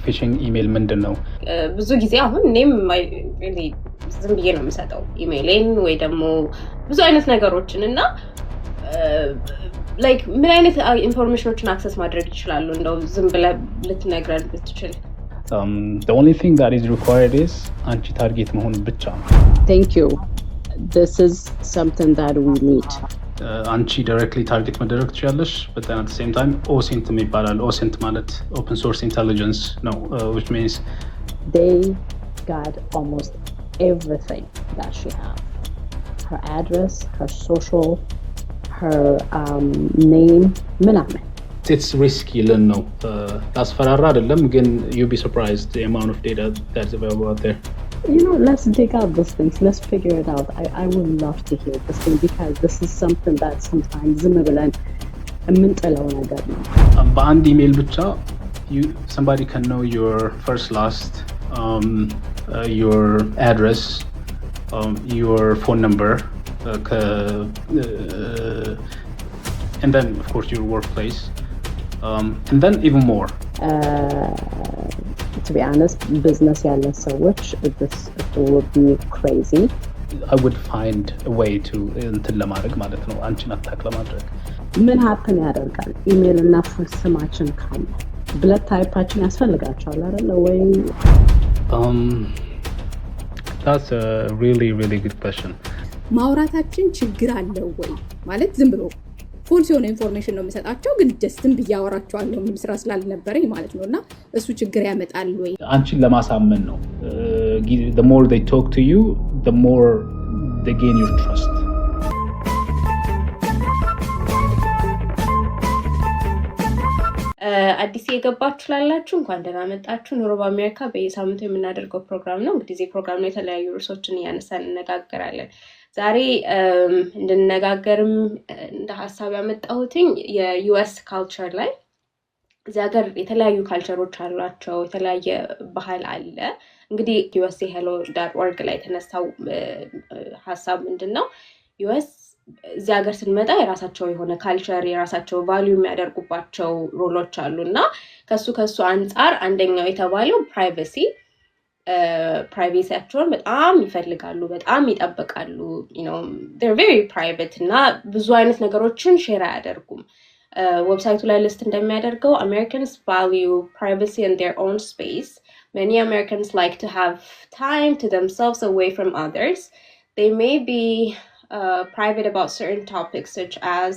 ፊሽንግ ኢሜል ምንድነው? ብዙ ጊዜ አሁን እኔም ዝም ብዬ ነው የምሰጠው ኢሜይሌን ወይ ደግሞ ብዙ አይነት ነገሮችን እና ላይክ ምን አይነት ኢንፎርሜሽኖችን አክሰስ ማድረግ ይችላሉ? እንደው ዝም ብለህ ልትነግረን ብትችል? The only thing that is required is አንቺ ታርጌት መሆን ብቻ ነው። Thank you. This is something that we need. አንቺ directly target መደረግ ትችላለሽ, but then at the same time OSINT ይባላል. OSINT ማለት open source intelligence ነው, which means they got almost everything that she had. Her address, her social, her name, ምናምን it's risky ነው ላስፈራራ አይደለም ግን you'll be surprised the amount of data that's available out there. You know, let's dig out these things. Let's figure it out. I would love to hear this thing because this is something that sometimes ዝም ብለን የምንጥለው ነገር ነው። በአንድ ኢሜል ብቻ somebody can know your first last, your address, your phone number, and then of course your workplace, and then even more. To be honest, business ያለ ሰዎች it would be crazy. I would find a way to እንትን ለማድረግ ማለት ነው አንቺን አታክ ለማድረግ ምን happen ያደርጋል? ኢሜል እና ስማችን ካለ ብለድ ታይፓችን ያስፈልጋቸዋል አይደል ወይ? That's a really good question. ማውራታችን ችግር አለው ወይ ማለት ዝም ብሎ ፉል ሲሆን ኢንፎርሜሽን ነው የሚሰጣቸው ግን ጀስትም ብያወራቸዋለሁ ምንም ስራ ስላልነበረኝ ማለት ነውና እሱ ችግር ያመጣል ወይ? አንቺን ለማሳመን ነው. The more they talk to you, the more they gain your trust. አዲስ የገባችሁ ላላችሁ እንኳን ደህና መጣችሁ። ኑሮ በአሜሪካ በየሳምንቱ የምናደርገው ፕሮግራም ነው። እንግዲህ እዚህ ፕሮግራም ላይ የተለያዩ ርዕሶችን እያነሳን እንነጋገራለን። ዛሬ እንድንነጋገርም እንደ ሀሳብ ያመጣሁትኝ የዩኤስ ካልቸር ላይ እዚህ ሀገር የተለያዩ ካልቸሮች አሏቸው፣ የተለያየ ባህል አለ። እንግዲህ USA.hello.org ላይ የተነሳው ሀሳብ ምንድን ነው? ዩኤስ እዚህ ሀገር ስንመጣ የራሳቸው የሆነ ካልቸር የራሳቸው ቫልዩ የሚያደርጉባቸው ሮሎች አሉ እና ከሱ አንጻር አንደኛው የተባለው ፕራይቬሲያቸውን በጣም ይፈልጋሉ፣ በጣም ይጠብቃሉ። they're very private እና ብዙ አይነት ነገሮችን ሼር አያደርጉም። ዌብሳይቱ ላይ ሊስት እንደሚያደርገው Americans value privacy in their own space. Many Americans like to have time to themselves away from others. They may be private about certain topics such as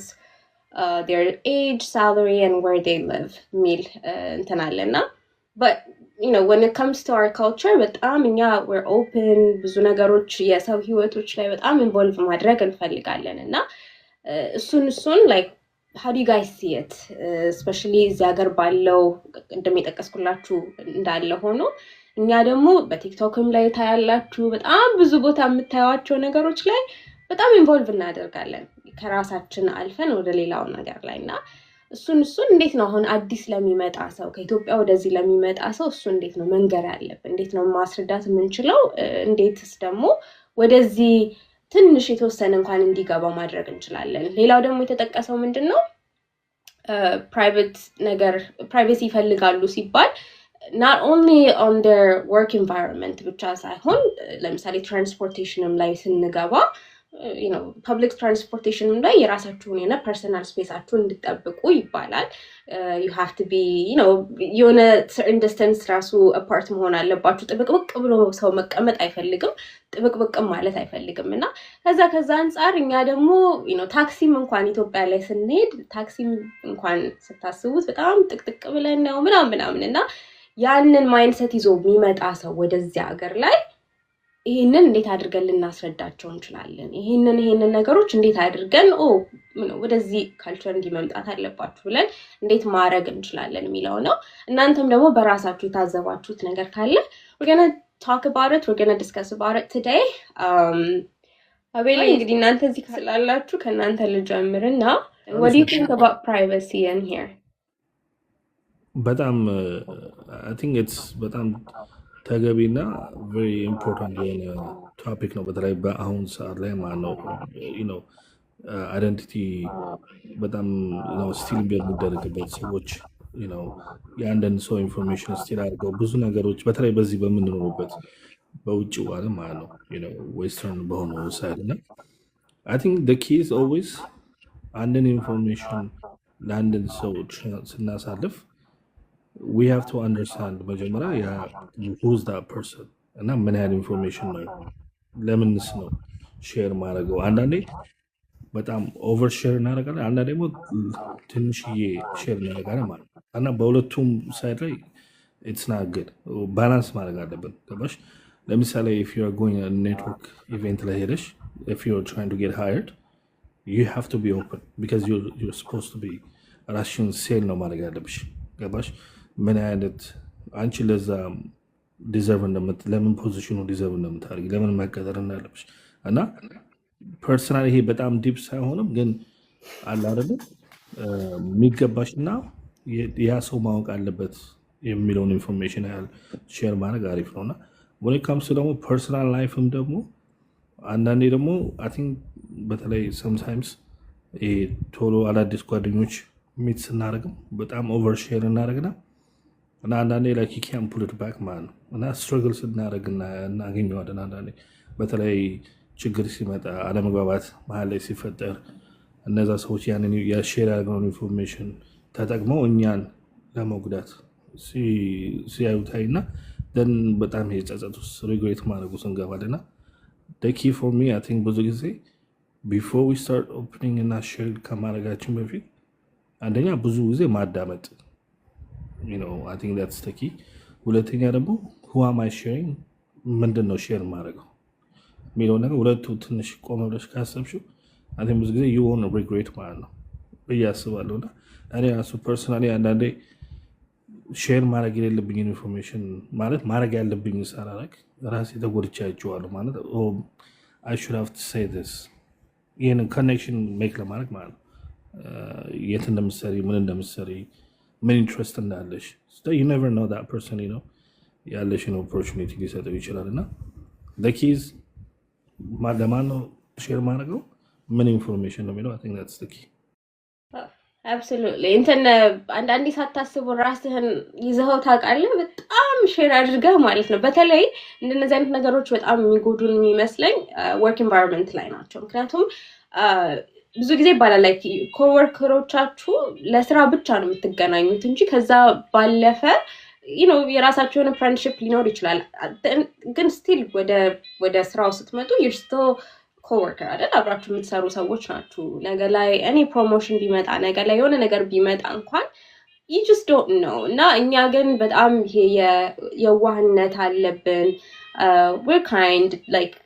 their age, salary, and where they live. But when it comes to our culture, በጣም እኛ we're open ብዙ ነገሮች የሰው ህይወቶች ላይ በጣም ኢንቮልቭ ማድረግ እንፈልጋለን እና እሱን like how do you guys see it, especially እዚህ ሀገር ባለው እንደሚጠቀስኩላችሁ እንዳለ ሆኖ እኛ ደግሞ በቲክቶክም ላይ ታያላችሁ በጣም ብዙ ቦታ የምታዩዋቸው ነገሮች ላይ በጣም ኢንቮልቭ እናደርጋለን ከራሳችን አልፈን ወደ ሌላው ነገር ላይና እሱን እንዴት ነው አሁን አዲስ ለሚመጣ ሰው ከኢትዮጵያ ወደዚህ ለሚመጣ ሰው እሱ እንዴት ነው መንገር ያለብን? እንዴት ነው ማስረዳት የምንችለው? እንዴትስ ደግሞ ወደዚህ ትንሽ የተወሰነ እንኳን እንዲገባ ማድረግ እንችላለን? ሌላው ደግሞ የተጠቀሰው ምንድነው ፕራይቬሲ ይፈልጋሉ ሲባል not only on their work environment ብቻ ሳይሆን ለምሳሌ ትራንስፖርቴሽንም ላይ ስንገባ ፐብሊክ ትራንስፖርቴሽንም ላይ የራሳችሁን የሆነ ፐርሰናል ስፔሳችሁን እንድጠብቁ ይባላል። you have to be የሆነ certain distance ራሱ apart መሆን አለባችሁ። ጥብቅብቅ ብሎ ሰው መቀመጥ አይፈልግም፣ ጥብቅብቅም ማለት አይፈልግም እና ከዛ አንፃር እኛ ደግሞ ታክሲም እንኳን ኢትዮጵያ ላይ ስንሄድ ታክሲም እንኳን ስታስቡት በጣም ጥቅጥቅ ብለን ነው ምናምን እና ያንን ማይንድሰት ይዞ የሚመጣ ሰው ወደዚያ ሀገር ላይ ይሄንን እንዴት አድርገን ልናስረዳቸው እንችላለን? ይሄንን ነገሮች እንዴት አድርገን ወደዚህ ካልቸር እንዲመምጣት አለባችሁ ብለን እንዴት ማድረግ እንችላለን የሚለው ነው። እናንተም ደግሞ በራሳችሁ የታዘባችሁት ነገር ካለ we're going to talk about it, we're going to discuss about it today. አቤላ እንግዲህ እናንተ እዚህ ስላላችሁ ከእናንተ ልጀምርና what do you think about privacy in here? በጣም I think it's በጣም ተገቢና very important የሆነ ቶፒክ ነው። በተለይ በአሁን ሰዓት ላይ ነው አይደንቲቲ በጣም ስቲል የሚደረግበት ሰዎች የአንድን ሰው ኢንፎርሜሽን ስቲል አድርገው ብዙ ነገሮች በተለይ በዚህ በምንኖርበት በውጭው ዓለም ማለት ነው ዌስተርን በሆነው ሳይድ እና አይ ቲንክ ደ ኪ ኢዝ ኦልዌይስ አንድን ኢንፎርሜሽን ለአንድን ሰው ስናሳልፍ we have to understand መጀመሪያ who's that person እና ምን ያህል ኢንፎርሜሽን ነው ለምንስ ነው ሼር ማድረገው አንዳንዴ በጣም ኦቨር ሼር እናደርጋለን አንዳንዴ ደግሞ ትንሽዬ ሼር እናደርጋለን ማለት ነው እና በሁለቱም ሳይድ ላይ it's not good ባላንስ ማድረግ አለብን ገባሽ ለምሳሌ if you are going a network event ላይ ሄደሽ if you are trying to get hired you have to be open because you're supposed to be ራስሽን ሴል ነው ማድረግ ያለብሽ ገባሽ ምን አይነት አንቺ ለዛ ዲዘርቭ ለምን ፖዚሽኑ ዲዘርቭ እንደምታደርጊ ለምን መቀጠር እንዳለብሽ እና ፐርሰናል ይሄ በጣም ዲፕ ሳይሆንም ግን አለ አይደል የሚገባሽና ያ ሰው ማወቅ አለበት የሚለውን ኢንፎርሜሽን ያህል ሼር ማድረግ አሪፍ ነውና when it comes to ደግሞ ፐርሰናል ላይፍም ደግሞ አንዳንዴ ደግሞ አይ ቲንክ በተለይ sometimes ቶሎ አዳዲስ ጓደኞች ሚት ስናደርግም በጣም ኦቨር ሼር እናደርግና እና አንዳንዴ like you can't pull it back man እና ስትራግል ስናደርግና እናገኘዋለን አንዳንዴ በተለይ ችግር ሲመጣ አለመግባባት መሀል ላይ ሲፈጠር እነዛ ሰዎች ያንን የሼር ያደረገውን ኢንፎርሜሽን ተጠቅመው እኛን ለመጉዳት ሲያዩታይና ደን በጣም የጸጸት ውስጥ ሪግሬት ማድረጉ ስንገባልና the key for me I think ብዙ ጊዜ before we start opening እና ሼር ከማድረጋችን በፊት አንደኛ ብዙ ጊዜ ማዳመጥ I think that's the key ሁለተኛ ደግሞ who am I sharing ምንድን ነው ሼር ማድረገው የሚለው ነገር ሁለቱ ትንሽ ቆም ብለሽ ካሰብሽው I think ብዙ ጊዜ you won't regret ማለት ነው ብዬ አስባለሁ እና እኔ ራሱ ፐርሰናሊ አንዳንዴ ሼር ማድረግ የሌለብኝን ኢንፎርሜሽን ማለት ማድረግ ያለብኝ ሳላረግ ራሴ ተጎድቼ አይቼዋለሁ ማለት I should have to say this ይህንን ኮኔክሽን ሜክ ለማድረግ ማለት ነው የት እንደምትሰሪ ምን እንደምትሰሪ ምን ኢንትረስት እንዳለሽ you never know that person ያለሽን ኦፖርቹኒቲ ሊሰጠው ይችላል እና the keys ለማን ነው ሼር ማድረገው ምን ኢንፎርሜሽን ነው የሚለው I think that's the key absolutely እንትን አንዳንዴ ሳታስቡ ራስህን ይዘኸው ታውቃለህ በጣም ሼር አድርገህ ማለት ነው በተለይ እንደነዚህ አይነት ነገሮች በጣም የሚጎዱን የሚመስለኝ ወርክ ኢንቫይሮንመንት ላይ ናቸው ምክንያቱም ብዙ ጊዜ ይባላል ላይ ኮወርከሮቻችሁ ለስራ ብቻ ነው የምትገናኙት እንጂ ከዛ ባለፈ የራሳችሁ የሆነ ፍሬንድሺፕ ሊኖር ይችላል ግን ስቲል ወደ ስራው ስትመጡ you're still coworker አይደል አብራችሁ የምትሰሩ ሰዎች ናችሁ ነገ ላይ any promotion ቢመጣ ነገ ላይ የሆነ ነገር ቢመጣ እንኳን you just don't know እና እኛ ግን በጣም ይሄ የዋህነት አለብን we're kind like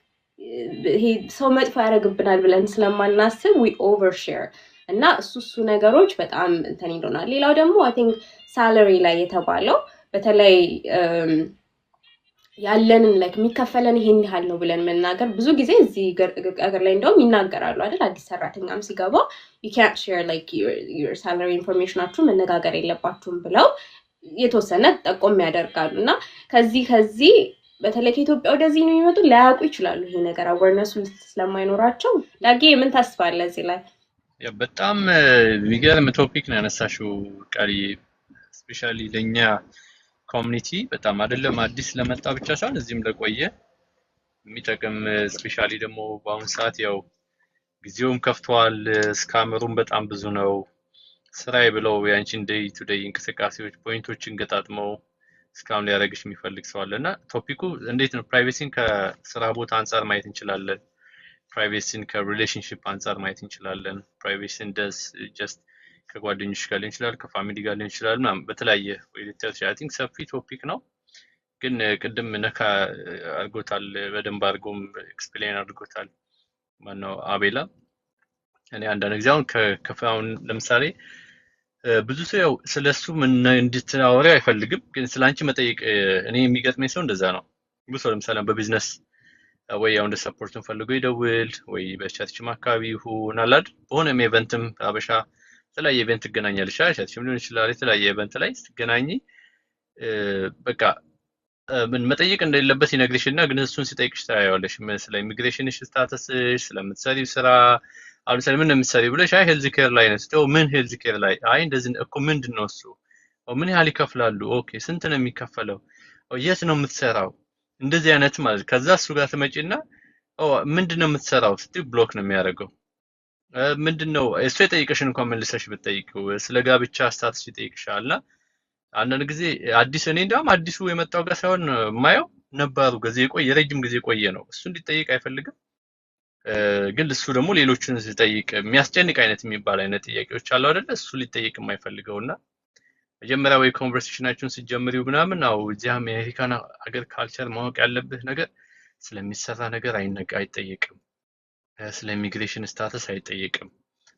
ይሄ ሰው መጥፎ ያደርግብናል ብለን ስለማናስብ we overshare እና እሱ ነገሮች በጣም እንትን ይሆናል ሌላው ደግሞ I think salary ላይ የተባለው በተለይ ያለንን like የሚከፈለን ይሄን ያህል ነው ብለን መናገር ብዙ ጊዜ እዚህ ሀገር ላይ እንደውም ይናገራሉ አይደል አዲስ ሰራተኛም ሲገባ you can't share like your salary informationአችሁ መነጋገር የለባችሁም ብለው የተወሰነ ጠቆም ያደርጋሉና ከዚህ በተለይ ከኢትዮጵያ ወደዚህ ነው የሚመጡ ላያውቁ ይችላሉ ይሄ ነገር አዌርነሱ ስለማይኖራቸው ዳጊ ምን ታስባለህ እዚህ ላይ በጣም የሚገርም ቶፒክ ነው ያነሳሽው ቃሊ ስፔሻሊ ለኛ ኮሚኒቲ በጣም አይደለም አዲስ ለመጣ ብቻ ሳይሆን እዚህም ለቆየ የሚጠቅም ስፔሻሊ ደግሞ በአሁን ሰዓት ያው ጊዜውም ከፍቷል ስካመሩም በጣም ብዙ ነው ስራዬ ብለው ያንቺን ዴይ ቱ ዴይ እንቅስቃሴዎች ፖይንቶችን ገጣጥመው ስካም ሊያደርግሽ የሚፈልግ ሰው አለና ቶፒኩ እንዴት ነው ፕራይቬሲን ከስራ ቦታ አንፃር ማየት እንችላለን ፕራይቬሲን ከሪሌሽንሺፕ አንፃር ማየት እንችላለን ፕራይቬሲን ደስ ጀስት ከጓደኞች ጋር ሊሆን ይችላል ከፋሚሊ ጋር ሊሆን ይችላል ምናምን በተለያየ ወይ አይ ቲንክ ሰፊ ቶፒክ ነው ግን ቅድም ነካ አድርጎታል በደንብ አድርጎም ኤክስፕሌን አድርጎታል ማነው አቤላ እኔ አንዳንድ ጊዜ አሁን ከፋውን ለምሳሌ ብዙ ሰው ስለሱ ምን እንድታወራ አይፈልግም ግን ስላንቺ መጠየቅ እኔ የሚገጥመኝ ሰው እንደዛ ነው ብዙ ሰው ለምሳሌ በቢዝነስ ወይ ያው እንደ ሰፖርቱን ፈልጎ ይደውል ወይ በቻትችም አካባቢ ይሁን አላድ በሆነም ኢቨንትም አበሻ የተለያየ ኢቨንት ትገናኛለሽ ቻትችም ሊሆን ይችላል የተለያየ ኢቨንት ላይ ትገናኚ በቃ ምን መጠየቅ እንደሌለበት ይነግርሽና ግን እሱን ሲጠይቅሽ ታያለሽ ስለ ኢሚግሬሽንሽ ስታተስሽ ስለምትሰሪው ስራ አሁን ስለምን የምትሰሪው ብለሽ ሄልዝ ኬር ላይ ነው ምን ሄልዝ ኬር ላይ እንደዚህ እኮ ምንድነው እሱ ምን ያህል ይከፍላሉ? ኦኬ ስንት ነው የሚከፈለው? የት ነው የምትሰራው? እንደዚህ አይነት ማለት ከዛ እሱ ጋር ትመጪና ምንድነው የምትሰራው ስትይ ብሎክ ነው የሚያደርገው። ምንድነው እሱ የጠይቀሽን እንኳን መልሰሽ ብትጠይቂው ስለ ጋብቻ ስታትስ ይጠይቅሻልና አንዳንድ ጊዜ አዲስ እኔ እንደውም አዲሱ የመጣው ጋር ሳይሆን ማየው ነባሩ ጊዜ የቆየ ረጅም ጊዜ ቆየ ነው እሱ እንዲጠይቅ አይፈልግም። ግን እሱ ደግሞ ሌሎችን ሲጠይቅ የሚያስጨንቅ አይነት የሚባል አይነት ጥያቄዎች አሉ አይደለ? እሱ ሊጠይቅ የማይፈልገውና መጀመሪያ ወይ ኮንቨርሴሽናችሁን ሲጀምሪው ምናምን እዚህ አሜሪካን ሀገር ካልቸር ማወቅ ያለብህ ነገር ስለሚሰራ ነገር አይጠየቅም። ስለ ኢሚግሬሽን ስታተስ አይጠየቅም።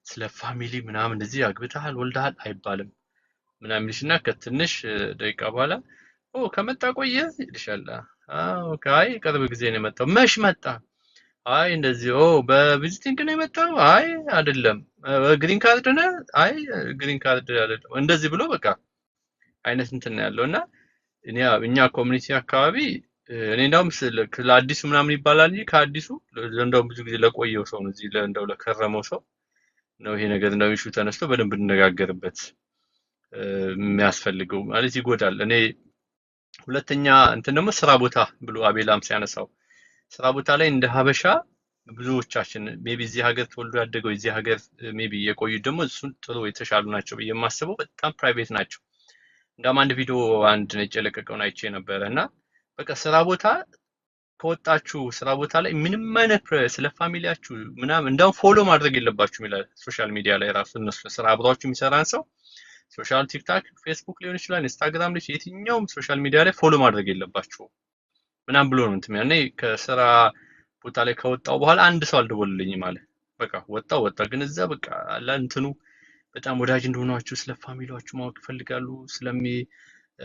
ስለ ፋሚሊ ምናምን እንደዚህ አግብተሃል ወልደሃል አይባልም ምናምን ልሽና ከትንሽ ደቂቃ በኋላ ከመጣ ቆየ ይልሻል። አይ ቅርብ ጊዜ ነው የመጣው። መች መጣ? አይ እንደዚህ በቪዚቲንግ ነው የመጣው። አይ አይደለም። ግሪን ካርድ ነው? አይ ግሪን ካርድ አይደለም። እንደዚህ ብሎ በቃ አይነት እንትን ነው ያለውና እኛ ኮሚኒቲ አካባቢ እኔ እንደውም ለአዲሱ ምናምን ይባላል እንጂ ከአዲሱ እንደውም ብዙ ጊዜ ለቆየው ሰው ነው እዚህ እንደው ለከረመው ሰው ነው ይሄ ነገር እንደው ኢሹ ተነስቶ በደንብ እንነጋገርበት የሚያስፈልገው ማለት ይጎዳል። እኔ ሁለተኛ እንትን ደግሞ ስራ ቦታ ብሎ አቤላም ሲያነሳው ስራ ቦታ ላይ እንደ ሀበሻ ብዙዎቻችን ሜቢ እዚህ ሀገር ተወልዶ ያደገው እዚህ ሀገር ሜቢ የቆዩት ደግሞ እሱን ጥሩ የተሻሉ ናቸው ብዬ የማስበው በጣም ፕራይቬት ናቸው። እንደውም አንድ ቪዲዮ አንድ ነጭ የለቀቀውን አይቼ ነበረና በቃ ስራ ቦታ ከወጣችሁ ስራ ቦታ ላይ ምንም አይነት ስለ ፋሚሊያችሁ ምናምን እንደውም ፎሎ ማድረግ የለባችሁም ይላል ሶሻል ሚዲያ ላይ ራሱ እነሱ ስራ አብሯችሁ የሚሰራን ሰው ሶሻል ቲክታክ ፌስቡክ ሊሆን ይችላል ኢንስታግራም ላይ የትኛውም ሶሻል ሚዲያ ላይ ፎሎ ማድረግ የለባችሁም ምናምን ብሎ ነው እንትን ያኔ ከስራ ቦታ ላይ ከወጣው በኋላ አንድ ሰው አልደወለልኝም ማለት በቃ ወጣ ግን እዛ በቃ ለእንትኑ በጣም ወዳጅ እንደሆናችሁ ስለ ፋሚሊያችሁ ማወቅ ይፈልጋሉ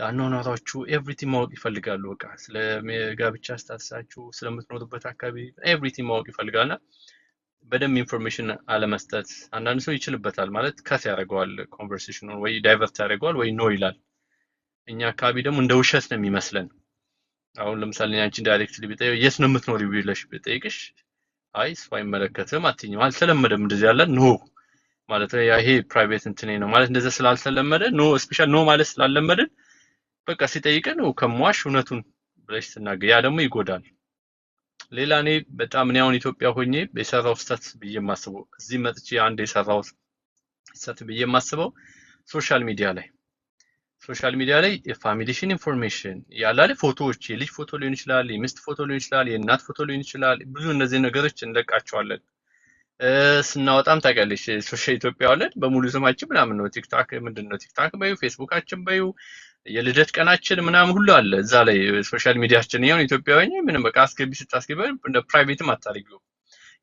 አኗኗራችሁ ኤቭሪቲንግ ማወቅ ይፈልጋሉ በቃ ስለ ጋብቻ ስታትሳችሁ ስለምትኖሩበት አካባቢ ኤቭሪቲንግ ማወቅ ይፈልጋልና በደንብ ኢንፎርሜሽን አለመስጠት አንዳንድ ሰው ይችልበታል ማለት ከፍ ያደርገዋል ኮንቨርሴሽኑን ወይ ዳይቨርት ያደርገዋል ወይ ኖ ይላል። እኛ አካባቢ ደግሞ እንደ ውሸት ነው የሚመስለን። አሁን ለምሳሌ አንቺን ዳይሬክትሊ ቢጠይቅ የት ነው የምትኖሪው ቢለሽ ቢጠይቅሽ አይ እሱ አይመለከትም አትይኝም አልተለመደም እንደዚህ ያለ ኖ ማለት ነው ይሄ ፕራይቬት እንትኔ ነው ማለት እንደዛ ስላልተለመደ ኖ ስፔሻል ኖ ማለት ስላልለመደን በቃ ሲጠይቀን ከሟሽ እውነቱን ብለሽ ትናገር ያ ደግሞ ይጎዳል። ሌላ እኔ በጣም እኔ አሁን ኢትዮጵያ ሆኜ የሰራው ስህተት ብዬ የማስበው እዚህ መጥቼ አንድ የሰራው ስህተት ብዬ የማስበው ሶሻል ሚዲያ ላይ የፋሚሊሽን ኢንፎርሜሽን ያላለ ፎቶዎች የልጅ ፎቶ ሊሆን ይችላል የሚስት ፎቶ ሊሆን ይችላል የእናት ፎቶ ሊሆን ይችላል ብዙ እነዚህ ነገሮች እንለቃቸዋለን። ስናወጣም ታውቂያለሽ ሶሻል ኢትዮጵያ አለን በሙሉ ስማችን ምናምን ነው ቲክታክ ምንድነው ቲክታክ በዩ ፌስቡካችን በዩ የልደት ቀናችን ምናምን ሁሉ አለ እዛ ላይ ሶሻል ሚዲያችን ያው ኢትዮጵያውያን ምንም በቃ ስታስገቢ እንደ ፕራይቬትም አታርጊው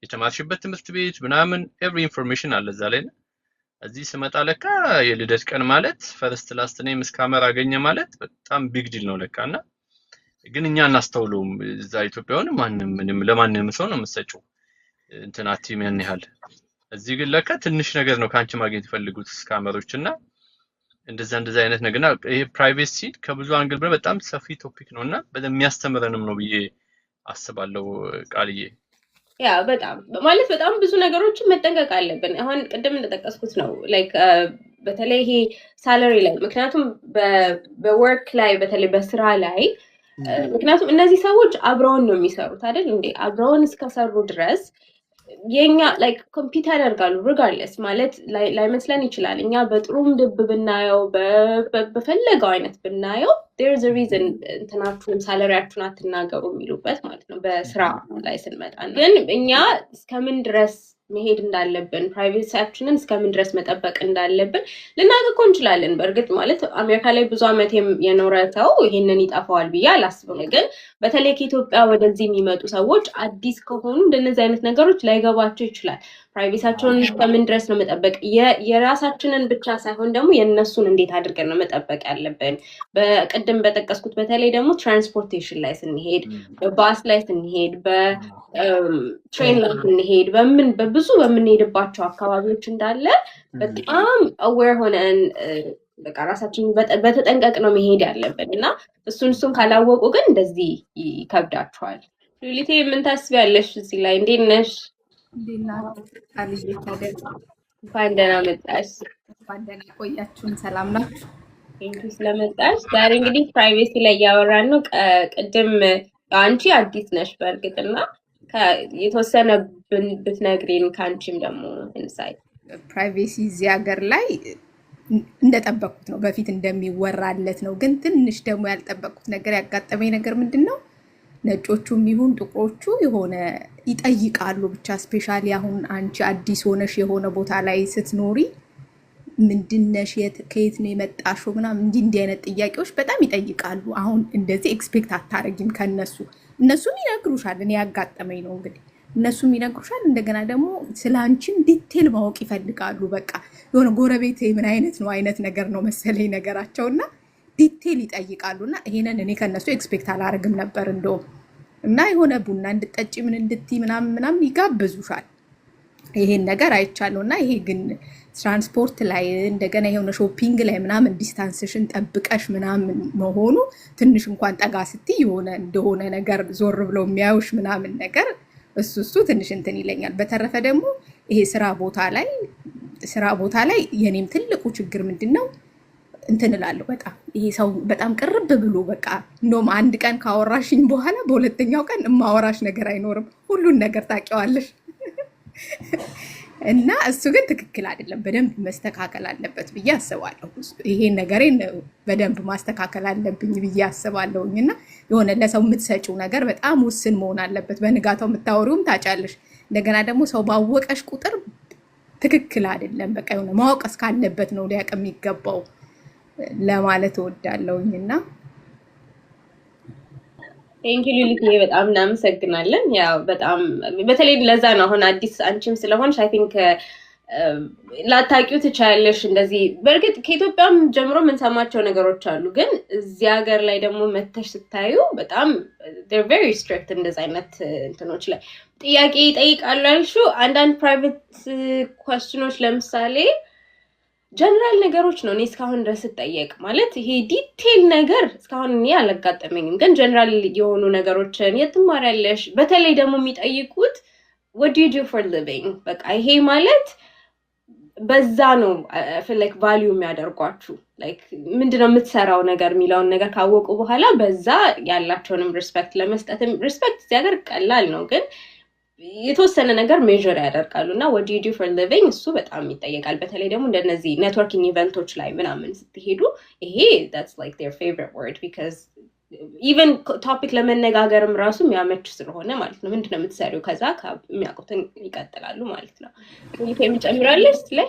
የተማርሽበት ትምህርት ቤት ምናምን ኤቭሪ ኢንፎርሜሽን አለ እዛ ላይ ነው። እዚህ ስመጣ ለካ የልደት ቀን ማለት ፈርስት ላስት ኔም ስካመር አገኘ ማለት በጣም ቢግ ዲል ነው ለካና ግን እኛ እናስተውለውም እዛ ኢትዮጵያውን ምንም ለማንንም ሰው ነው የምትሰጪው እንትን አቲም ያን ያህል እዚህ ግን ለካ ትንሽ ነገር ነው ካንቺ ማግኘት ይፈልጉት ስካመሮችና እንደዛ አይነት ነገርና ይሄ ፕራይቬሲ ከብዙ አንግል በጣም ሰፊ ቶፒክ ነውና በደም የሚያስተምረንም ነው ብዬ አስባለሁ ቃልዬ። ያ በጣም ብዙ ነገሮችን መጠንቀቅ አለብን። አሁን ቅድም እንደጠቀስኩት ነው ላይክ በተለይ ይሄ ሳላሪ ላይ ምክንያቱም በወርክ ላይ በተለይ በስራ ላይ ምክንያቱም እነዚህ ሰዎች አብረውን ነው የሚሰሩት አይደል እንዴ አብረውን እስከሰሩ ድረስ የኛ ላይክ ኮምፒት ያደርጋሉ ሪጋርድለስ ማለት ላይመስለን ይችላል። እኛ በጥሩም ድብ ብናየው በፈለገው አይነት ብናየው there is a reason እንትናችሁን ሳላሪያችሁን አትናገሩ የሚሉበት ማለት ነው በስራ ላይ ስንመጣ ግን እኛ እስከምን ድረስ መሄድ እንዳለብን ፕራይቬሲያችንን እስከምን ድረስ መጠበቅ እንዳለብን ልናውቅ እንችላለን። በእርግጥ ማለት አሜሪካ ላይ ብዙ አመት የኖረ ሰው ይሄንን ይጣፋዋል ብዬ አላስብም። ግን በተለይ ከኢትዮጵያ ወደዚህ የሚመጡ ሰዎች አዲስ ከሆኑ እንደነዚህ አይነት ነገሮች ላይገባቸው ይችላል። ፕራይቬሲያቸውን እስከምን ድረስ ነው መጠበቅ የራሳችንን ብቻ ሳይሆን ደግሞ የነሱን እንዴት አድርገን ነው መጠበቅ ያለብን። በቅድም በጠቀስኩት በተለይ ደግሞ ትራንስፖርቴሽን ላይ ስንሄድ በባስ ላይ ስንሄድ በትሬን ላይ ስንሄድ በብዙ በምንሄድባቸው አካባቢዎች እንዳለ በጣም አዌር ሆነን በቃ ራሳችን በተጠንቀቅ ነው መሄድ ያለብን እና እሱን ካላወቁ ግን እንደዚህ ይከብዳቸዋል። ሉሊቴ ምን ታስቢያለሽ እዚህ ላይ? እንዴት ነሽ? እንኳን ደህና መጣሽ። እንኳን ደህና ቆያችሁን። ሰላም ናችሁ? ቴንኪው ስለመጣሽ። ዛሬ እንግዲህ ፕራይቬሲ ላይ እያወራን ነው። ቅድም አንቺ አዲስ ነሽ በእርግጥና የተወሰነ ብትነግሪን ከአንቺም ደግሞ ኢንሳይት። ፕራይቬሲ እዚህ ሀገር ላይ እንደጠበቅኩት ነው፣ በፊት እንደሚወራለት ነው። ግን ትንሽ ደግሞ ያልጠበቅኩት ነገር ያጋጠመኝ ነገር ምንድን ነው? ነጮቹም ይሁን ጥቁሮቹ የሆነ ይጠይቃሉ ብቻ። ስፔሻሊ አሁን አንቺ አዲስ ሆነሽ የሆነ ቦታ ላይ ስትኖሪ ምንድነሽ፣ ከየት ነው የመጣሽው ምናምን እንዲህ አይነት ጥያቄዎች በጣም ይጠይቃሉ። አሁን እንደዚህ ኤክስፔክት አታረጊም ከነሱ። እነሱም ይነግሩሻል፣ እኔ ያጋጠመኝ ነው እንግዲህ። እነሱም ይነግሩሻል። እንደገና ደግሞ ስለ አንቺም ዲቴል ማወቅ ይፈልጋሉ። በቃ የሆነ ጎረቤት ምን አይነት ነው አይነት ነገር ነው መሰለኝ ነገራቸውና ዲቴል ይጠይቃሉ። እና ይሄንን እኔ ከነሱ ኤክስፔክት አላረግም ነበር እንደውም። እና የሆነ ቡና እንድጠጪ ምን እንድትይ ምናምን ይጋብዙሻል። ይሄን ነገር አይቻለሁ። እና ይሄ ግን ትራንስፖርት ላይ እንደገና የሆነ ሾፒንግ ላይ ምናምን ዲስታንስሽን ጠብቀሽ ምናምን መሆኑ ትንሽ እንኳን ጠጋ ስትይ የሆነ እንደሆነ ነገር ዞር ብለው የሚያዩሽ ምናምን ነገር እሱ ትንሽ እንትን ይለኛል። በተረፈ ደግሞ ይሄ ስራ ቦታ ላይ የኔም ትልቁ ችግር ምንድን ነው እንትን እላለሁ በጣም ይሄ ሰው በጣም ቅርብ ብሎ በቃ እንደውም አንድ ቀን ካወራሽኝ በኋላ በሁለተኛው ቀን የማወራሽ ነገር አይኖርም። ሁሉን ነገር ታውቂዋለሽ። እና እሱ ግን ትክክል አይደለም። በደንብ መስተካከል አለበት ብዬ አስባለሁ። ይሄን ነገሬን በደንብ ማስተካከል አለብኝ ብዬ አስባለሁኝ። እና የሆነ ለሰው የምትሰጪው ነገር በጣም ውስን መሆን አለበት። በንጋታው የምታወሪውም ታጫለሽ። እንደገና ደግሞ ሰው ባወቀሽ ቁጥር ትክክል አይደለም። በቃ የሆነ ማወቅ እስካለበት ነው ሊያውቅ የሚገባው ለማለት እወዳለሁኝ። እና ቴንኪው ሉሊትዬ በጣም እናመሰግናለን። ያው በጣም በተለይ ለዛ ነው አሁን አዲስ አንቺም ስለሆንሽ አይ ቲንክ ላታውቂው ትችያለሽ። እንደዚህ በእርግጥ ከኢትዮጵያም ጀምሮ የምንሰማቸው ነገሮች አሉ፣ ግን እዚህ ሀገር ላይ ደግሞ መተሽ ስታዩ በጣም they're very strict እንደዚህ አይነት እንትኖች ላይ ጥያቄ ይጠይቃሉ ያልሽው አንዳንድ ፕራይቬት ኩዌስችኖች ለምሳሌ ጀነራል ነገሮች ነው። እኔ እስካሁን ድረስ ስጠየቅ ማለት ይሄ ዲቴል ነገር እስካሁን እኔ አላጋጠመኝም፣ ግን ጀነራል የሆኑ ነገሮችን የት ትማሪያለሽ፣ በተለይ ደግሞ የሚጠይቁት what do you do for living በቃ ይሄ ማለት በዛ ነው ላይክ ቫልዩ የሚያደርጓችሁ ላይክ ምንድነው የምትሰራው ነገር የሚለውን ነገር ካወቁ በኋላ በዛ ያላቸውንም ሪስፔክት ለመስጠትም ሪስፔክት እዚህ ሀገር ቀላል ነው፣ ግን የተወሰነ ነገር ሜዥር ያደርጋሉ። እና what do you do for living እሱ በጣም ይጠየቃል። በተለይ ደግሞ እንደነዚህ ኔትወርኪንግ ኢቨንቶች ላይ ምናምን ስትሄዱ ይሄ that's like their favorite word because even ቶፒክ ለመነጋገርም ራሱ የሚያመች ስለሆነ ማለት ነው። ምንድነው የምትሰሪው ከዛ የሚያውቁትን ይቀጥላሉ ማለት ነው። የምጨምራለሽ ላይ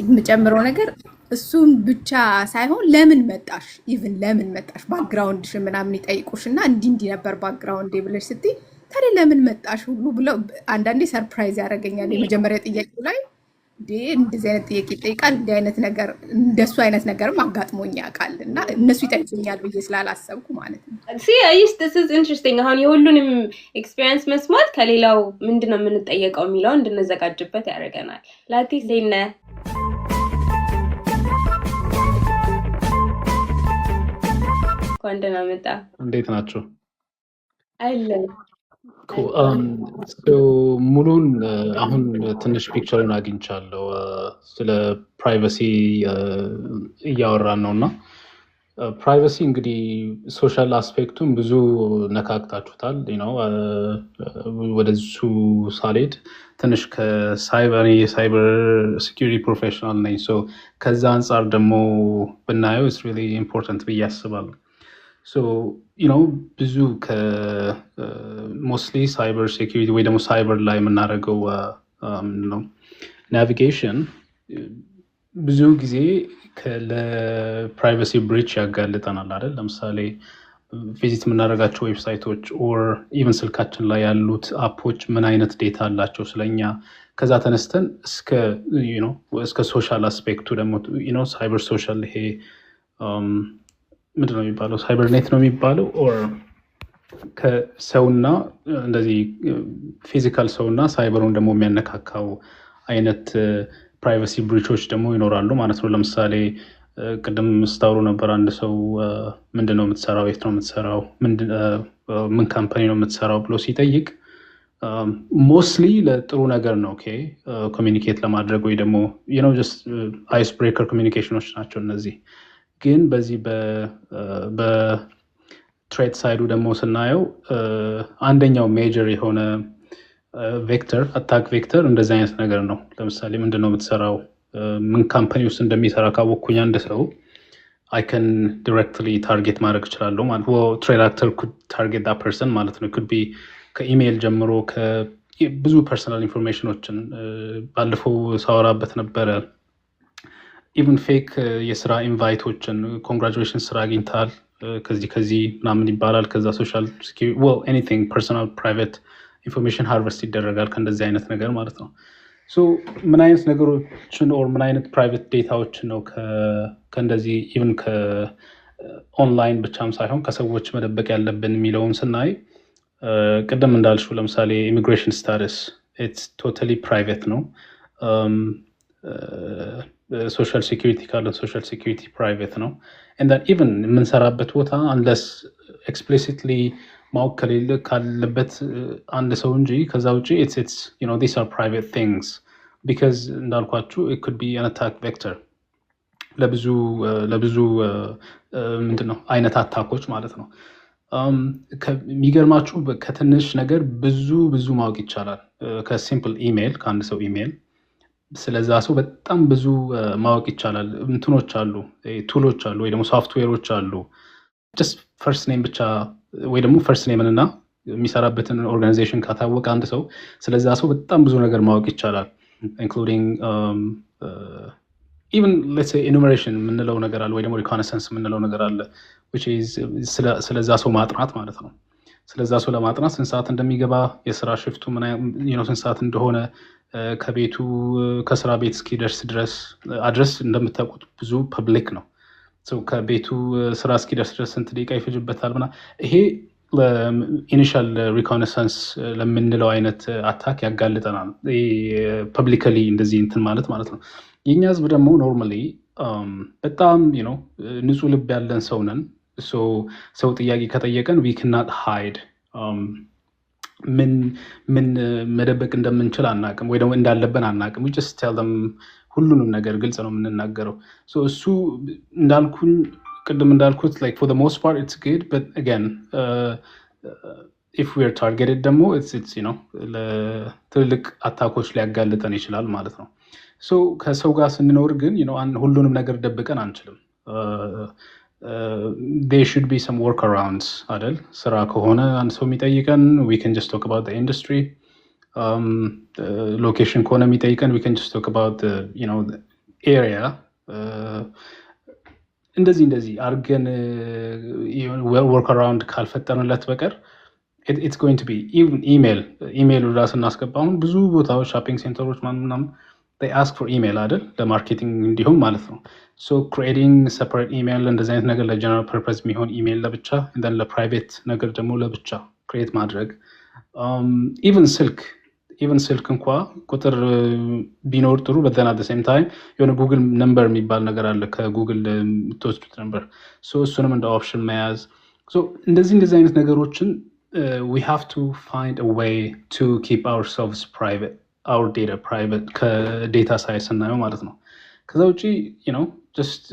የምጨምረው ነገር እሱን ብቻ ሳይሆን ለምን መጣሽ ባክግራውንድሽ ምናምን ይጠይቁሽ እና እንዲህ ነበር ባክግራውንድ ብለሽ ስትይ ታዲያ ለምን መጣሽ ሁሉ ብለው አንዳንዴ ሰርፕራይዝ ያደርገኛል። የመጀመሪያ ጥያቄ ላይ እንደዚህ አይነት ጥያቄ ይጠይቃል እንዲህ አይነት ነገር እንደሱ አይነት ነገርም አጋጥሞኝ ያውቃል እና እነሱ ይጠይቁኛል ብዬ ስላላሰብኩ ማለት ነው። this is interesting አሁን የሁሉንም ኤክስፒሪየንስ መስማት ከሌላው ምንድነው የምንጠየቀው የሚለው እንድንዘጋጅበት ያደርገናል። ላቲ ዜና ኳንደና መጣ እንዴት ናቸው? አይለም ሙሉን አሁን ትንሽ ፒክቸርን አግኝቻለሁ። ስለ ፕራይቬሲ እያወራን ነው እና ፕራይቬሲ እንግዲህ ሶሻል አስፔክቱን ብዙ ነካክታችሁታል። ወደሱ ሳልሄድ ትንሽ የሳይበር ሴኪሪቲ ፕሮፌሽናል ነኝ። ከዛ አንጻር ደግሞ ብናየው ኢትስ ሪሊ ኢምፖርታንት ብዬ አስባለሁ። ብዙ ሞስትሊ ሳይበር ሴኪሪቲ ወይ ደግሞ ሳይበር ላይ የምናደርገው ነው ናቪጌሽን ብዙ ጊዜ ለፕራይቬሲ ብሪች ያጋልጠናል አይደል? ለምሳሌ ቪዚት የምናደርጋቸው ዌብሳይቶች ኦር ኢቨን ስልካችን ላይ ያሉት አፖች ምን አይነት ዴታ አላቸው ስለኛ። ከዛ ተነስተን እስከ ሶሻል አስፔክቱ ደግሞ ሳይበር ሶሻል ይሄ ምንድን ነው የሚባለው? ሳይበር ኔት ነው የሚባለው። ኦር ከሰውና እንደዚህ ፊዚካል ሰውና ሳይበሩን ደግሞ የሚያነካካው አይነት ፕራይቬሲ ብሪቾች ደግሞ ይኖራሉ ማለት ነው። ለምሳሌ ቅድም ስታወሩ ነበር፣ አንድ ሰው ምንድን ነው የምትሰራው፣ የት ነው የምትሰራው፣ ምን ካምፓኒ ነው የምትሰራው ብሎ ሲጠይቅ ሞስትሊ ለጥሩ ነገር ነው ኮሚኒኬት ለማድረግ ወይ ደግሞ ጀስት አይስ ብሬከር ኮሚኒኬሽኖች ናቸው እነዚህ። ግን በዚህ በትሬት ሳይዱ ደግሞ ስናየው አንደኛው ሜጀር የሆነ ቬክተር አታክ ቬክተር እንደዚህ አይነት ነገር ነው። ለምሳሌ ምንድነው የምትሰራው ምን ካምፓኒ ውስጥ እንደሚሰራ ካወቅኩኝ አንድ ሰው I can directly target ማድረግ እችላለሁ ማለት ነው። ትሬት አክተር could target that person ማለት ነው። could be ከኢሜይል ጀምሮ ብዙ ፐርሰናል ኢንፎርሜሽኖችን ባለፈው ሳወራበት ነበረ። ኢቭን ፌክ የስራ ኢንቫይቶችን ኮንግራቹሌሽን ስራ አግኝተሃል ከዚህ ምናምን ይባላል። ከዛ ሶሻል ሴኩሪቲ ኤኒቲንግ ፐርሰናል ፕራይቬት ኢንፎርሜሽን ሃርቨስት ይደረጋል ከእንደዚህ አይነት ነገር ማለት ነው። ሶ ምን አይነት ነገሮችን ኦር ምን አይነት ፕራይቬት ዴታዎችን ነው ከእንደዚህ ኢቭን ከኦንላይን ብቻም ሳይሆን ከሰዎች መደበቅ ያለብን የሚለውን ስናይ ቅድም እንዳልሽው ለምሳሌ ኢሚግሬሽን ስታተስ ኢትስ ቶታሊ ፕራይቬት ነው። ሶሻል ሴኩሪቲ ካለን ሶሻል ሴኩሪቲ ፕራይቬት ነው። ኢቨን የምንሰራበት ቦታ አንለስ ኤክስፕሊሲትሊ ማወቅ ካለበት አንድ ሰው እንጂ ከዛ ውጭ ዲስ አር ፕራይቬት ቲንግስ ቢካዝ እንዳልኳችሁ ኢት ኩድ ቢ አን አታክ ቬክተር ለብዙ ምንድነው አይነት አታኮች ማለት ነው። የሚገርማችሁ ከትንሽ ነገር ብዙ ማወቅ ይቻላል። ከሲምፕል ኢሜይል ከአንድ ሰው ኢሜይል ስለዛ ሰው በጣም ብዙ ማወቅ ይቻላል። እንትኖች አሉ ቱሎች አሉ ወይ ደግሞ ሶፍትዌሮች አሉ። ጀስት ፈርስት ኔም ብቻ ወይ ደግሞ ፈርስት ኔምን እና የሚሰራበትን ኦርጋናይዜሽን ካታወቀ አንድ ሰው ስለዛ ሰው በጣም ብዙ ነገር ማወቅ ይቻላል። ኢንክሉዲንግ ኢቨን ሌትስ ሴይ ኢኑሜሬሽን የምንለው ነገር አለ ወይ ደግሞ ሪኮናይሰንስ የምንለው ነገር አለ which is ስለዛ ሰው ማጥናት ማለት ነው። ስለዛ ሰው ለማጥናት ስንት ሰዓት እንደሚገባ የስራ ሽፍቱ ስንት ሰዓት እንደሆነ ከቤቱ ከስራ ቤት እስኪደርስ ድረስ አድረስ እንደምታውቁት ብዙ ፐብሊክ ነው። ከቤቱ ስራ እስኪደርስ ድረስ ስንት ደቂቃ ይፈጅበታል ምናምን ይሄ ኢኒሻል ሪኮናይሰንስ ለምንለው አይነት አታክ ያጋልጠናል። ፐብሊካሊ እንደዚህ እንትን ማለት ነው። የኛ ህዝብ ደግሞ ኖርማሊ በጣም ንጹህ ልብ ያለን ሰው ነን። ሰው ጥያቄ ከጠየቀን ዊ ካናት ሃይድ ምን መደበቅ እንደምንችል አናቅም ወይ ደግሞ እንዳለብን አናቅም። ጀስት ቴል ዘም ሁሉንም ነገር ግልጽ ነው የምንናገረው። እሱ ቅድም እንዳልኩት like for the most part it's good but again if we are targeted ደግሞ it's ለትልልቅ አታኮች ሊያጋልጠን ይችላል ማለት ነው። ከሰው ጋር ስንኖር ግን ሁሉንም ነገር ደብቀን አንችልም። there should be some workarounds አይደል? ስራ ከሆነ አንድ ሰው የሚጠይቀን we can just talk about the industry. ሎኬሽን ከሆነ የሚጠይቀን we can just talk about the area. እንደዚህ አርገን workaround ካልፈጠርንለት በቀር it's going to be even ኢሜይል ራስ እናስገባ። አሁን ብዙ ቦታዎች ሾፒንግ ሴንተሮች ምናምን they ask for email አይደል? ለማርኬቲንግ እንዲሁም ማለት ነው። creating separate email እንደዚህ አይነት ነገር ለጀነራል ፐርፐዝ የሚሆን ኢሜይል ለብቻ and then ለፕራይቬት ነገር ደግሞ ለብቻ ክሬት ማድረግ። ኢቨን ስልክ እንኳ ቁጥር ቢኖር ጥሩ but then at the same time የሆነ ጉግል ነምበር የሚባል ነገር አለ ከጉግል የምትወስዱት ነምበር እሱንም እንደ ኦፕሽን መያዝ። እንደዚህ አይነት ነገሮችን we have to find a way to keep ourselves private, our data private ከዴታ ሳይድ ስናየው ማለት ነው። ከዛ ውጪ ጀስት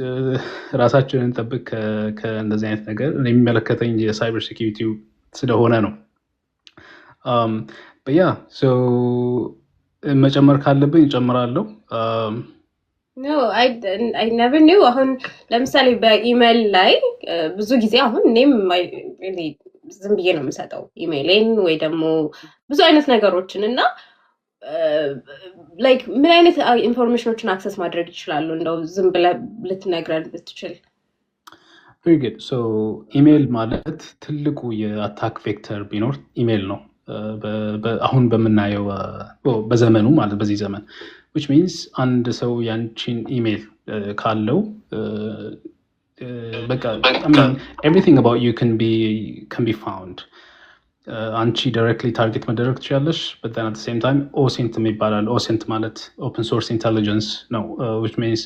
ራሳችንን እንጠብቅ ከእንደዚህ አይነት ነገር የሚመለከተኝ የሳይበር ሴኪሪቲ ስለሆነ ነው። መጨመር ካለብኝ እጨምራለሁ። No, I never knew. አሁን ለምሳሌ በኢሜይል ላይ ብዙ ጊዜ አሁን እኔም ዝም ብዬ ነው የምሰጠው ኢሜይሌን ወይ ደግሞ ብዙ አይነት ነገሮችን እና ላይክ ምን አይነት ኢንፎርሜሽኖችን አክሰስ ማድረግ ይችላሉ? እንደው ዝም ብለህ ልትነግረን ብትችል። very good. ኢሜይል ማለት ትልቁ የአታክ ቬክተር ቢኖር ኢሜይል ነው። አሁን በምናየው በዘመኑ ማለት በዚህ ዘመን which means አንድ ሰው ያንቺን ኢሜይል ካለው በቃ everything about you can be found. አንቺ ዳይሬክትሊ ታርጌት መደረግ ትችላለሽ but then at the same time OSINT ይባላል። OSINT ማለት ኦፕን ሶርስ ኢንተሊጀንስ ነው which means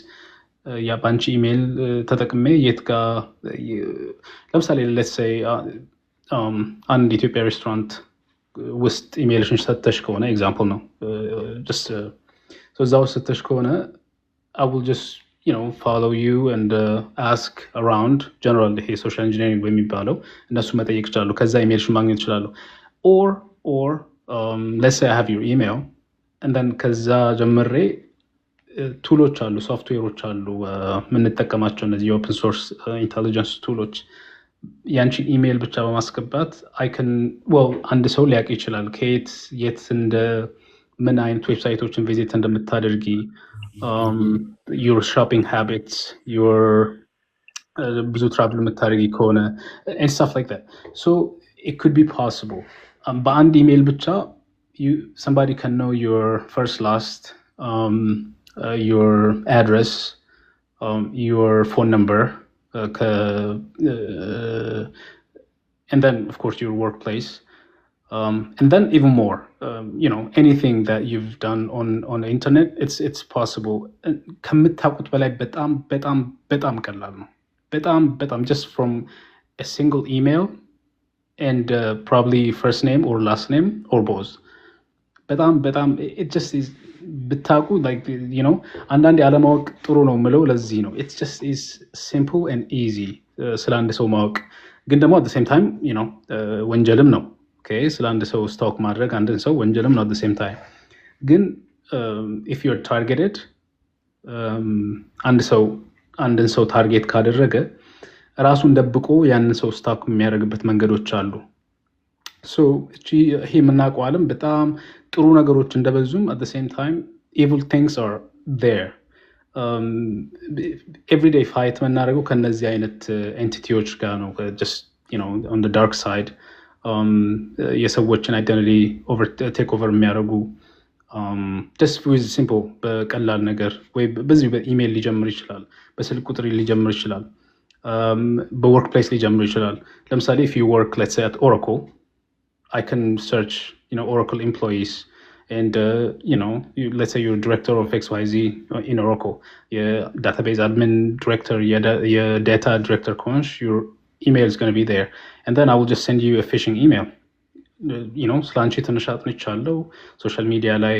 በአንቺ ኢሜይል ተጠቅሜ የት ጋር ለምሳሌ let's say አንድ ኢትዮጵያ ሬስቶራንት ውስጥ ኢሜይልሽን ሰጥተሽ ከሆነ ኤግዛምፕል ነው እዛ ውስጥ ሰጥተሽ ከሆነ I will just follow you and ask around general ይሄ ሶሻል ኢንጂነሪንግ በሚባለው እነሱ መጠየቅ ይችላሉ። ከዛ ኢሜልሽን ማግኘት ይችላሉ። or let's say I have your email and then ከዛ ጀምሬ ቱሎች አሉ፣ ሶፍትዌሮች አሉ የምንጠቀማቸው እነዚህ የኦፕን ሶርስ ኢንቴሊጀንስ ቱሎች። ያንቺን ኢሜይል ብቻ በማስገባት አንድ ሰው ሊያውቅ ይችላል ከየት የት ምን አይነት ዌብሳይቶችን ቪዚት እንደምታደርጊ your shopping habits, your ብዙ ትራቭል የምታደርጊ ከሆነ and stuff like that. So it could be possible. በአንድ ኢሜይል ብቻ somebody can know your first, last, your address, your phone number, and then of course your workplace. And then even more, anything that you've done on the internet, it's possible. ከምታውቁት በላይ በጣም ቀላል ነው። በጣም just from a single email and probably first name or last name or both. በጣም it just is ብታውቁ አንዳንዴ አለማወቅ ጥሩ ነው የምለው ለዚህ ነው። it just is simple and easy ስለ አንድ ሰው ማወቅ፣ ግን ደግሞ at the same time ወንጀልም ነው። ስለ አንድ ሰው ስቶክ ማድረግ አንድን ሰው ወንጀልም ነው። at the same time ግን if you're targeted አንድን ሰው ታርጌት ካደረገ ራሱን ደብቆ ያንን ሰው ስቶክ የሚያደርግበት መንገዶች አሉ። ይሄ የምናውቀው ዓለም በጣም ጥሩ ነገሮች እንደበዙም at the same time evil things are there. everyday fight የምናደርገው ከነዚህ አይነት ኤንቲቲዎች ጋር ነው። just on the dark side የሰዎችን አይደንቲቲ ቴክ ኦቨር የሚያደርጉ just with simple በቀላል ነገር ወይ በዚህ በኢሜይል ሊጀምር ይችላል፣ በስልክ ቁጥር ሊጀምር ይችላል፣ በወርክ ፕሌስ ሊጀምር ይችላል። ለምሳሌ if you work let's say at Oracle, I can search Oracle employees and let's say you're director of XYZ in Oracle, database admin director, data director ከሆንሽ your email is going to be there, and then I will just send you a phishing email. ስለ አንቺ ትንሽ አጥንቻለሁ፣ ሶሻል ሚዲያ ላይ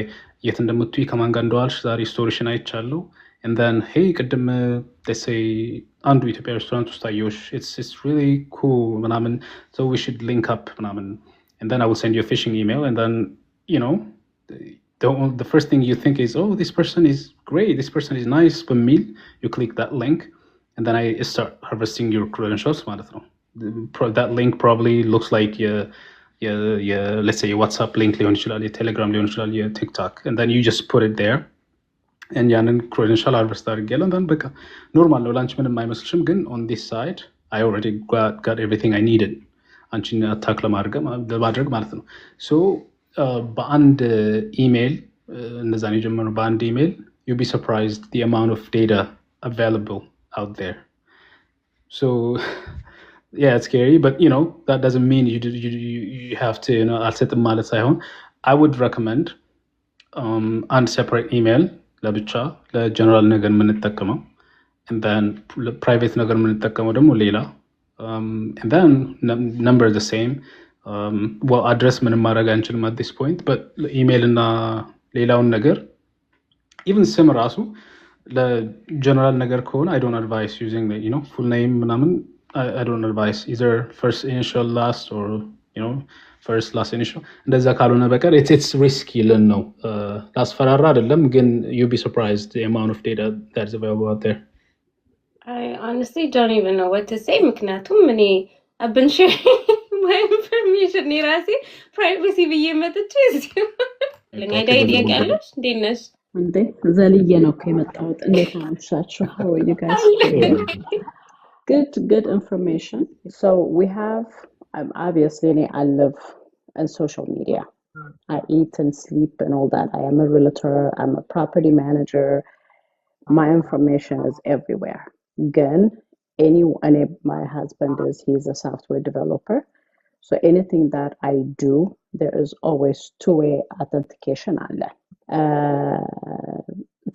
የት እንደምትይ ከማን ጋር እንደዋልሽ ዛሬ ስቶሪሽን አይቻለሁ፣ and then hey ቅድም let's say አንዱ ኢትዮጵያ ሬስቶራንት ውስጥ አየሁሽ, it's really cool ምናምን, so we should link up ምናምን, and then I will send you a phishing email, and then the first thing you think is, oh, this person is great, this person is nice, በሚል you click that link and then I start harvesting your credentials ማለት ነው። that link probably looks like let's say የዋትስአፕ ሊንክ ሊሆን ይችላል፣ የቴሌግራም ሊሆን ይችላል፣ የቲክቶክ, and then you just put it there and ያንን ክሬደንሻል ሃርቨስት አድርጌያለሁ። then በቃ ኖርማል ነው፣ ላንቺ ምንም አይመስልሽም። ግን on this side I already got everything I needed አንቺን አታክ ለማድረግ ማለት ነው። so በአንድ ኢሜይል እነዛን የጀመሩ በአንድ ኢሜይል you'll be surprised the amount of data available out there. So yeah, it's scary, but that doesn't mean you have to አልሰጥም ማለት ሳይሆን I would recommend አንድ separate email ለብቻ ለጀነራል ነገር የምንጠቀመው, and then private ነገር የምንጠቀመው ደግሞ ሌላ, and then number the same. አድረስ ምንም ማድረግ አንችልም at this point, but ኢሜይል እና ሌላውን ነገር even ስም ራሱ ለጀነራል ነገር ከሆነ I don't advise using the full name ምናምን I don't advise either first initial last or first last initial. እንደዛ ካልሆነ በቀር it's risky ልን ነው ላስፈራራ አይደለም, ግን you'll be surprised the amount of data that's available out there. I honestly don't even know what to say, ምክንያቱም እኔ I've been sharing my information የራሴ ፕራይቬሲ ብዬ መጥቼ ለኛዳ ጥያቄ አለሽ? እንዴት ነሽ? እንዴ ዘልዬ ነው እኮ የመጣሁት። እንዴት ናችሁ? How are you guys? Good information. So we have, obviously I live in social media. I eat and sleep and all that. I am a realtor, I'm a property manager. My information is everywhere. Again, my husband he's a software developer. So anything that I do, there is always two-way authentication on that.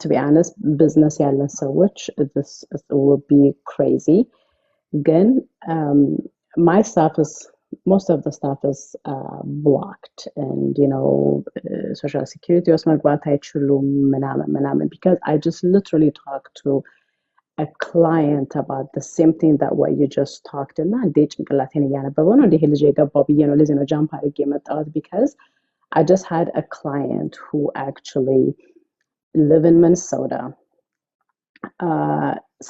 To be honest, business ያለን ሰዎች this would be crazy. Again, most of the stuff is blocked, and social security ውስጥ መግባት አይችሉም ምናምን because I just literally talk to a client about the same thing that what you just talked እና እንዴ ጭንቅላቴን እያነበበው ነው እንዴ ልጅ የገባው ብዬ ነው ለዚህ ነው ጃምፕ አድርጌ የመጣሁት because I just had a client who actually live in Minnesota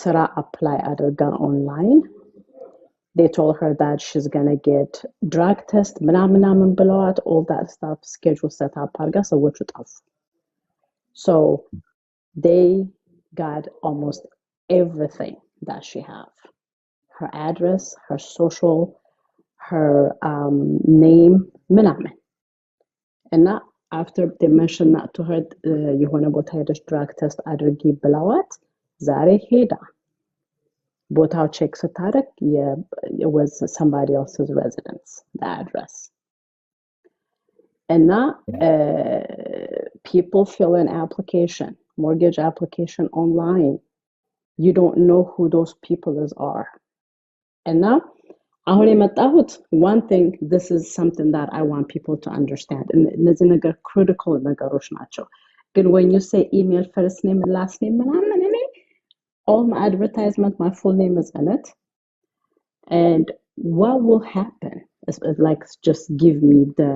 ስራ apply አድርጋ online they told her that she's gonna get drug test ምናምን ብለዋት all that stuff schedule set up አድርጋ ሰዎቹ ጠፉ so they got almost everything that she have her address her social her name ምናምን እና after they mentioned that to her የሆነ ቦታ ሄደሽ drug test አድርጊ ብለዋት ዛሬ ሄዳ ቦታው ቼክ ስታደርግ it was somebody else's residence the address and now people fill an application mortgage application online you don't know who those people are and now አሁን የመጣሁት one thing this is something that I want people to understand እነዚህ ነገር critical ነገሮች ናቸው ግን when you say email first name and last name ምናምን እኔ all my advertisement my full name is in it and what will happen is like just give me the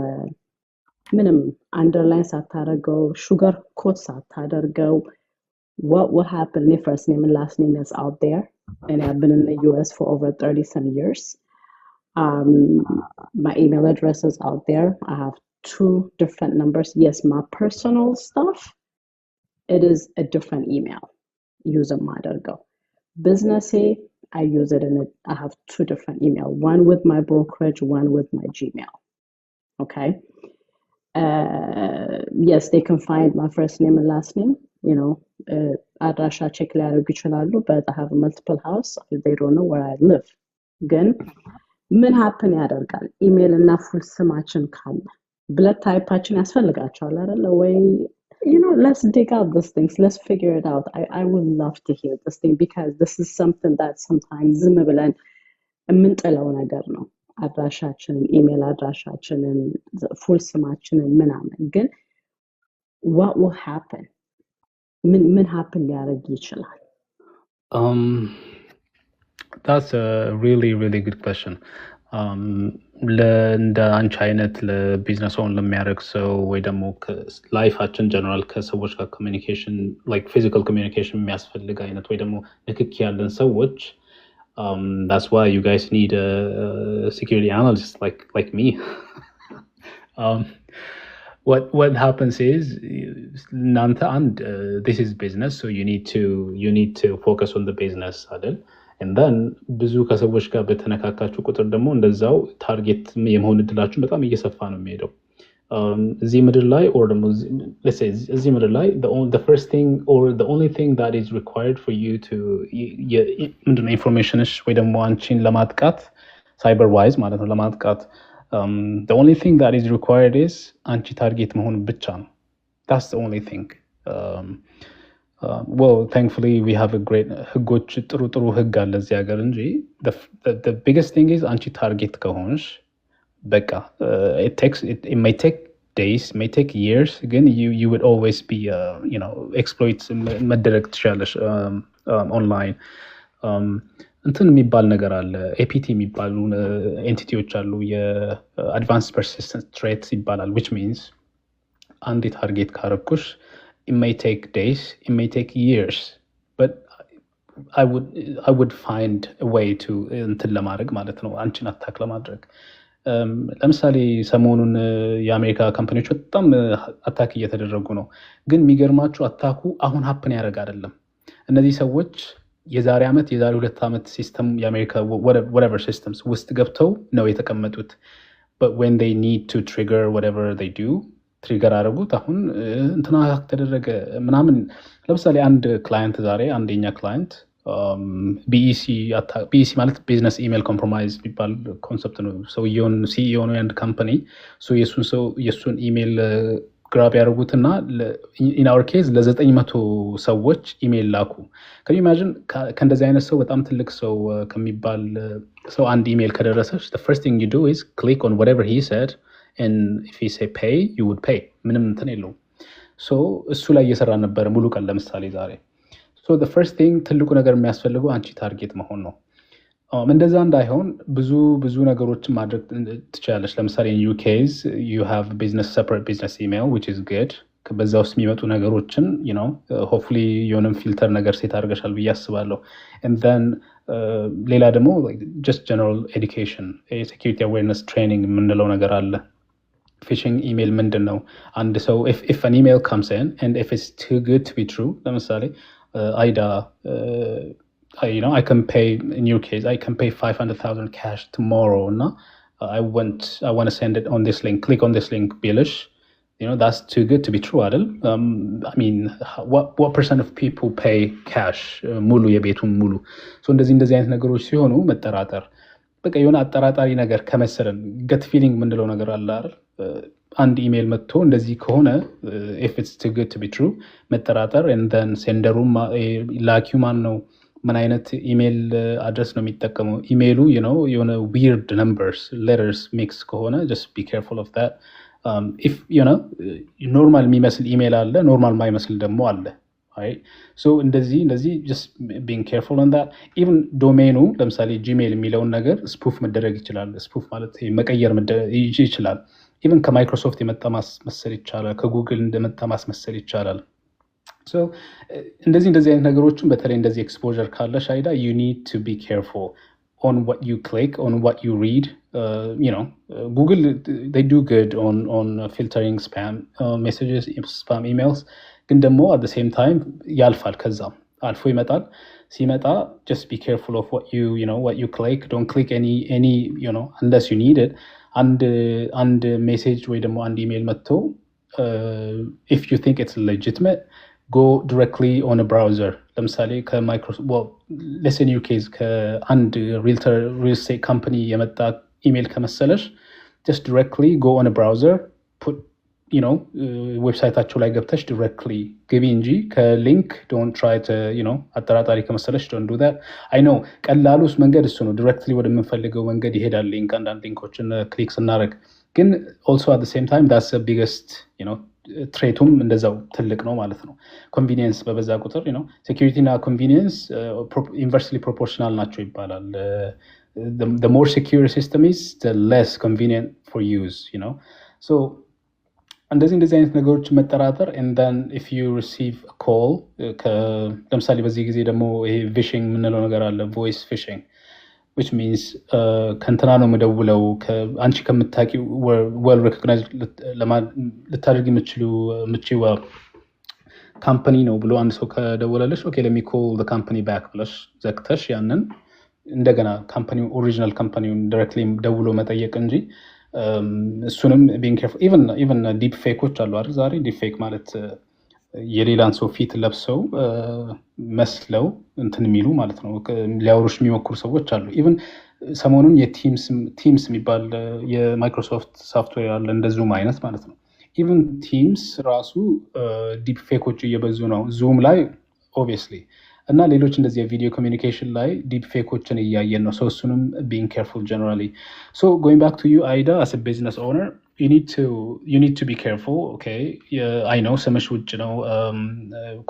minimum underline ሳታደርገው sugar coat ሳታደርገው what will happen if first name and last name is out there and I've been in the US for over 30 some years my email address is out there I have 2 different numbers yes my personal stuff it is a different email use a madargo business I use it in it I have 2 different email one with my brokerage one with my Gmail okay yes they can find my first name and last name you know adrasha check ሊያደርጉ ይችላሉ but I have a multiple house they don't know where I live ግን ምን happen ያደርጋል ኢሜል እና ፉል ስማችን ካለ ብለድ ታይፓችን ያስፈልጋቸዋል አይደል ወይ you know let's dig out these things let's figure it out I would love to hear this thing because this is something that sometimes ዝም ብለን የምንጥለው ነገር ነው አድራሻችንን ኢሜል አድራሻችንን ፉል ስማችንን ምናምን ግን what will happen ምን happen ሊያደርግ ይችላል That's a really, really good question. እንደ አንቺ አይነት ለቢዝነስ ኦን ለሚያደርግ ሰው ወይ ደግሞ ላይፋችን ጀነራል ከሰዎች ጋር ኮሚኒኬሽን ላይክ ፊዚካል ኮሚኒኬሽን የሚያስፈልግ አይነት ወይ ደግሞ ንክኪ ያለን ሰዎች that's why you guys need a security analyst like me. What happens is እናንተ አንድ this is business so you need to focus on the business አይደል and then ብዙ ከሰዎች ጋር በተነካካችሁ ቁጥር ደግሞ እንደዛው ታርጌት የመሆን እድላችሁ በጣም እየሰፋ ነው የሚሄደው እዚህ ምድር ላይ or ደግሞ let's say እዚህ ምድር ላይ the first thing or the only thing that is required for you to ምንድነው ኢንፎርሜሽንሽ ወይ ደግሞ አንቺን ለማጥቃት ሳይበር ዋይዝ ማለት ነው ለማጥቃት the only thing that is required is አንቺ ታርጌት መሆን ብቻ ነው that's the only thing well thankfully we have a great ህጎች ጥሩ ህግ አለ እዚህ ሀገር እንጂ the biggest thing is አንቺ ታርጌት ከሆንሽ በቃ it may take days may take years ግን you would always be you know exploit መደረግ ትችላለሽ online እንትን የሚባል ነገር አለ APT የሚባሉ ኤንቲቲዎች አሉ የአድቫንስ ፐርሲስተንት ትሬትስ ይባላል which means አንድ ታርጌት ካረኩሽ it may take days it may take years but I would find a way to እንትን ለማድረግ ማለት ነው አንቺን አታክ ለማድረግ ለምሳሌ ሰሞኑን የአሜሪካ ካምፓኒዎች በጣም አታክ እየተደረጉ ነው ግን የሚገርማችሁ አታኩ አሁን ሀፕን ያደርግ አይደለም እነዚህ ሰዎች የዛሬ አመት የዛሬ 2 አመት ሲስተም የአሜሪካ whatever systems ውስጥ ገብተው ነው የተቀመጡት but when they need to trigger whatever they do ትሪገር አደረጉት አሁን እንትና ተደረገ ምናምን ለምሳሌ አንድ ክላይንት ዛሬ አንደኛ ክላይንት BEC ማለት ቢዝነስ ኢሜል ኮምፕሮማይዝ የሚባል ኮንሰፕት ነው ሰውየውን ሲኢኦ ነው የአንድ ካምፓኒ የእሱን ኢሜል ግራብ ያደርጉትና in our case ለ900 ሰዎች ኢሜል ላኩ can you imagine ከእንደዚህ አይነት ሰው በጣም ትልቅ ሰው ከሚባል ሰው አንድ ኢሜል ከደረሰች the first thing you do is click on whatever he said and if he say pay you would pay ምንም እንትን የለውም so እሱ ላይ እየሰራ ነበር ሙሉ ቀን ለምሳሌ ዛሬ So the first thing ትልቁ ነገር የሚያስፈልገው አንቺ ታርጌት መሆን ነው። እንደዛ እንዳይሆን ብዙ ነገሮችን ማድረግ ትችላለች። ለምሳሌ in UK's you have separate business email which is good። በዛ ውስጥ የሚመጡ ነገሮችን hopefully የሆነም ፊልተር ነገር ሴት አድርገሻል ብዬ አስባለሁ። and then ሌላ ደግሞ just general education security awareness training የምንለው ነገር አለ። phishing email ምንድን ነው? አንድ ሰው if an email comes in and if it's too good to be true ለምሳሌ Ida I can pay, in your case, I can pay 500,000 cash tomorrow. No? I want to send it on this link. Click on this link, Bilish. That's too good to be true, Adel. I mean, what percent of people pay cash? Mulu yebetum mulu. So እንደዚህ አይነት ነገሮች ሲሆኑ መጠራጠር በቃ የሆነ አጠራጣሪ ነገር ከመሰለን gut feeling ምንለው ነገር አለ አይደል? አንድ ኢሜል መጥቶ እንደዚህ ከሆነ if it's too good to be true መጠራጠር and then senderum ላኪው ማን ነው ምን አይነት ኢሜል አድረስ ነው የሚጠቀመው ኢሜሉ የሆነ weird numbers letters mix ከሆነ just be careful of that. If ኖርማል የሚመስል ኢሜል አለ ኖርማል ማይመስል ደግሞ አለ right so እንደዚህ just being careful on that. even ዶሜኑ ለምሳሌ ጂሜል የሚለውን ነገር ስፑፍ መደረግ ይችላል። ስፑፍ ማለት መቀየር ይችላል። even ከማይክሮሶፍት የመጣ ማስመሰል ይቻላል። ከጉግል እንደመጣ ማስመሰል ይቻላል። so እንደዚህ አይነት ነገሮችን በተለይ እንደዚህ exposure ካለሽ አይዳ you need to be careful on what you click, on what you read. Google they do good on filtering spam messages, spam emails. ግን ደግሞ at the same time ያልፋል። ከዛም አልፎ ይመጣል። ሲመጣ just be careful of what you click. Don't click any unless you need it. and message ወይ ደግሞ አንድ ኢሜል መጥቶ if you think it's legitimate go directly on a browser. ለምሳሌ ከማይክሮሶፍት let's say in your case ከአንድ real estate company የመጣ ኢሜል ከመሰለሽ just directly go on a browser, put ዌብሳይታቸው ላይ ገብተሽ directly ግቢ እንጂ ከሊንክ don't try to አጠራጣሪ ከመሰለሽ don't do that. I know ቀላሉስ መንገድ እሱ ነው። directly ወደምንፈልገው መንገድ ይሄዳል ሊንክ። አንዳንድ ሊንኮችን ክሊክ ስናደርግ ግን also at the same time that's the biggest ትሬቱም እንደዛው ትልቅ ነው ማለት ነው። ኮንቪኒየንስ በበዛ ቁጥር ሴኩሪቲ እና ኮንቪኒየንስ ኢንቨርስሊ ፕሮፖርሽናል ናቸው ይባላል። the more secure system is the less convenient for use. so እንደዚህ አይነት ነገሮች መጠራጠር and then if you receive a call ለምሳሌ በዚህ ጊዜ ደግሞ ይሄ ቪሽንግ የምንለው ነገር አለ voice phishing which means ከንትና ነው መደውለው አንቺ ከምታውቂው well recognized ልታደርግ የምትችይው ካምፓኒ ነው ብሎ አንድ ሰው ከደወለልሽ okay let me call the company back ብለሽ ዘግተሽ ያንን እንደገና ካምፓኒው ኦሪጂናል ካምፓኒውን ዳይሬክትሊ ደውሎ መጠየቅ እንጂ እሱንም being careful. even deep fakeዎች አሉ አይደል? ዛሬ deep fake ማለት የሌላን ሰው ፊት ለብሰው መስለው እንትን የሚሉ ማለት ነው። ሊያወሩሽ የሚሞክሩ ሰዎች አሉ። even ሰሞኑን የቲምስ የሚባል የማይክሮሶፍት ሶፍትዌር አለ እንደ ዙም አይነት ማለት ነው። even ቲምስ ራሱ ዲፕ ፌኮች እየበዙ ነው። ዙም ላይ obviously እና ሌሎች እንደዚህ የቪዲዮ ኮሚኒኬሽን ላይ ዲፕ ፌኮችን እያየን ነው። so እሱንም being careful generally. so going back to you Aida, as a business owner you need to be careful. okay I know ስምሽ ውጭ ነው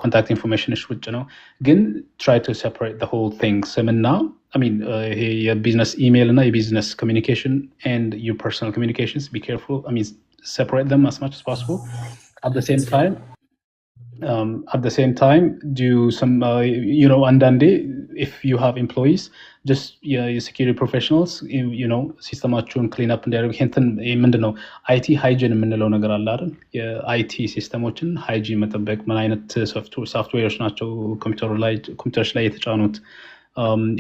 contact information ውጭ ነው ግን try to separate the whole thing. ስምና I mean ይሄ የቢዝነስ ኢሜል እና የቢዝነስ communication and your personal communications be careful. I mean separate them as much as possible. At the same time do some አንዳንዴ if you have employees just security professionals ሲስተማቸውን ክሊን አፕ እንዲያደርጉ እንትን ምንድነው IT ሃይጂን የምንለው ነገር አለ አይደል? የIT ሲስተሞችን ሃይጂን መጠበቅ ምን አይነት ሶፍትዌሮች ናቸው ኮምፒውተሮች ላይ የተጫኑት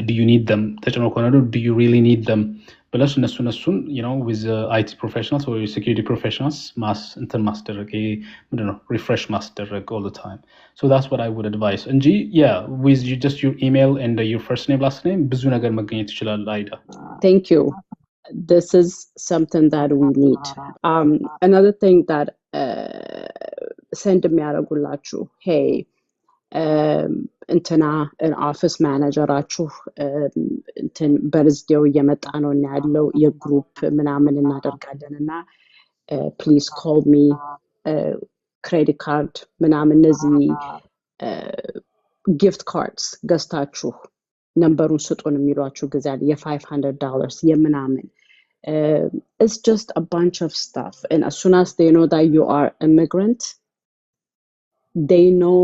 do you need them ተጭኖ ከሆነ do you really need them ብለሽ እነሱን with IT professionals or security professionals እንትን ማስደረግ ምንድነው refresh ማስደረግ all the time. so that's what I would advise. እንጂ with just your email and your first name last name ብዙ ነገር መገኘት ይችላል Aida. Thank you. This is something that we need. Another thing that send የሚያደርጉላችሁ hey እንትና ኦፊስ ማኔጀራችሁ እንትን በርዝዴው እየመጣ ነው እና ያለው የግሩፕ ምናምን እናደርጋለን እና ፕሊዝ ኮል ሚ ክሬዲት ካርድ ምናምን እነዚህ gift cards ገዝታችሁ ነምበሩን ስጡን የሚሏችሁ ጊዜ አለ የ$500 የምናምን it's just a bunch of stuff and as soon as they know that you are immigrant they know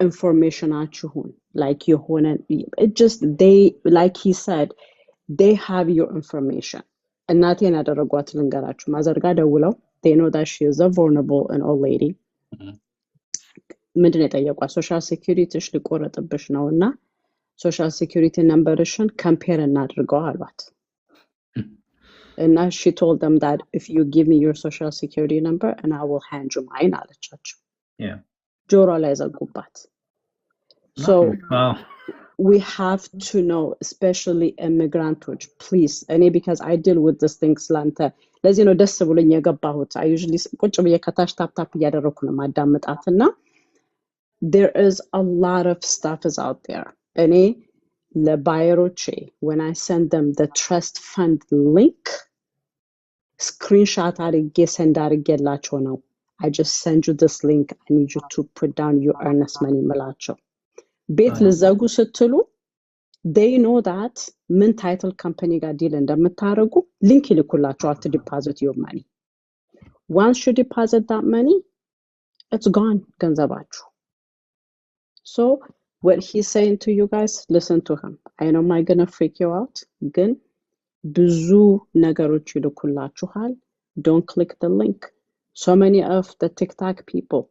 information አችሁን like የሆነ it just they like he said they have your information እናቴን ያደረጓት ልንገራችሁ ማዘርጋ ደውለው they know that she is a vulnerable and old lady ምንድነው የጠየቋት ሶሻል ሴኩሪቲሽ ሊቆረጥብሽ ነውና ሶሻል ሴኩሪቲ ነምበርሽን ኮምፔር እናድርገው አሏት እና she told them that if you give me your social security number and I will hand you mine አለቻቸው ጆሮ ላይ ዘጉባት so we have to know especially immigrants please because I deal with these things ላንተ ለዚህ ነው ደስ ብሎኝ የገባሁት I usually ቁጭ ብዬ ከታች ታፕ እያደረኩ ነው ማዳመጣትና there is a lot of stuff is out there እኔ ለባየሮቼ when I send them the trust fund link screenshot አድርጌ send አድርጌላቸው ነው I just send you this link I need you to put down your earnest money ምላቸው ቤት ልዘጉ ስትሉ they know that ምን title company ጋር ዲል እንደምታረጉ ሊንክ ይልኩላቸዋል to deposit your money once you deposit that money it's gone ገንዘባችሁ so what he's saying to you guys listen to him I know I'm gonna freak you out ግን ብዙ ነገሮች ይልኩላችኋል don't click the link so many of the TikTok people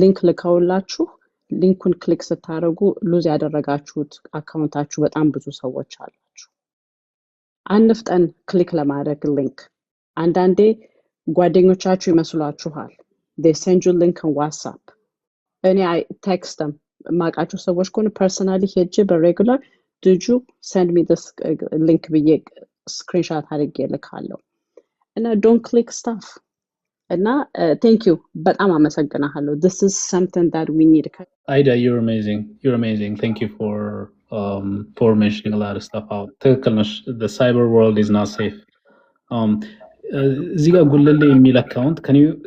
link ልከውላችሁ ሊንኩን ክሊክ ስታደርጉ ሉዝ ያደረጋችሁት አካውንታችሁ በጣም ብዙ ሰዎች አላችሁ አንፍጠን ክሊክ ለማድረግ ሊንክ አንዳንዴ ጓደኞቻችሁ ይመስሏችኋል they send you link on WhatsApp እኔ I text them ማቃችሁ ሰዎች ኮን personally ሄጄ በሬጉላር did you send me this link ብዬ screenshot አድርጌ ልካለሁ እና don't click stuff እና thank you በጣም አመሰግናለሁ this is something that we need Ida, you're amazing thank you for mentioning a lot of stuff out the cyber world is not safe እዚህ ጋር ጉልሌ የሚል አካውንት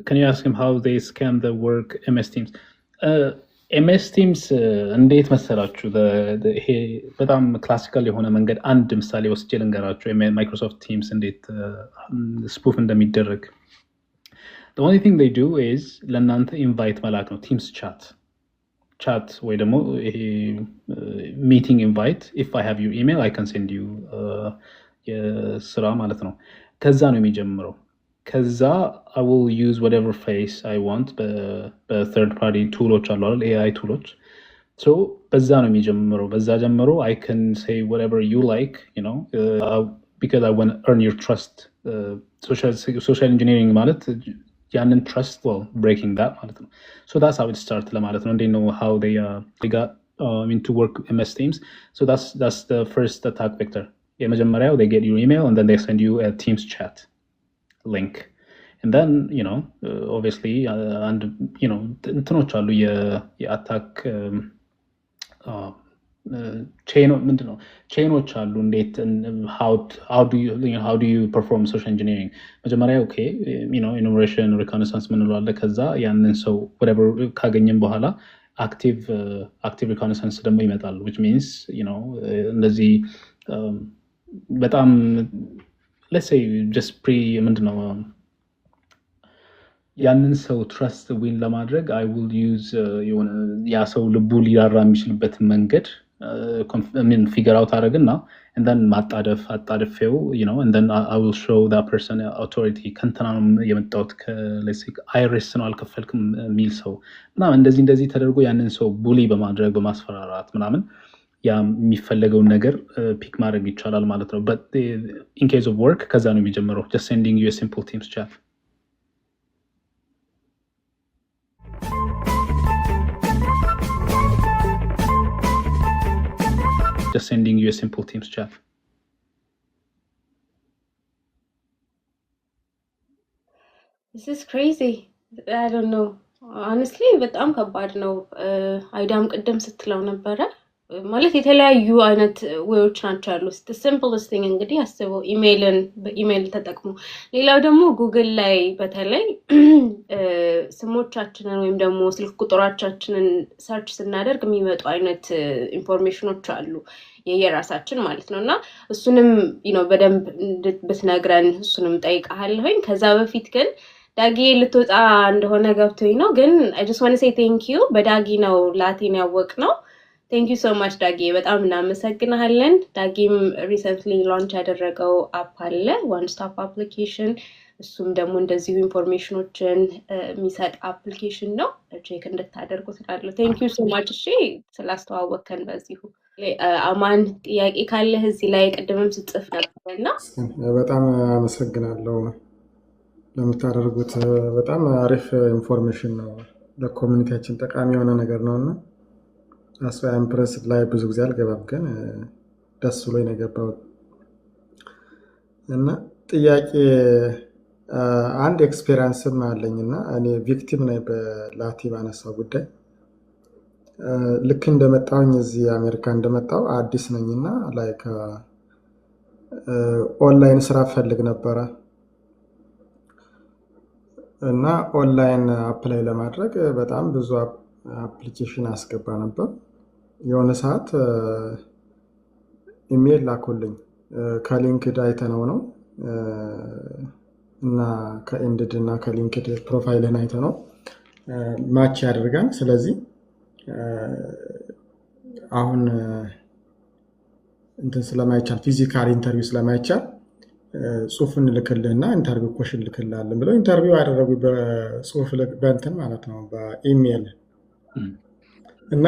can you ask him how they scam the work MS Teams MS Teams እንዴት መሰላችሁ ይሄ በጣም ክላሲካል የሆነ መንገድ አንድ ምሳሌ ወስጄ ልንገራችሁ ማይክሮሶፍት ቲምስ እንዴት ስፑፍ እንደሚደረግ the only thing they do is ለእናንተ ኢንቫይት መላክ ነው ቲምስ chat ወይ ደግሞ ይሄ meeting invite if I have your email I can send you የስራ ማለት ነው ከዛ ነው የሚጀምረው ከዛ I will use whatever face I want በthird party ቱሎች አሉ አይደል AI ቱሎች so በዛ ነው የሚጀምረው በዛ ጀምሮ I can say whatever you like you know because I want to earn your trust social engineering ማለት ያንን trust well breaking that ማለት ነው so that's how it starts ለማለት ነው they know how they got into work MS Teams so that's the first attack vector የመጀመሪያው they get your email and then they send you a Teams chat link and then you know obviously and you know እንትኖች አሉ የአታክ ቼኖች አሉ እንዴት how do you perform social engineering መጀመሪያ okay you know enumeration reconnaissance ምንለው አለ ከዛ ያንን ሰው whatever ካገኘን በኋላ active reconnaissance ደግሞ ይመጣል which means you know እንደዚህ በጣም let's say just ምንድነው ያንን ሰው trust win ለማድረግ I will use የሆነ ያ ሰው ልቡ ሊራራ የሚችልበት መንገድ figure out አረግና and then አጣደፈው you know and then I will show that person authority ከንተናም የመጣውት let's say iris ነው አልከፈልክም ሚል ሰው ምናምን እንደዚህ ተደርጎ ያንን ሰው ቡሊ በማድረግ በማስፈራራት ምናምን ያ የሚፈልገው ነገር ፒክ ማድረግ ይቻላል ማለት ነው but in case of work ከዛ ነው የሚጀምረው just sending you a simple Teams chat just sending you a simple Teams chat this is crazy I don't know honestly በጣም ከባድ ነው አይዳም ቅድም ስትለው ነበረ ማለት የተለያዩ አይነት ወዮች ናቸው ያሉት። ሲምፕልስት ቲንግ እንግዲህ አስበው በኢሜይል ተጠቅሞ። ሌላው ደግሞ ጉግል ላይ በተለይ ስሞቻችንን ወይም ደግሞ ስልክ ቁጥራችንን ሰርች ስናደርግ የሚመጡ አይነት ኢንፎርሜሽኖች አሉ የየራሳችን ማለት ነው። እና እሱንም በደንብ ብትነግረን እሱንም ጠይቀሃለሁኝ። ከዛ በፊት ግን ዳጊ ልትወጣ እንደሆነ ገብቶኝ ነው። ግን አይ ጀስት ዋንት ቱ ሴይ ቴንክ ዩ። በዳጊ ነው ላቲን ያወቅነው። ቴንክ ዩ ሶ ማች ዳጊ፣ በጣም እናመሰግናለን። ዳጊም ሪሰንትሊ ላንች ያደረገው አፕ አለ ዋን ስቶፕ አፕሊኬሽን። እሱም ደግሞ እንደዚሁ ኢንፎርሜሽኖችን የሚሰጥ አፕሊኬሽን ነው። ቼክ እንድታደርጉ ትላለሁ። ቴንክ ዩ ሶ ማች። እሺ ስላስተዋወቅከን በዚሁ። አማን ጥያቄ ካለህ እዚህ ላይ ቅድምም ስጽፍ ነበርና በጣም አመሰግናለሁ ለምታደርጉት። በጣም አሪፍ ኢንፎርሜሽን ነው፣ ለኮሚኒቲያችን ጠቃሚ የሆነ ነገር ነውና አስዋይም ፕሬስ ላይ ብዙ ጊዜ አልገባም፣ ግን ደስ ብሎኝ ነው የገባሁት። እና ጥያቄ አንድ ኤክስፔሪንስም አለኝና እኔ ቪክቲም ነኝ በላቲ ባነሳው ጉዳይ። ልክ እንደመጣሁኝ እዚህ አሜሪካ እንደመጣሁ አዲስ ነኝና ላይክ ኦንላይን ስራ ፈልግ ነበረ እና ኦንላይን አፕላይ ለማድረግ በጣም ብዙ አፕሊኬሽን አስገባ ነበር። የሆነ ሰዓት ኢሜል ላኩልኝ ከሊንክድ አይተነው ነው እና ከኢንድድ እና ከሊንክድ ፕሮፋይልን አይተነው ማች ያደርጋል። ስለዚህ አሁን እንትን ስለማይቻል ፊዚካል ኢንተርቪው ስለማይቻል ጽሁፍ እንልክልህና ኢንተርቪው ኮሽን እንልክልሃለን ብለው ኢንተርቪው ያደረጉ በጽሁፍ በእንትን ማለት ነው በኢሜል እና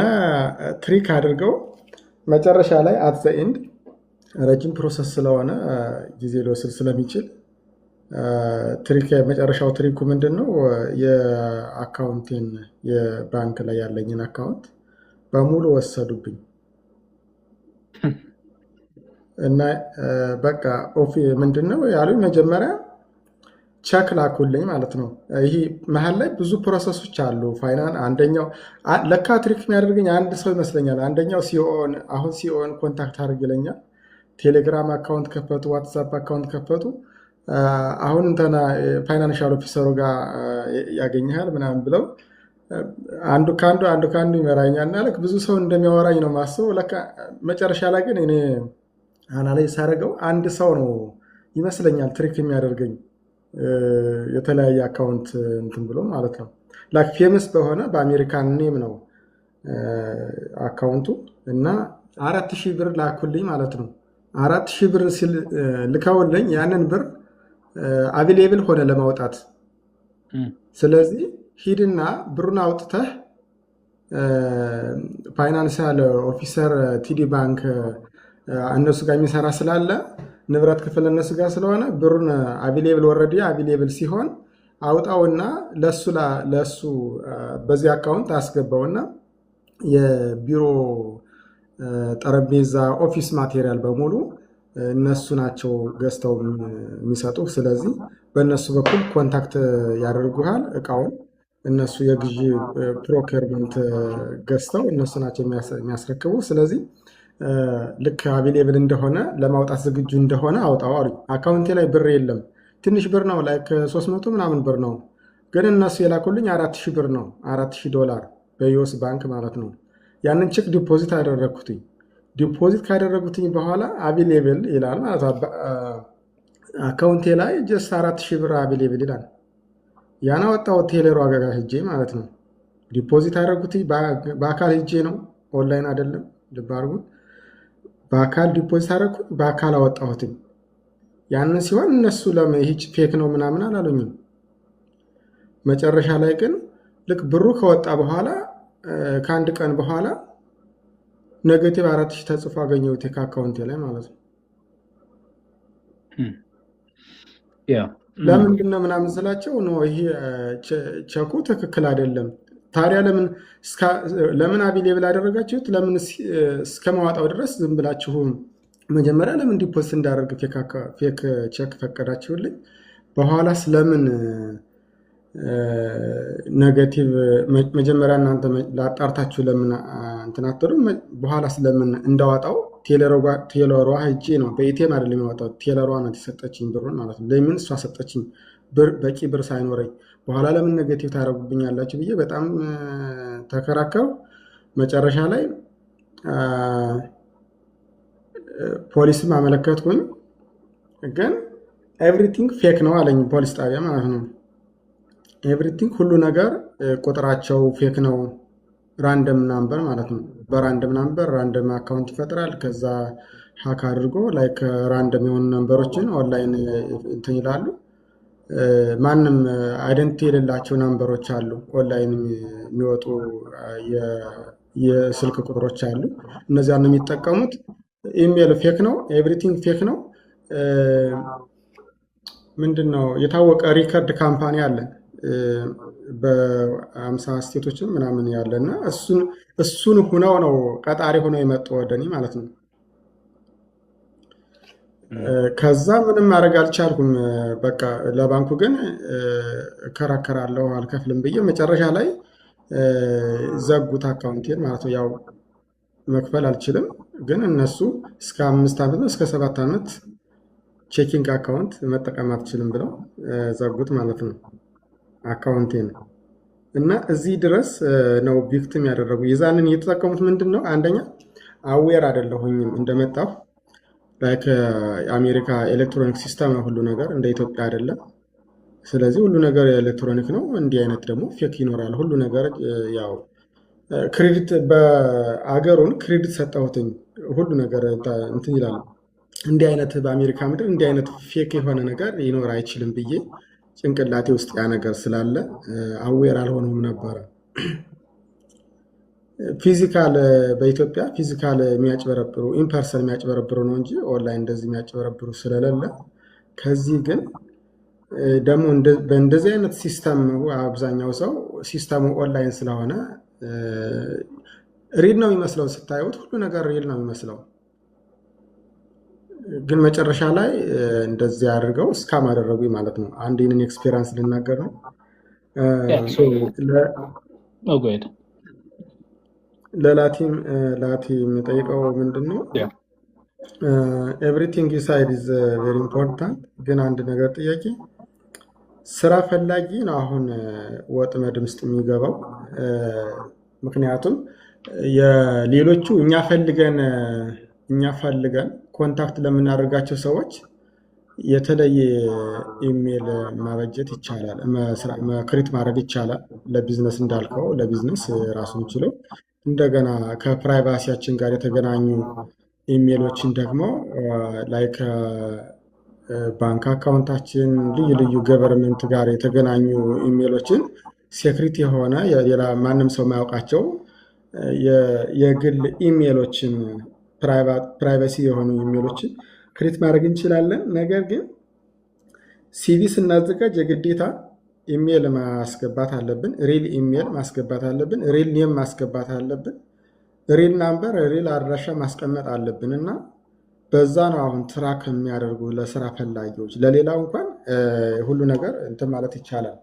ትሪክ አድርገው መጨረሻ ላይ አት ዘ ኤንድ ረጅም ፕሮሰስ ስለሆነ ጊዜ ሊወስድ ስለሚችል መጨረሻው ትሪኩ ምንድነው? የአካውንቴን የባንክ ላይ ያለኝን አካውንት በሙሉ ወሰዱብኝ እና በቃ ምንድነው ያሉኝ? መጀመሪያ ቸክ ላኩልኝ ማለት ነው። ይሄ መሀል ላይ ብዙ ፕሮሰሶች አሉ። አንደኛው ለካ ትሪክ የሚያደርገኝ አንድ ሰው ይመስለኛል። አንደኛው አሁን ሲኦን ኮንታክት አድርግ ይለኛል። ቴሌግራም አካውንት ከፈቱ፣ ዋትሳፕ አካውንት ከፈቱ፣ አሁን እንትና ፋይናንሻል ኦፊሰሩ ጋር ያገኘሃል ምናምን ብለው አንዱ ከአንዱ ይመራኛል። እና ልክ ብዙ ሰው እንደሚያወራኝ ነው ማስበው። ለካ መጨረሻ ላይ ግን እኔ አናላይዝ ሳደርገው አንድ ሰው ነው ይመስለኛል ትሪክ የሚያደርገኝ የተለያየ አካውንት እንትን ብሎ ማለት ነው። ላይክ ፌመስ በሆነ በአሜሪካን ኔም ነው አካውንቱ እና 4000 ብር ላኩልኝ ማለት ነው። 4000 ብር ልከውልኝ ያንን ብር አቬሌብል ሆነ ለማውጣት። ስለዚህ ሂድና ብሩን አውጥተህ ፋይናንሻል ኦፊሰር ቲዲ ባንክ እነሱ ጋር የሚሰራ ስላለ ንብረት ክፍል እነሱ ጋር ስለሆነ ብሩን አቬሌብል ወረዲ አቬሌብል ሲሆን አውጣውና ለሱ በዚህ አካውንት አስገባውና የቢሮ ጠረጴዛ ኦፊስ ማቴሪያል በሙሉ እነሱ ናቸው ገዝተው የሚሰጡ። ስለዚህ በእነሱ በኩል ኮንታክት ያደርጉሃል እቃውን። እነሱ የግዢ ፕሮክርመንት ገዝተው እነሱ ናቸው የሚያስረክቡ። ስለዚህ ልክ አቬሌብል እንደሆነ ለማውጣት ዝግጁ እንደሆነ አውጣው አሉኝ። አካውንቴ ላይ ብር የለም፣ ትንሽ ብር ነው፣ ላይክ 300 ምናምን ብር ነው። ግን እነሱ የላኩልኝ 4000 ብር ነው፣ $4000 በዩኤስ ባንክ ማለት ነው። ያንን ቼክ ዲፖዚት አደረግኩትኝ። ዲፖዚት ካደረጉትኝ በኋላ አቬሌብል ይላል ማለት አካውንቴ ላይ ጀስት 4000 ብር አቬሌብል ይላል። ያን አወጣው ቴሌሮ አጋጋ ሄጄ ማለት ነው። ዲፖዚት አደረጉትኝ በአካል ሄጄ ነው፣ ኦንላይን አይደለም። ልብ አድርጉ። በአካል ዲፖዚት አደረኩት፣ በአካል አወጣሁትኝ። ያንን ሲሆን እነሱ ለምን ይህች ፌክ ነው ምናምን አላሉኝም። መጨረሻ ላይ ግን ልክ ብሩ ከወጣ በኋላ ከአንድ ቀን በኋላ ኔጌቲቭ 4000 ተጽፎ አገኘሁት ከአካውንቴ ላይ ማለት ነው። ለምንድን ነው ምናምን ስላቸው ነው ይሄ ቸኩ ትክክል አይደለም። ታዲያ ለምን አቬሌብል አደረጋችሁት? ለምን እስከ ማዋጣው ድረስ ዝም ብላችሁ መጀመሪያ ለምን ዲፖዚት እንዳደርግ ፌክ ቼክ ፈቀዳችሁልኝ? በኋላስ ለምን ኔጌቲቭ መጀመሪያ እናንተ ላጣርታችሁ ለምን እንትን አትሉም? በኋላ ስለምን እንዳወጣው ቴለሯ ሄጄ ነው በኢቲኤም አይደለም የሚያወጣው። ቴለሯ ናት የሰጠችኝ ብሩን ማለት ነው። ለምን እሷ ሰጠችኝ በቂ ብር ሳይኖረኝ በኋላ ለምን ኔጌቲቭ ታደርጉብኛላችሁ ብዬ በጣም ተከራከሩ። መጨረሻ ላይ ፖሊስም አመለከትኩኝ። ግን ኤቭሪቲንግ ፌክ ነው አለኝ ፖሊስ ጣቢያ ማለት ነው። ኤቭሪቲንግ ሁሉ ነገር ቁጥራቸው ፌክ ነው። ራንደም ናምበር ማለት ነው። በራንደም ናምበር ራንደም አካውንት ይፈጥራል። ከዛ ሀክ አድርጎ ላይክ ራንደም የሆኑ ነምበሮችን ኦንላይን እንትን ይላሉ። ማንም አይደንቲቲ የሌላቸው ናምበሮች አሉ። ኦንላይን የሚወጡ የስልክ ቁጥሮች አሉ። እነዚያ ነው የሚጠቀሙት። ኢሜል ፌክ ነው። ኤቭሪቲንግ ፌክ ነው። ምንድን ነው የታወቀ ሪከርድ ካምፓኒ አለ በ50 ስቴቶችም ምናምን ያለ እና እሱን ሁነው ነው ቀጣሪ ሆነው የመጡ ወደኔ ማለት ነው። ከዛ ምንም ማድረግ አልቻልኩም። በቃ ለባንኩ ግን እከራከራለሁ አልከፍልም ብዬ መጨረሻ ላይ ዘጉት አካውንቴን ማለት ነው። ያው መክፈል አልችልም፣ ግን እነሱ እስከ 5 ዓመት ነው እስከ 7 ዓመት ቼኪንግ አካውንት መጠቀም አትችልም ብለው ዘጉት ማለት ነው አካውንቴን። እና እዚህ ድረስ ነው ቪክቲም ያደረጉ። የዛንን እየተጠቀሙት ምንድን ነው አንደኛ አዌር አይደለሁኝም እንደመጣሁ ላይክ የአሜሪካ ኤሌክትሮኒክ ሲስተም ነው ሁሉ ነገር፣ እንደ ኢትዮጵያ አይደለም። ስለዚህ ሁሉ ነገር ኤሌክትሮኒክ ነው። እንዲህ አይነት ደግሞ ፌክ ይኖራል። ሁሉ ነገር ያው ክሬዲት በአገሩን ክሬዲት ሰጠሁትኝ ሁሉ ነገር እንትን ይላል። እንዲህ አይነት በአሜሪካ ምድር እንዲህ አይነት ፌክ የሆነ ነገር ሊኖር አይችልም ብዬ ጭንቅላቴ ውስጥ ያ ነገር ስላለ አዌር አልሆነውም ነበረ። ፊዚካል በኢትዮጵያ ፊዚካል የሚያጭበረብሩ ኢምፐርሰን የሚያጭበረብሩ ነው እንጂ ኦንላይን እንደዚህ የሚያጭበረብሩ ስለሌለ፣ ከዚህ ግን ደግሞ በእንደዚህ አይነት ሲስተም አብዛኛው ሰው ሲስተሙ ኦንላይን ስለሆነ ሪል ነው የሚመስለው። ስታዩት ሁሉ ነገር ሪል ነው የሚመስለው፣ ግን መጨረሻ ላይ እንደዚህ አድርገው እስካም አደረጉኝ ማለት ነው። አንድ ይህንን ኤክስፔሪንስ ልናገር ነው። ለላቲ የሚጠይቀው ምንድን ነው? ኤቭሪቲንግ ዩ ሳይድ ኢዝ ቬሪ ኢምፖርታንት። ግን አንድ ነገር ጥያቄ፣ ስራ ፈላጊ ነው አሁን ወጥመድ ውስጥ የሚገባው። ምክንያቱም የሌሎቹ እኛ ፈልገን ኮንታክት ለምናደርጋቸው ሰዎች የተለየ ኢሜል ማበጀት ይቻላል፣ ክሪት ማድረግ ይቻላል። ለቢዝነስ እንዳልከው ለቢዝነስ ራሱን ችለው እንደገና ከፕራይቫሲያችን ጋር የተገናኙ ኢሜሎችን ደግሞ ላይክ ባንክ አካውንታችን ልዩ ልዩ ገቨርንመንት ጋር የተገናኙ ኢሜሎችን ሴክሪት የሆነ ሌላ ማንም ሰው ማያውቃቸው የግል ኢሜሎችን ፕራይቬሲ የሆኑ ኢሜሎችን ክሬት ማድረግ እንችላለን። ነገር ግን ሲቪ ስናዘጋጅ የግዴታ ኢሜል ማስገባት አለብን። ሪል ኢሜል ማስገባት አለብን። ሪል ኔም ማስገባት አለብን። ሪል ናምበር፣ ሪል አድራሻ ማስቀመጥ አለብን እና በዛ ነው አሁን ትራክ የሚያደርጉ ለስራ ፈላጊዎች። ለሌላው እንኳን ሁሉ ነገር እንትን ማለት ይቻላል።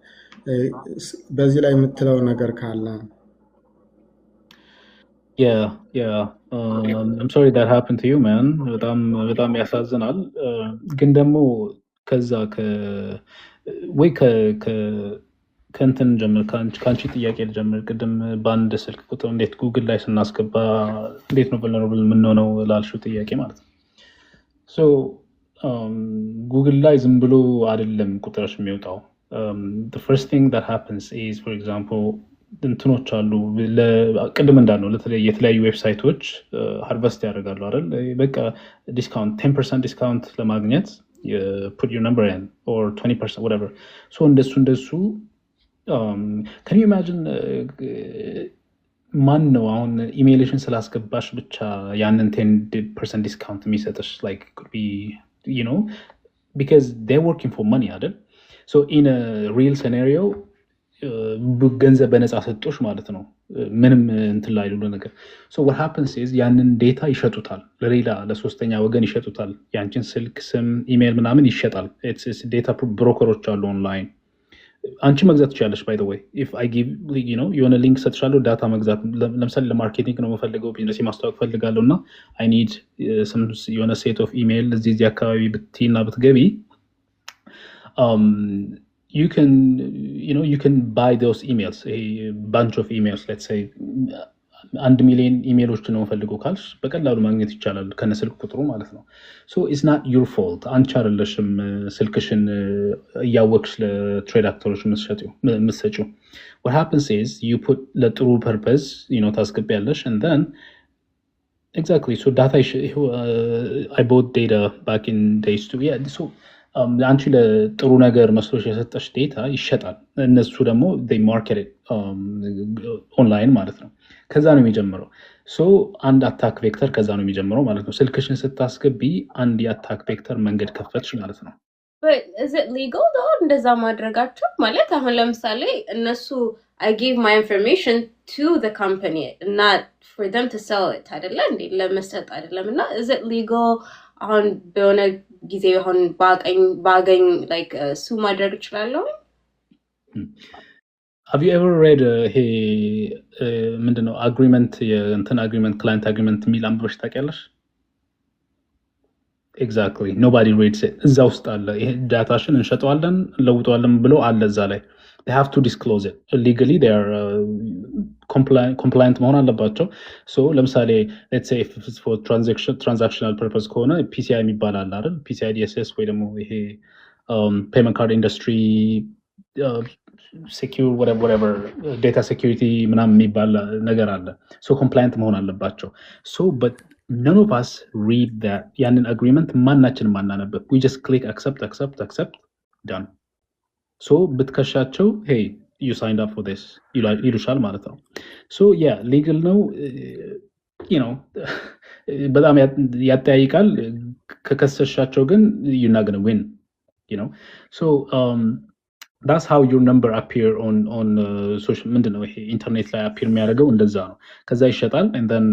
በዚህ ላይ የምትለው ነገር ካለ? I'm sorry that happened to you, man. በጣም ያሳዝናል። ግን ደግሞ ከዛ ወይ ከእንትን ጀምር፣ ከአንቺ ጥያቄ ልጀምር። ቅድም በአንድ ስልክ ቁጥር እንዴት ጉግል ላይ ስናስገባ እንዴት ነው vulnerable የምንሆነው ላልሽው ጥያቄ ማለት ነው። ጉግል ላይ ዝም ብሎ አይደለም ቁጥሮች የሚወጣው። the first thing that happens is, for example, እንትኖች አሉ ቅድም እንዳልነው የተለያዩ ዌብሳይቶች ሃርቨስት ያደርጋሉ አይደል? በቃ ዲስካውንት 10% ዲስካውንት ለማግኘት put your number in or 20% whatever. so እንደሱ can you imagine ማን ነው አሁን ኢሜይልሽን ስላስገባሽ ብቻ ያንን 10% ዲስካውንት የሚሰጥሽ? like could be, you know, because they're working for money አይደል? so in a real scenario ገንዘብ በነፃ ሰጦሽ ማለት ነው፣ ምንም እንትን ላይ ሉሉ ነገር። so what happens is ያንን ዴታ ይሸጡታል፣ ለሌላ ለሶስተኛ ወገን ይሸጡታል። ያንቺን ስልክ፣ ስም፣ ኢሜይል ምናምን ይሸጣል። ዴታ ብሮከሮች አሉ ኦንላይን አንቺ መግዛት ትችላለሽ። ባይ ዘ ወይ ኢፍ አይ ጊቭ የሆነ ሊንክ ሰጥሻለሁ ዳታ መግዛት ለምሳሌ ለማርኬቲንግ ነው የምፈልገው ቢዝነስ ማስተዋወቅ ፈልጋለሁ እና አይ ኒድ የሆነ ሴት ኦፍ ኢሜይል እዚህ አካባቢ ብትይና ብትገቢ you can buy those emails, a bunch of emails, let's say 1 ሚሊዮን ኢሜይሎች ነው ፈልገው ካልሽ በቀላሉ ማግኘት ይቻላል ከነስልክ ቁጥሩ ማለት ነው። so it's not your fault አንቺ አይደለሽም ስልክሽን እያወቅሽ ለትሬድ አክተሮች የምትሰጪው። what happens is you put ለጥሩ purpose ታስገቢያለሽ and then exactly so data I bought data back in days too. Yeah, so አንቺ ለጥሩ ነገር መስሎሽ የሰጠሽ ዴታ ይሸጣል። እነሱ ደግሞ they market it ኦንላይን ማለት ነው። ከዛ ነው የሚጀምረው። ሶ አንድ አታክ ቬክተር ከዛ ነው የሚጀምረው ማለት ነው። ስልክሽን ስታስገቢ አንድ የአታክ ቬክተር መንገድ ከፈትሽ ማለት ነው። but is it legal though እንደዛ ማድረጋቸው ማለት አሁን ለምሳሌ እነሱ I gave my information to the company not for them to sell it አይደለ እንዴ ለመስጠት አይደለም እና is it legal አሁን በሆነ ጊዜ አሁን ባገኝ like ሱ ማድረግ እችላለሁ? have you ever read ምንድነው agreement የእንትን agreement client agreement የሚል አንብበሽ ታውቂያለሽ? exactly nobody reads it እዛ ውስጥ አለ ይሄ ዳታሽን እንሸጠዋለን እንለውጠዋለን ብሎ አለ እዛ ላይ they have to disclose it legally they are compliant መሆን አለባቸው። so ለምሳሌ let's say if it's for transactional purpose ከሆነ PCI የሚባል አለ አይደል PCI DSS ወይ ደግሞ ይሄ payment card industry secure whatever data security ምናምን የሚባል ነገር አለ so compliant መሆን አለባቸው። so but none of us read that ያንን agreement ማናችንም አናነብም we just click accept done. so ብትከሻቸው hey you signed up for this ይሉሻል ማለት ነው። so yeah legal ነው በጣም ያጠያይቃል። ከከሰሻቸው ግን you're not going to win so that's how your number appear on social ምንድነው ይሄ ኢንተርኔት ላይ appear የሚያደርገው እንደዛ ነው። ከዛ ይሸጣል and then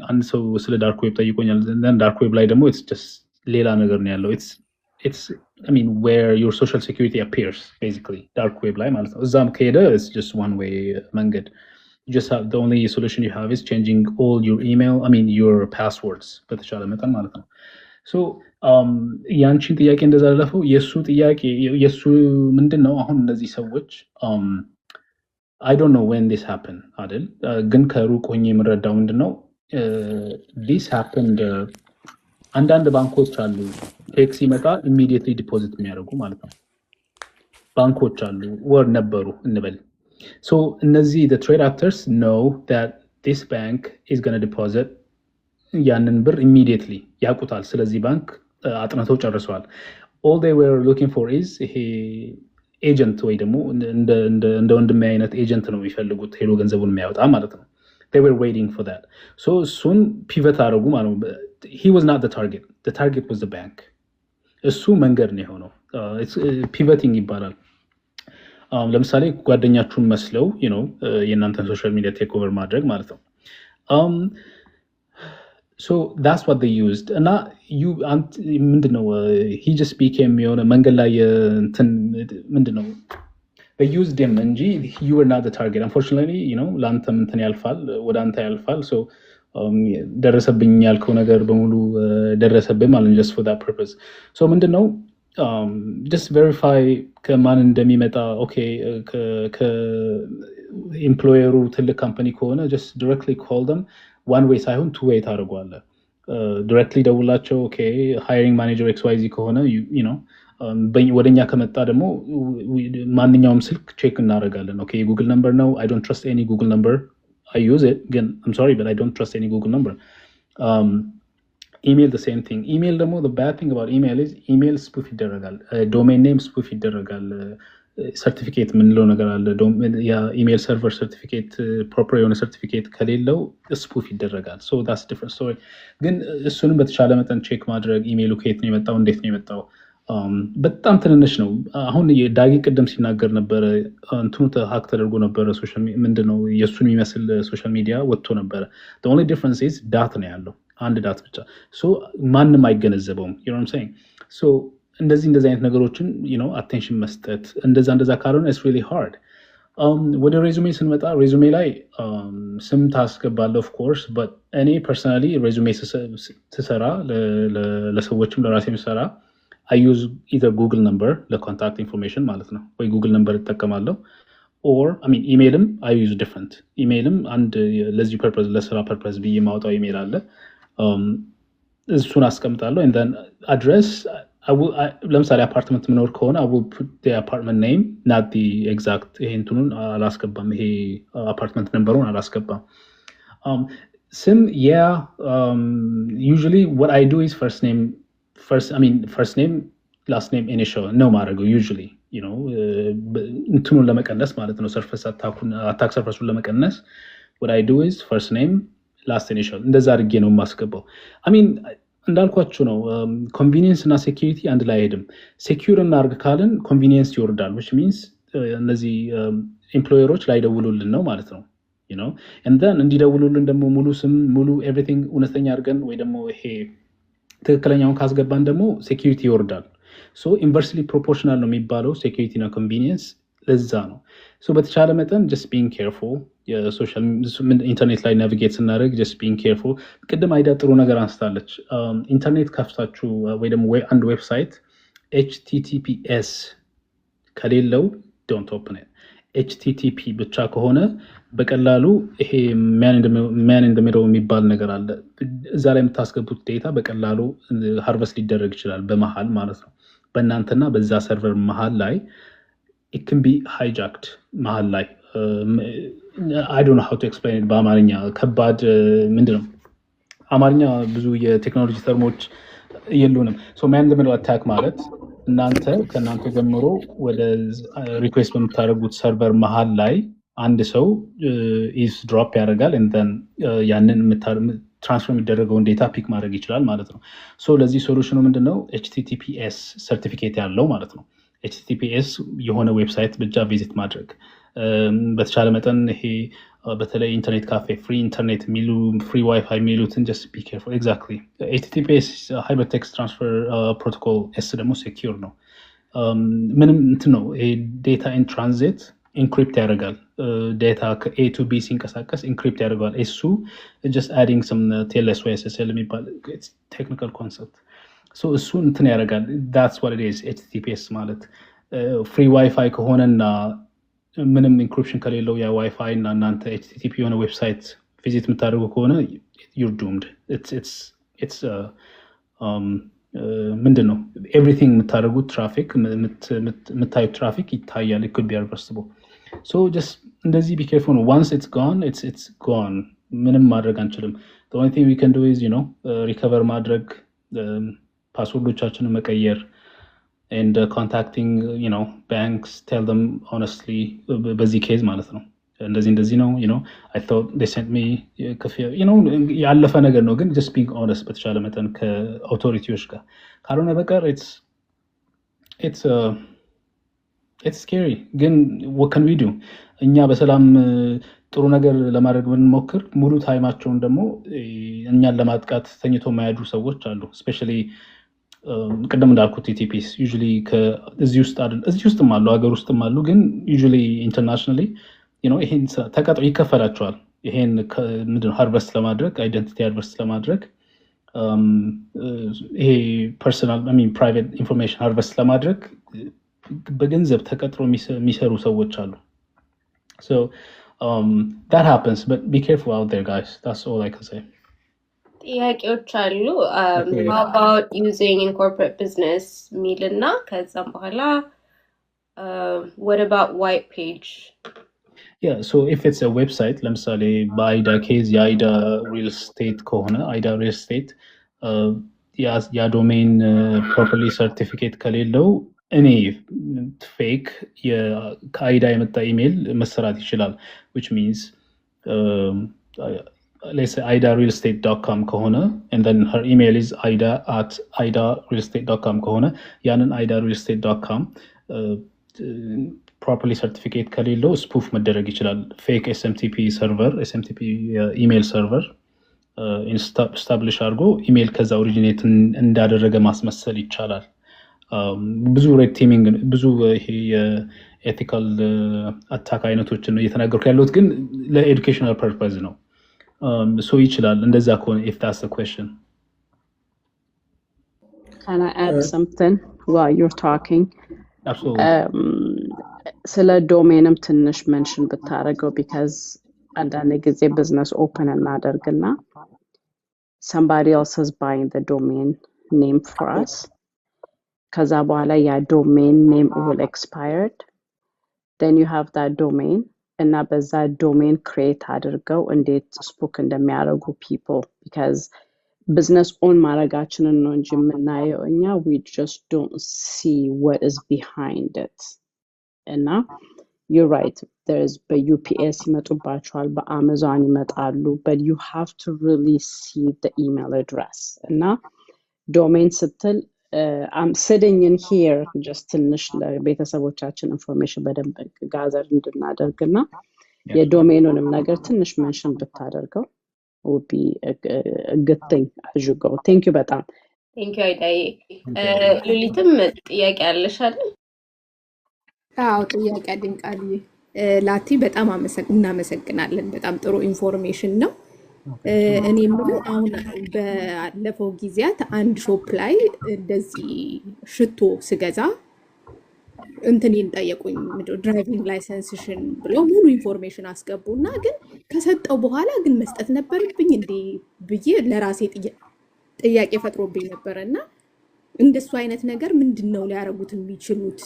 አንድ ሰው ስለ ዳርክ ዌብ ጠይቆኛል then ዳርክ ዌብ ላይ ደግሞ it's just ሌላ ነገር ነው ያለው it's I mean where your social security appears basically dark web ላይ ማለት ነው። እዛም ከሄደ it's just one way መንገድ you just have the only solution you have is changing all your email I mean your passwords በተቻለ መጠን ማለት ነው። so ያንቺን ጥያቄ እንደዛ አለፈው የሱ ምንድነው አሁን እነዚህ ሰዎች I don't know when this happened አይደል ግን ከሩቅ ሆኜ የምረዳው ምንድነው this happened አንዳንድ ባንኮች አሉ ቴክስ ሲመጣ ኢሚዲየትሊ ዲፖዚት የሚያደርጉ ማለት ነው ባንኮች አሉ ወር ነበሩ እንበል so እነዚህ the trade actors know that this bank is going to deposit ያንን ብር immediately ያቁታል። ስለዚህ ባንክ አጥነተው ጨርሰዋል። all they were looking for is ይሄ ኤጀንት ወይ ደግሞ እንደ ወንድሜ አይነት ኤጀንት ነው የሚፈልጉት ሄዶ ገንዘቡን የሚያወጣ ማለት ነው። they were waiting for that so soon pivot አደረጉ ማለት ነው። he was not the target was the bank እሱ መንገድ ነው የሆነው pivoting ይባላል። ለምሳሌ ጓደኛችሁን መስለው የእናንተን ሶሻል ሚዲያ ቴክ ኦቨር ማድረግ ማለት ነው። so that's what they used እና ምንድነው he just became የሆነ መንገድ ላይ እንትን ምንድነው they used him እንጂ you were not the target unfortunately ለአንተም እንትን ያልፋል ወደ አንተ ያልፋል so ደረሰብኝ ያልከው ነገር በሙሉ ደረሰብኝ ማለት just for that purpose so ምንድነው just verify ከማን እንደሚመጣ okay ከኤምፕሎየሩ ትልቅ ካምፓኒ ከሆነ just directly call them one way ሳይሆን two way ታደርጓለህ directly ደውላቸው okay hiring manager xyz ከሆነ ወደኛ ከመጣ ደግሞ ማንኛውም ስልክ ቼክ እናደርጋለን okay Google number ነው I don't trust any Google number I use it again I'm sorry but I don't trust any Google number email the same thing email ደግሞ the bad thing about email is email spoof ይደረጋል domain name spoof ይደረጋል certificate ምንለው ነገር አለ ያ email server certificate proper የሆነ certificate ከሌለው spoof ይደረጋል so that's different story ግን እሱንም በተቻለ መጠን ቼክ ማድረግ ኢሜይሉ ከየት ነው የመጣው እንዴት ነው የመጣው በጣም ትንንሽ ነው። አሁን የዳጊ ቅድም ሲናገር ነበረ እንትኑ ሀክ ተደርጎ ነበረ ሶሻል ምንድነው የሱን የሚመስል ሶሻል ሚዲያ ወጥቶ ነበረ the only difference is ዳት ነው ያለው አንድ ዳት ብቻ so ማንንም አይገነዘበውም you know what I'm saying so እንደዚህ አይነት ነገሮችን አቴንሽን መስጠት እንደዛ ካልሆነ ኢትስ ሪሊ ሃርድ። ወደ ሬዙሜ ስንመጣ ሬዙሜ ላይ ስም ታስገባለህ ኦፍ ኮርስ በት እኔ ፐርሰናሊ ሬዙሜ ስሰራ ለሰዎችም ለራሴም ስሰራ አይ ዩዝ ኢዘር ጉግል ነምበር ለኮንታክት ኢንፎርሜሽን ማለት ነው ወይ ጉግል ነምበር እጠቀማለሁ ኦር ኢሜይልም አይ ዩዝ ዲፍረንት ኢሜይልም አንድ ለዚህ ፐርፐዝ ለስራ ፐርፐዝ ብዬ ማውጣው ኢሜይል አለ እሱን አስቀምጣለሁ and then address ለምሳሌ አፓርትመንት ምኖር ከሆነ I will put the apartment name not the exact ይሄ እንትኑን አላስገባም ይሄ አፓርትመንት ነምበሩን አላስገባም ስም usually what I do is first name last name initial ነው ማድረገው usually እንትኑን ለመቀነስ ማለት ነው ሰርፈስ አታክ ሰርፈሱን ለመቀነስ what I do is first name last initial እንደዛ አድርጌ ነው የማስገባው እንዳልኳችሁ ነው ኮንቪኒየንስ እና ሴኩሪቲ አንድ ላይ አይሄድም ሴኩር እናርግ ካልን ኮንቪኒየንስ ይወርዳል which means እነዚህ ኤምፕሎየሮች ላይ ደውሉልን ነው ማለት ነው and then እንዲደውሉልን ደግሞ ሙሉ ስም ሙሉ ኤቭሪቲንግ እውነተኛ አድርገን ወይ ደግሞ ይሄ ትክክለኛውን ካስገባን ደግሞ ሴኩሪቲ ይወርዳል so inversely proportional ነው የሚባለው ሴኩሪቲ እና ኮንቪኒየንስ ለዛ ነው so በተቻለ መጠን just being careful የሶሻል ኢንተርኔት ላይ ናቪጌት ስናደርግ just being careful ቅድም አይዳ ጥሩ ነገር አንስታለች ኢንተርኔት ከፍታችሁ ወይ ደግሞ አንድ ዌብሳይት https ከሌለው don't open it http ብቻ ከሆነ በቀላሉ ይሄ man in the middle የሚባል ነገር አለ እዛ ላይ የምታስገቡት ዴታ በቀላሉ ሃርቨስት ሊደረግ ይችላል በመሃል ማለት ነው በእናንተና በዛ ሰርቨር መሃል ላይ it can be hijacked መሃል ላይ I don't know how to explain it በአማርኛ ከባድ ምንድነው አማርኛ ብዙ የቴክኖሎጂ ተርሞች የሉንም so man in the middle attack ማለት ከእናንተ ጀምሮ ወደ ሪኩዌስት በምታደርጉት ሰርቨር መሃል ላይ አንድ ሰው is drop ያደርጋል and then ያንን ትራንስፈር የሚደረገውን ዴታ ፒክ ማድረግ ይችላል ማለት ነው so ለዚህ ሶሉሽኑ ምንድነው https ሰርቲፊኬት ያለው ማለት ነው https የሆነ ዌብሳይት ብቻ ቪዚት ማድረግ በተቻለ መጠን ይሄ በተለይ ኢንተርኔት ካፌ ፍሪ ኢንተርኔት ሚሉ ፍሪ ዋይፋይ ሚሉትን just be careful exactly https hypertext transfer protocol s ደግሞ secure ነው ምንም እንትን ነው ይሄ ዴታ ኢን ትራንዚት ኢንክሪፕት ያደርጋል ዴታ ከA to B ሲንቀሳቀስ ኢንክሪፕት ያደርጋል እሱ just adding some TLS ወይ SSL የሚባል technical concept so እሱ እንትን ያደርጋል that's what it is https ማለት ፍሪ ዋይፋይ ከሆነና ምንም ኢንክሪፕሽን ከሌለው ያ ዋይፋይ እና እናንተ http የሆነ ዌብሳይት ቪዚት የምታደርጉ ከሆነ you're doomed it's ምንድነው everything የምታደርጉት ትራፊክ የምታዩት ትራፊክ ይታያል it could be reversible so just እንደዚህ be careful once it's gone it's gone ምንም ማድረግ አንችልም the only thing we can do is recover ማድረግ ፓስወርዶቻችንን መቀየር and contacting banks tell them honestly በዚህ ኬዝ ማለት ነው እንደዚህ ነው I thought they sent me ያለፈ ነገር ነው ግን just being honest በተቻለ መጠን ከአውቶሪቲዎች ጋር ካልሆነ በቀር it's scary ግን what can we do እኛ በሰላም ጥሩ ነገር ለማድረግ ብንሞክር ሙሉ ታይማቸውን ደግሞ እኛን ለማጥቃት ተኝቶ ማያዱ ሰዎች አሉ especially ቅድም እንዳልኩት TTPs usually እዚህ ውስጥም አሉ ሀገር ውስጥም አሉ ግን usually internationally ይሄን ተቀጥሮ ይከፈላቸዋል ይሄን ምንድነው ሃርቨስት ለማድረግ አይደንቲቲ ሃርቨስት ለማድረግ ይሄ ፐርሰናል private information ሃርቨስት ለማድረግ በገንዘብ ተቀጥሮ የሚሰሩ ሰዎች አሉ so that happens but be careful out there guys that's all I can say ጥያቄዎች አሉ how about using in corporate business ሚልና ከዛም በኋላ what about white page yeah so if it's a website ለምሳሌ በአይዳ ኬዝ የአይዳ ሪል ስቴት ከሆነ አይዳ ሪል ስቴት ያ ዶሜን properly certificate ከሌለው እኔ ፌክ ከአይዳ የመጣ ኢሜል መሰራት ይችላል which means let's say ida.realestate.com ከሆነ and then her email is ida@ida.realestate.com ከሆነ ያንን ida.realestate.com properly certificate ከሌለው spoof መደረግ ይችላል fake SMTP email server establish አድርጎ ኢሜል ከዛ ኦሪጂኔት እንዳደረገ ማስመሰል ይቻላል ብዙ ሬድ ቲሚንግ ብዙ ይሄ የኤቲካል አታክ አይነቶችን ነው እየተናገርኩ ያለሁት፣ ግን ለኤዱኬሽናል ፐርፐዝ ነው። ሶ ይችላል እንደዛ ከሆነ if that's the question. Can I add something while you're talking? Absolutely. ስለ ዶሜንም ትንሽ ሜንሽን ብታደርገው because አንዳንድ ጊዜ ቢዝነስ ኦፕን እናደርግና somebody else is buying the domain name for us. ከዛ በኋላ ያ domain name will expired. Then you have that domain እና በዛ domain create አድርገው እንዴት ስፖክ እንደሚያደርጉ people because business own ማድረጋችንን ነው እንጂ የምናየው እኛ we just don't see what is behind it. እና you're right, there's by UPS ይመጡባቸዋል, በአማዞን ይመጣሉ, but you have to really see the email address. እና domain ስትል I'm sitting in here just ትንሽ ለቤተሰቦቻችን ኢንፎርሜሽን በደንብ ጋዘር እንድናደርግና የዶሜኑንም ነገር ትንሽ ሜንሽን ብታደርገው would be a good thing as you go. Thank you በጣም ቴንክ ዩ አይዳዬ። ሉሊትም ጥያቄ አለሽ አይደል? አዎ ጥያቄ አድንቃል ላቲ በጣም እናመሰግናለን። በጣም ጥሩ ኢንፎርሜሽን ነው። እኔ የምለው አሁን ባለፈው ጊዜያት አንድ ሾፕ ላይ እንደዚህ ሽቶ ስገዛ እንትኔን ጠየቁኝ፣ ድራይቪንግ ላይሰንስሽን ብለው ሙሉ ኢንፎርሜሽን አስገቡና ግን ከሰጠው በኋላ ግን መስጠት ነበረብኝ እንዴ ብዬ ለራሴ ጥያቄ ፈጥሮብኝ ነበረና እንደሱ አይነት ነገር ምንድነው ሊያረጉት የሚችሉት?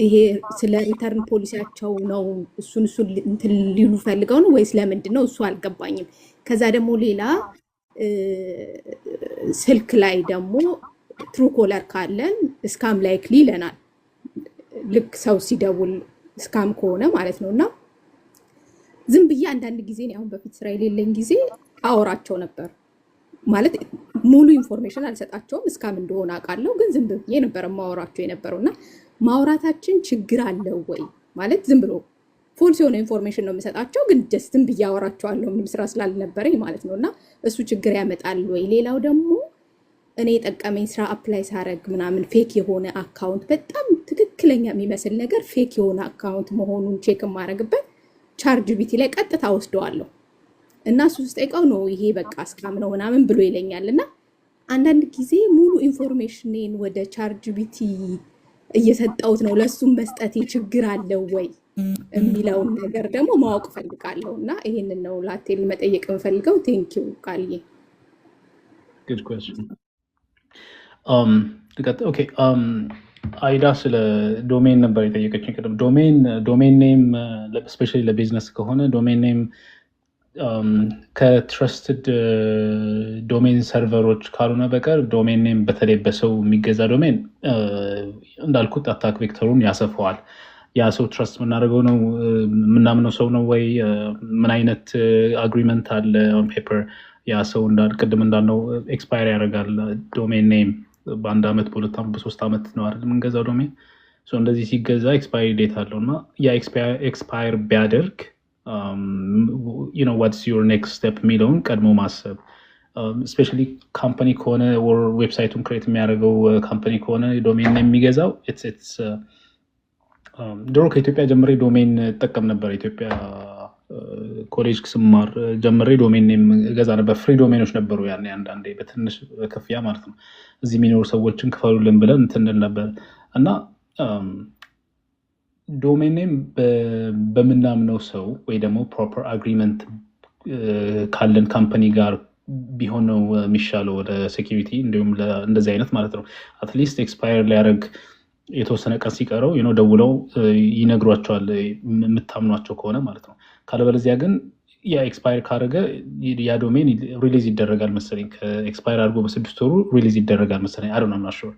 ይሄ ስለ ሪተርን ፖሊሲያቸው ነው እሱን እንትን ሊሉ ፈልገው ነው ወይስ ለምንድን ነው? እሱ አልገባኝም። ከዛ ደግሞ ሌላ ስልክ ላይ ደግሞ ትሩ ኮለር ካለን ስካም ላይክሊ ይለናል። ልክ ሰው ሲደውል ስካም ከሆነ ማለት ነውና ዝም ብዬ አንዳንድ ጊዜ ነው አሁን በፊት ስራ የሌለኝ ጊዜ አወራቸው ነበር ማለት ሙሉ ኢንፎርሜሽን አልሰጣቸውም ስካም እንደሆነ አውቃለሁ፣ ግን ዝም ብዬ ነበር ማወራቸው የነበረውና ማውራታችን ችግር አለው ወይ ማለት ዝም ብሎ ፎልስ የሆነ ኢንፎርሜሽን ነው የምሰጣቸው፣ ግን ጀስትም ብዬ አወራቸዋለሁ ምንም ስራ ስላልነበረኝ ማለት ነውና እሱ ችግር ያመጣል ወይ? ሌላው ደግሞ እኔ የጠቀመኝ ስራ አፕላይ ሳረግ ምናምን ፌክ የሆነ አካውንት በጣም ትክክለኛ የሚመስል ነገር ፌክ የሆነ አካውንት መሆኑን ቼክ የማረግበት ቻርጅ ቢቲ ላይ ቀጥታ ወስደዋለሁ እና እሱ ስጠይቀው ነው ይሄ በቃ ስካም ነው ምናምን ብሎ ይለኛል። እና አንዳንድ ጊዜ ሙሉ ኢንፎርሜሽንን ወደ ቻርጅ ቢቲ እየሰጠውት ነው ለሱም መስጠት ችግር አለው ወይ የሚለውን ነገር ደግሞ ማወቅ ፈልጋለሁ እና ይሄንን ነው ላቴል መጠየቅ የምፈልገው። ቴንኪው ቃልዬ። Good question. Okay. አይዳ ስለ ዶሜን ነበር የጠየቀችኝ ቅድም። ዶሜን ኔም ስፔሻሊ ለቢዝነስ ከሆነ ዶሜን ኔም ከትረስትድ ዶሜን ሰርቨሮች ካልሆነ በቀር ዶሜን ኔም በተለይ በሰው የሚገዛ ዶሜን እንዳልኩት አታክ ቬክተሩን ያሰፈዋል። ያ ሰው ትረስት የምናደርገው ነው የምናምነው ሰው ነው ወይ ምን አይነት አግሪመንት አለ ኦን ፔፐር ያ ሰው ቅድም እንዳልነው ኤክስፓየር ያደርጋል ዶሜን ኔም በአንድ ዓመት በሁለት ዓመት በሶስት ዓመት ነው አይደል የምንገዛው ዶሜን። እንደዚህ ሲገዛ ኤክስፓየሪ ዴት አለው እና ያ ኤክስፓየር ቢያደርግ ዋትስ ዩር ኔክስት ስቴፕ የሚለውን ቀድሞ ማሰብ ስፔሻሊ ካምፓኒ ከሆነ ወር ዌብሳይቱን ክሬት የሚያደርገው ካምፓኒ ከሆነ ዶሜን የሚገዛው ድሮ ከኢትዮጵያ ጀምሬ ዶሜን እጠቀም ነበር። ኢትዮጵያ ኮሌጅ ስማር ጀምሬ ዶሜን ገዛ ነበር። ፍሪ ዶሜኖች ነበሩ ያኔ አንዳንዴ በትንሽ ክፍያ ማለት ነው። እዚህ የሚኖሩ ሰዎችን ክፈሉልን ብለን እንትን ነበር እና ዶሜን ኔም በምናምነው ሰው ወይ ደግሞ ፕሮፐር አግሪመንት ካለን ካምፓኒ ጋር ቢሆን ነው የሚሻለው ወደ ሴኪሪቲ እንዲሁም እንደዚህ አይነት ማለት ነው። አትሊስት ኤክስፓየር ሊያደርግ የተወሰነ ቀን ሲቀረው ደውለው ይነግሯቸዋል የምታምኗቸው ከሆነ ማለት ነው። ካለበለዚያ ግን ያ ኤክስፓየር ካደረገ ያ ዶሜን ሪሊዝ ይደረጋል መሰለኝ። ከኤክስፓየር አድርጎ በስድስት ወሩ ሪሊዝ ይደረጋል መሰለኝ። አይ ዶንት ኖ ሹር።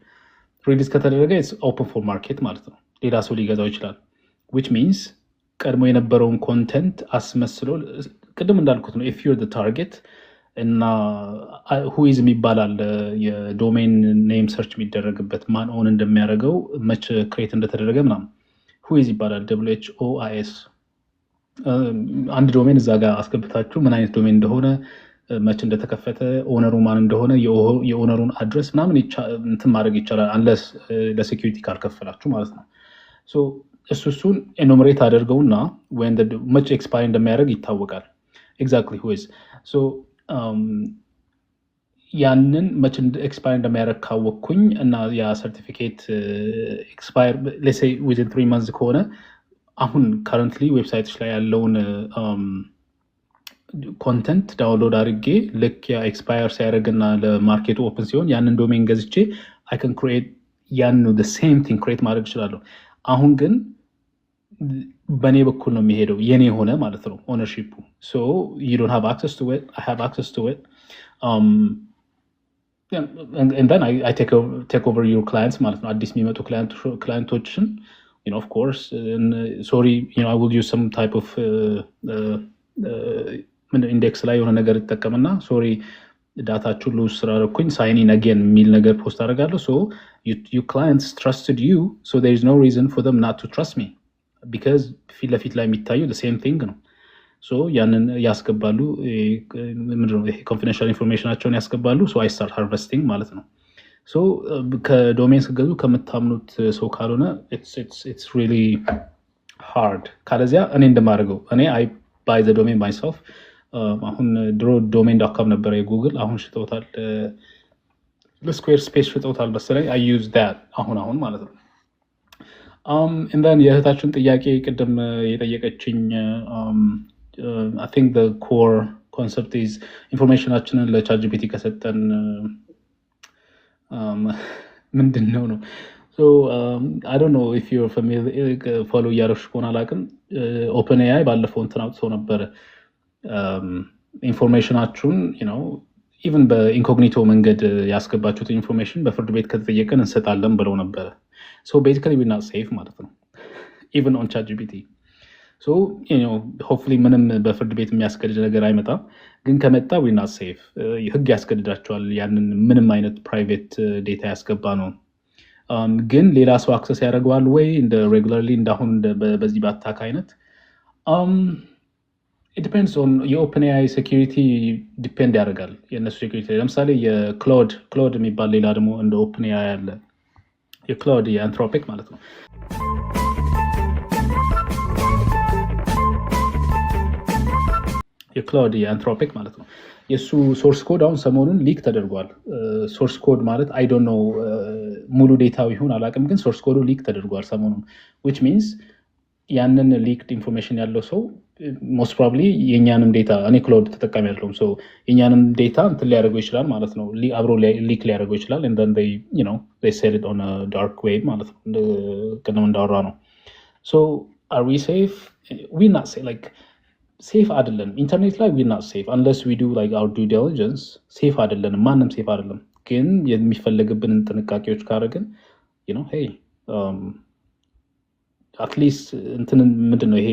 ሪሊዝ ከተደረገ ኢትስ ኦፕን ፎር ማርኬት ማለት ነው። ሌላ ሰው ሊገዛው ይችላል። which means ቀድሞ የነበረውን ኮንተንት አስመስሎ ቅድም እንዳልኩት ነው ኢፍ ዩር ዘ ታርጌት እና ሁይዝ የሚባላል የዶሜን ኔም ሰርች የሚደረግበት ማን ኦን እንደሚያደርገው መች ክሬት እንደተደረገ ምናምን ሁይዝ ይባላል WHOIS። አንድ ዶሜን እዛ ጋር አስገብታችሁ ምን አይነት ዶሜን እንደሆነ መች እንደተከፈተ ኦነሩ ማን እንደሆነ የኦነሩን አድረስ ምናምን እንትን ማድረግ ይቻላል አንለስ ለሴኪሪቲ ካልከፈላችሁ ማለት ነው። እሱን ኤኖምሬት አድርገውና ወይም መች ኤክስፓየር እንደሚያደርግ ይታወቃል። ኤግዛክትሊ ሁዝ ያንን መች ኤክስፓየር እንደሚያደርግ ካወቅኩኝ እና ያ ሰርቲፊኬት ኤክስፓየር ሌትስ ሴይ ዊዝን 3 months ከሆነ አሁን ካረንትሊ ዌብሳይቶች ላይ ያለውን ኮንተንት ዳውንሎድ አድርጌ ልክ ያ ኤክስፓየር ሲያደርግና ለማርኬቱ ኦፕን ሲሆን ያንን ዶሜን ገዝቼ አይ ካን ክሬት ያንኑ ሴም ቲንግ ክሬት ማድረግ እችላለሁ። አሁን ግን በእኔ በኩል ነው የሚሄደው የኔ የሆነ ማለት ነው ኦነርሺፑ። ሶ ዩ ዶንት ሃቭ አክሰስ ቱ ኢት አይ ሃቭ አክሰስ ቱ ኢት and then I take over your clients ማለት ነው። አዲስ የሚመጡ ክላይንቶችን of course sorry I will use some type of ኢንዴክስ ላይ የሆነ ነገር ይጠቀምና ሶሪ ዳታችሁን ሉዝ ስላደረኩኝ ሳይን ኢን አጌን የሚል ነገር ፖስት አደርጋለሁ። ሶ ዩ ክላይንትስ ትረስትድ ዩ ሶ ዜር ኢዝ ኖ ሪዝን ፎር ዘም ናት ቱ ትረስት ሚ ቢካዝ ፊት ለፊት ላይ የሚታየው ሴም ቲንግ ነው። ሶ ያንን ያስገባሉ፣ ኮንፊደንሻል ኢንፎርሜሽናቸውን ያስገባሉ። ሶ አይ ስታርት ሃርቨስቲንግ ማለት ነው። ሶ ከዶሜን ስገዙ ከምታምኑት ሰው ካልሆነ ኢትስ ሪሊ ሃርድ። ካለዚያ እኔ እንደማደርገው እኔ አይ ባይ ዘ ዶሜን ማይሰልፍ። አሁን ድሮ ዶሜን ዶት ኮም ነበረ የጉግል፣ አሁን ሽጠውታል፣ ስኩዌር ስፔስ ሽጠውታል መሰለኝ። አይ ዩዝ ዳት አሁን ማለት ነው። እንደን የእህታችን ጥያቄ ቅድም የጠየቀችኝ አይ ቲንክ ዘ ኮር ኮንሰፕት ኢዝ ኢንፎርሜሽናችንን ለቻት ጂፒቲ ከሰጠን ምንድን ነው ነው So I don't know if you're familiar follow እያደረግሽ ከሆነ አላውቅም። ኦፕን ኤአይ ባለፈው እንትን አውጥቶ ነበር ኢንፎርሜሽናችሁን ኢቨን በኢንኮግኒቶ መንገድ ያስገባችሁት ኢንፎርሜሽን በፍርድ ቤት ከተጠየቀን እንሰጣለን ብለው ነበረ። ሶ ቤዚካሊ ዊር ናት ሴፍ ማለት ነው ኢቨን ኦን ቻት ጂፒቲ። ሶ ሆፕፉሊ ምንም በፍርድ ቤት የሚያስገድድ ነገር አይመጣም፣ ግን ከመጣ ዊር ናት ሴፍ። ህግ ያስገድዳቸዋል ያንን ምንም አይነት ፕራይቬት ዴታ ያስገባ ነው። ግን ሌላ ሰው አክሰስ ያደርገዋል ወይ እንደ ሬጉላርሊ እንዳሁን በዚህ በአታክ አይነት? ዲፔንድስ ኦን የኦፕን ኤአይ ሴኪሪቲ ዲፔንድ ያደርጋል የእነሱ ሴኪሪቲ። ለምሳሌ የክላውድ የሚባል ሌላ ደግሞ እንደ ኦፕን ኤአይ ያለ የክላውድ የአንትሮፒክ ማለት ነው። የክላውድ የአንትሮፒክ ማለት ነው። የእሱ ሶርስ ኮድ አሁን ሰሞኑን ሊክ ተደርጓል። ሶርስ ኮድ ማለት አይ ዶንት ኖ ሙሉ ዴታው ይሁን አላውቅም፣ ግን ሶርስ ኮዱ ሊክ ተደርጓል ሰሞኑን። ዊች ሚንስ ያንን ሊክድ ኢንፎርሜሽን ያለው ሰው ሞስት ፕሮባብሊ የእኛንም ዴታ እኔ ክላውድ ተጠቃሚ ያለውም ሰው የእኛንም ዴታ እንትን ሊያደርገው ይችላል ማለት ነው። አብሮ ሊክ ሊያደርገው ይችላል። ሴል ኦን ዳርክ ዌብ ማለት ነው። ቅድም እንዳወራ ነው። ሶ አር ዊ ሴፍ? ዊ ናት ላይክ ሴፍ አይደለም። ኢንተርኔት ላይ ዊር ናት ሴፍ አንለስ ዊ ዱ ላይክ አወር ዲው ዲሊጀንስ። ሴፍ አይደለንም፣ ማንም ሴፍ አይደለም። ግን የሚፈለግብንን ጥንቃቄዎች ካደረግን ሄይ አትሊስት እንትንን ምንድን ነው ይሄ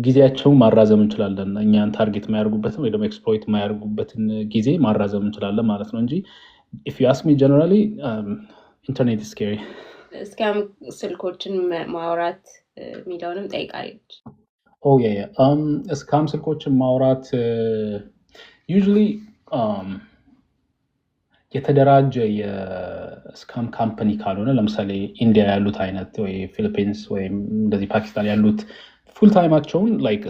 ጊዜያቸውን ማራዘም እንችላለን። እኛን ታርጌት የማያደርጉበትን ወይ ደግሞ ኤክስፕሎይት የማያደርጉበትን ጊዜ ማራዘም እንችላለን ማለት ነው እንጂ ኢፍ ዩ አስክ ሚ ጀነራሊ ኢንተርኔት ስኬሪ። ስካም ስልኮችን ማውራት የሚለውንም ጠይቃለች። ስካም ስልኮችን ማውራት ዩዥሊ የተደራጀ የስካም ካምፓኒ ካልሆነ ለምሳሌ ኢንዲያ ያሉት አይነት ወይ ፊሊፒንስ ወይም እንደዚህ ፓኪስታን ያሉት ፉል ታይማቸውን ላይክ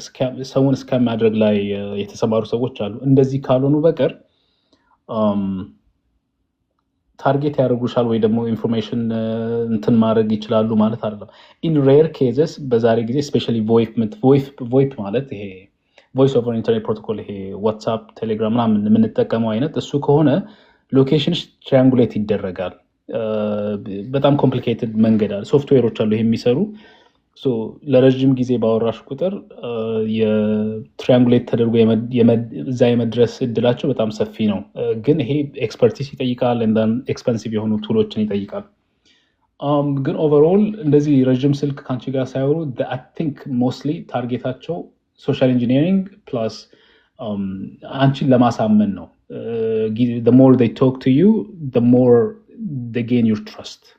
ሰውን ስካም ማድረግ ላይ የተሰማሩ ሰዎች አሉ። እንደዚህ ካልሆኑ በቀር ታርጌት ያደርጉሻል ወይ ደግሞ ኢንፎርሜሽን እንትን ማድረግ ይችላሉ ማለት አይደለም። ኢን ሬር ኬዘስ በዛሬ ጊዜ ስፔሻሊ ቮይፕ ማለት ይሄ ቮይስ ኦቨር ኢንተርኔት ፕሮቶኮል ይሄ ዋትሳፕ፣ ቴሌግራም ምናምን የምንጠቀመው አይነት እሱ ከሆነ ሎኬሽንሽ ትሪያንጉሌት ይደረጋል። በጣም ኮምፕሊኬትድ መንገድ አለ፣ ሶፍትዌሮች አሉ ይሄ የሚሰሩ። ለረዥም ጊዜ ባወራሽ ቁጥር የትሪያንጉሌት ተደርጎ እዛ የመድረስ እድላቸው በጣም ሰፊ ነው። ግን ይሄ ኤክስፐርቲስ ይጠይቃል፣ ኤክስፐንሲቭ የሆኑ ቱሎችን ይጠይቃል። ግን ኦቨርኦል እንደዚህ ረዥም ስልክ ከአንቺ ጋር ሳይወሩ አይ ቲንክ ሞስትሊ ታርጌታቸው ሶሻል ኢንጂኒሪንግ ፕላስ አንቺን ለማሳመን ነው። the more they talk to you, the more they gain your trust.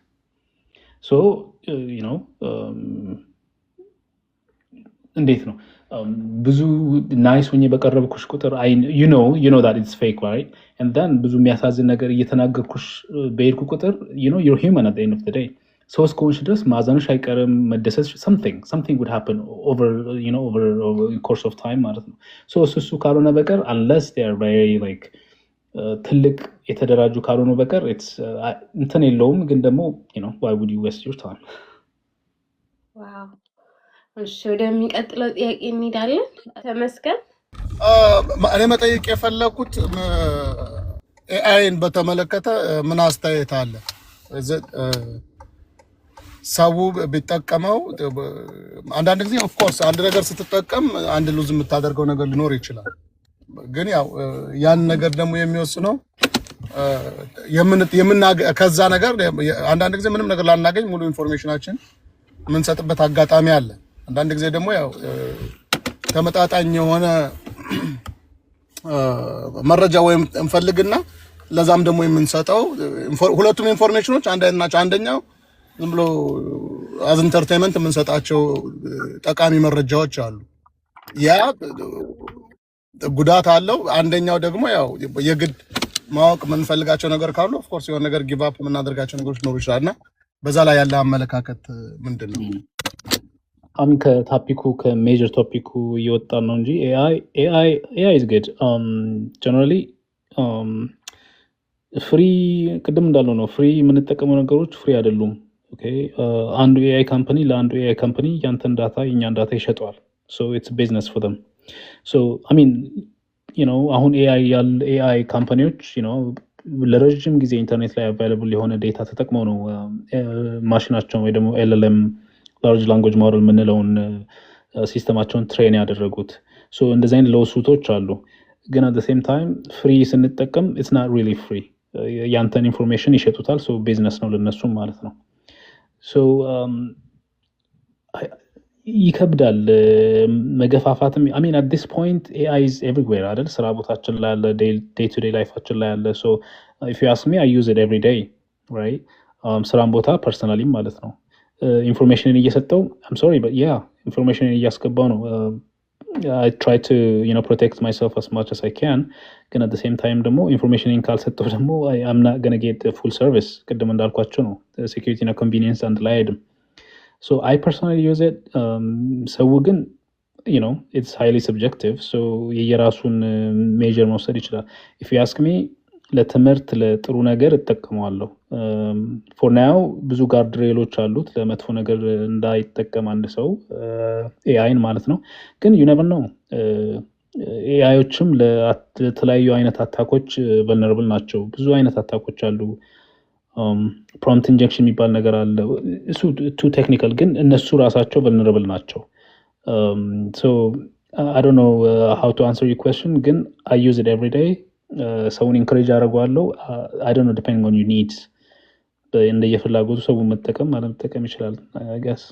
So እንዴት ነው ብዙ ናይስ ሆኜ በቀረብኩሽ ቁጥር you know that it's fake, right? And then ብዙ የሚያሳዝን ነገር እየተናገርኩሽ በሄድኩ ቁጥር you're human at the end of the day. ሰው እስከሆንሽ ድረስ ማዘንሽ አይቀርም መደሰት something would happen over the course of time ማለት ነው። እሱ ካልሆነ በቀር unless they are very like ትልቅ የተደራጁ ካልሆኑ በቀር እንትን የለውም። ግን ደግሞ why would you waste your time? ዋው እሺ ወደሚቀጥለው ጥያቄ እንሄዳለን። ተመስገን እኔ መጠየቅ የፈለኩት ኤአይን በተመለከተ ምን አስተያየት አለ? ሰው ቢጠቀመው አንዳንድ ጊዜ ኦፍ ኮርስ አንድ ነገር ስትጠቀም አንድ ሉዝ የምታደርገው ነገር ሊኖር ይችላል። ግን ያው ያን ነገር ደግሞ የሚወስነው ከዛ ነገር አንዳንድ ጊዜ ምንም ነገር ላናገኝ ሙሉ ኢንፎርሜሽናችን የምንሰጥበት አጋጣሚ አለ። አንዳንድ ጊዜ ደግሞ ያው ተመጣጣኝ የሆነ መረጃ ወይም እንፈልግና ለዛም ደግሞ የምንሰጠው ሁለቱም ኢንፎርሜሽኖች አንድ አይነት ናቸው። አንደኛው ዝም ብሎ አዝ ኢንተርቴይንመንት የምንሰጣቸው ጠቃሚ መረጃዎች አሉ፣ ያ ጉዳት አለው። አንደኛው ደግሞ ያው የግድ ማወቅ የምንፈልጋቸው ነገር ካሉ ኦፍ ኮርስ የሆነ ነገር ጊቭ አፕ የምናደርጋቸው ነገሮች ኖሩ ይችላልና በዛ ላይ ያለ አመለካከት ምንድን ነው? አሁን ከሜጀር ቶፒኩ እየወጣን ነው እንጂ AI is good. Generally ፍሪ ቅድም እንዳለው ነው። ፍሪ የምንጠቀመው ነገሮች ፍሪ አይደሉም። ኦኬ አንዱ AI ካምፓኒ ለአንዱ AI ካምፓኒ ያንተን ዳታ የኛን ዳታ ይሸጠዋል። so it's business for them. so I mean አሁን AI ካምፓኒዎች ለረጅም ጊዜ ኢንተርኔት ላይ አቬይላብል የሆነ ዴታ ተጠቅመው ነው ማሽናቸውን ወይ ደግሞ LLM ላርጅ ላንጉዌጅ ሞዴል የምንለውን ሲስተማቸውን ትሬን ያደረጉት። እንደዚህ አይነት ሎሱቶች አሉ። ግን አት ሴም ታይም ፍሪ ስንጠቀም ኢትስ ናት ሪሊ ፍሪ። ያንተን ኢንፎርሜሽን ይሸጡታል። ቢዝነስ ነው ለነሱም ማለት ነው። ይከብዳል መገፋፋትም። አሚን አት ዲስ ፖይንት AI is everywhere አይደል? ስራ ቦታችን ላይ ያለ ዴይ ቱ ዴይ ላይፋችን ላይ ያለ if you ask me I use it every day, right? ስራም ቦታ ፐርሰናሊም ማለት ነው። ኢንፎርሜሽንን እየሰጠው I'm sorry but yeah ኢንፎርሜሽንን እያስገባው ነው። I try to protect myself as much as I can, ግን at the same time ደግሞ ኢንፎርሜሽንን ካልሰጠው ደግሞ I'm not gonna get the full service። ቅድም እንዳልኳቸው ነው ሴኩሪቲ እና ኮንቪኒየንስ አንድ ላይ አይሄድም። I personally use it. ሰው ግን it's highly subjective, የየራሱን ሜጀር መውሰድ ይችላል። if you ask me ለትምህርት ለጥሩ ነገር እጠቀመዋለሁ። for now ብዙ ጋርድሬሎች አሉት ለመጥፎ ነገር እንዳይጠቀም አንድ ሰው ኤአይን ማለት ነው። ግን you never know ኤአይዎችም ለተለያዩ አይነት አታኮች vulnerable ናቸው። ብዙ አይነት አታኮች አሉ። prompt injection የሚባል ነገር አለ። እሱ ቱ ቴክኒካል፣ ግን እነሱ ራሳቸው vulnerable ናቸው። so I don't know how to answer your question, ግን I use it every day. ሰውን ኢንኮሬጅ አደርገዋለሁ። I don't know depending on your needs። እንደየፍላጎቱ ሰው መጠቀም አለመጠቀም ይችላል I guess።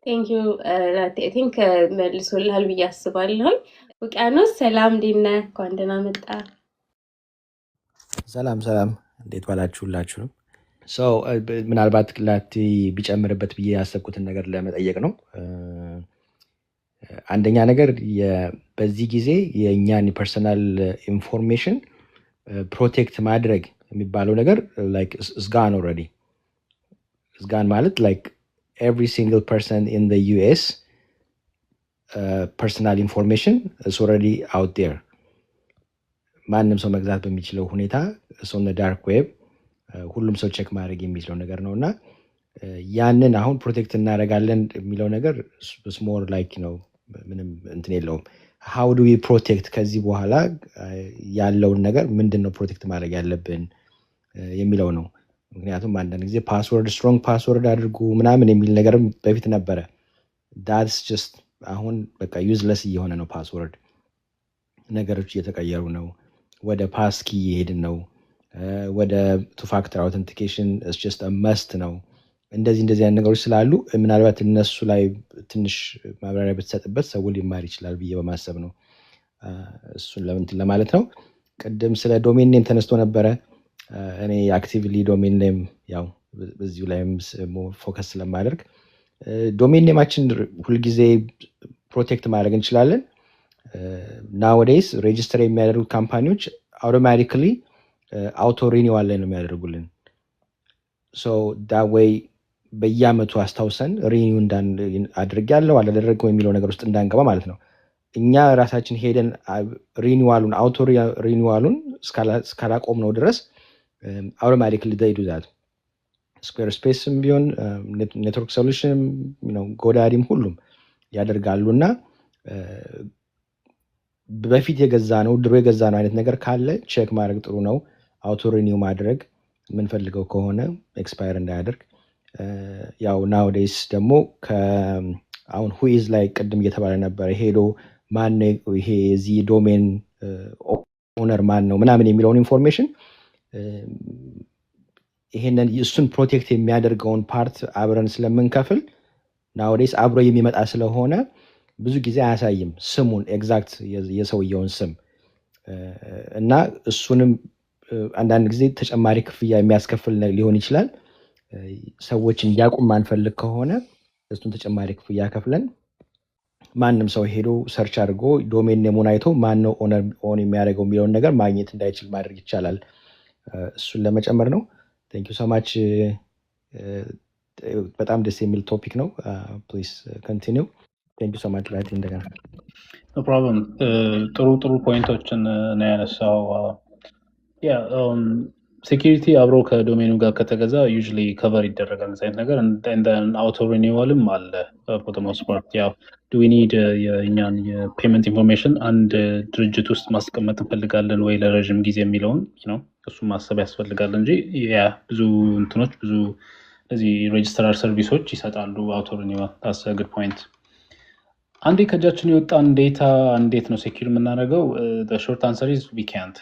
ቴንክ ዩ I think መልሶልሃል ብዬ አስባለሁ። ውቅያኖስ ሰላም፣ እንዴት ነህ? እንኳን ደህና መጣ። ሰላም እንዴት ዋላችሁላችሁ? ምናልባት ላቲ ቢጨምርበት ብዬ ያሰብኩትን ነገር ለመጠየቅ ነው። አንደኛ ነገር በዚህ ጊዜ የእኛን ፐርሰናል ኢንፎርሜሽን ፕሮቴክት ማድረግ የሚባለው ነገር like is gone already. is gone ማለት like every single person in the US personal information is already out there. ማንም ሰው መግዛት በሚችለው ሁኔታ on the dark web ሁሉም ሰው ቼክ ማድረግ የሚችለው ነገር ነውና ያንን አሁን ፕሮቴክት እናደርጋለን የሚለው ነገር ስሞር ላይክ ምንም እንትን የለውም። how do we protect ከዚህ በኋላ ያለውን ነገር ምንድነው ፕሮቴክት ማድረግ ያለብን የሚለው ነው። ምክንያቱም አንዳንድ ጊዜ ፓስወርድ ስትሮንግ ፓስወርድ አድርጉ ምናምን የሚል ነገር በፊት ነበረ። that's just አሁን በቃ ዩዝለስ እየሆነ ነው። ፓስወርድ ነገሮች እየተቀየሩ ነው። ወደ ፓስኪ እየሄድን ነው። ወደ ቱ ፋክተር አውተንቲኬሽን is just a must ነው። እንደዚህ አይነት ነገሮች ስላሉ ምናልባት እነሱ ላይ ትንሽ ማብራሪያ ብትሰጥበት ሰው ሊማር ይችላል ብዬ በማሰብ ነው። እሱን ለማለት ነው። ቅድም ስለ ዶሜን ኔም ተነስቶ ነበረ። እኔ አክቲቭሊ ዶሜን ኔም ያው በዚሁ ላይም ፎከስ ስለማደርግ ዶሜን ኔማችን ሁልጊዜ ፕሮቴክት ማድረግ እንችላለን። ናውዴይስ ሬጅስተር የሚያደርጉ ካምፓኒዎች አውቶማቲካሊ አውቶ ሪኒዋል ላይ ነው የሚያደርጉልን። ሶ ዳት ዌይ በየአመቱ አስታውሰን ሪኒው አድርጌያለሁ አላደረግኩም የሚለው ነገር ውስጥ እንዳንገባ ማለት ነው። እኛ ራሳችን ሄደን ሪኒዋሉን አውቶ ሪኒዋሉን እስካላቆም ነው ድረስ አውቶማቲካሊ ዱ ዛት። ስኩዌር ስፔስም ቢሆን ኔትወርክ ሶሉሽንም ጎዳሪም ሁሉም ያደርጋሉ እና በፊት የገዛ ነው ድሮ የገዛ ነው አይነት ነገር ካለ ቼክ ማድረግ ጥሩ ነው። አውቶ ሪኒው ማድረግ የምንፈልገው ከሆነ ኤክስፓየር እንዳያደርግ። ያው ናውዴይስ ደግሞ አሁን ሁኢዝ ላይ ቅድም እየተባለ ነበር ሄዶ ማነው ይሄ የዚህ ዶሜን ኦነር ማን ነው ምናምን የሚለውን ኢንፎርሜሽን ይሄንን እሱን ፕሮቴክት የሚያደርገውን ፓርት አብረን ስለምንከፍል ናውዴይስ አብሮ የሚመጣ ስለሆነ ብዙ ጊዜ አያሳይም ስሙን ኤግዛክት የሰውየውን ስም እና እሱንም አንዳንድ ጊዜ ተጨማሪ ክፍያ የሚያስከፍል ሊሆን ይችላል። ሰዎች እንዲያውቁ ማንፈልግ ከሆነ እሱን ተጨማሪ ክፍያ ከፍለን ማንም ሰው ሄዶ ሰርች አድርጎ ዶሜን ኔሙን አይቶ ማን ነው ኦን የሚያደርገው የሚለውን ነገር ማግኘት እንዳይችል ማድረግ ይቻላል። እሱን ለመጨመር ነው። ቴንክ ዩ ሶ ማች። በጣም ደስ የሚል ቶፒክ ነው። ፕሊዝ ኮንቲኒው። ቴንክ ዩ ሶ ማች። ራይት እንደገና ኖ ፕሮብለም። ጥሩ ፖይንቶችን ነው ያነሳው። ያ ሴኪሪቲ አብሮ ከዶሜኑ ጋር ከተገዛ ዩዥሊ ከቨር ይደረጋል አይነት ነገር። እንደን አውቶ ሪኒዋልም አለ ፎር ዘ ሞስት ፓርት። ያው ዱ ዊ ኒድ የእኛን የፔመንት ኢንፎርሜሽን አንድ ድርጅት ውስጥ ማስቀመጥ እንፈልጋለን ወይ ለረዥም ጊዜ የሚለውን እሱ ማሰብ ያስፈልጋል እንጂ ያ ብዙ እንትኖች ብዙ እዚህ ሬጅስትራር ሰርቪሶች ይሰጣሉ አውቶ ሪኒዋል። ታስ አ ጉድ ፖይንት። አንዴ ከእጃችን የወጣን ዴታ እንዴት ነው ሴኪር የምናደርገው? ሾርት አንሰር ኢዝ ዊ ካንት።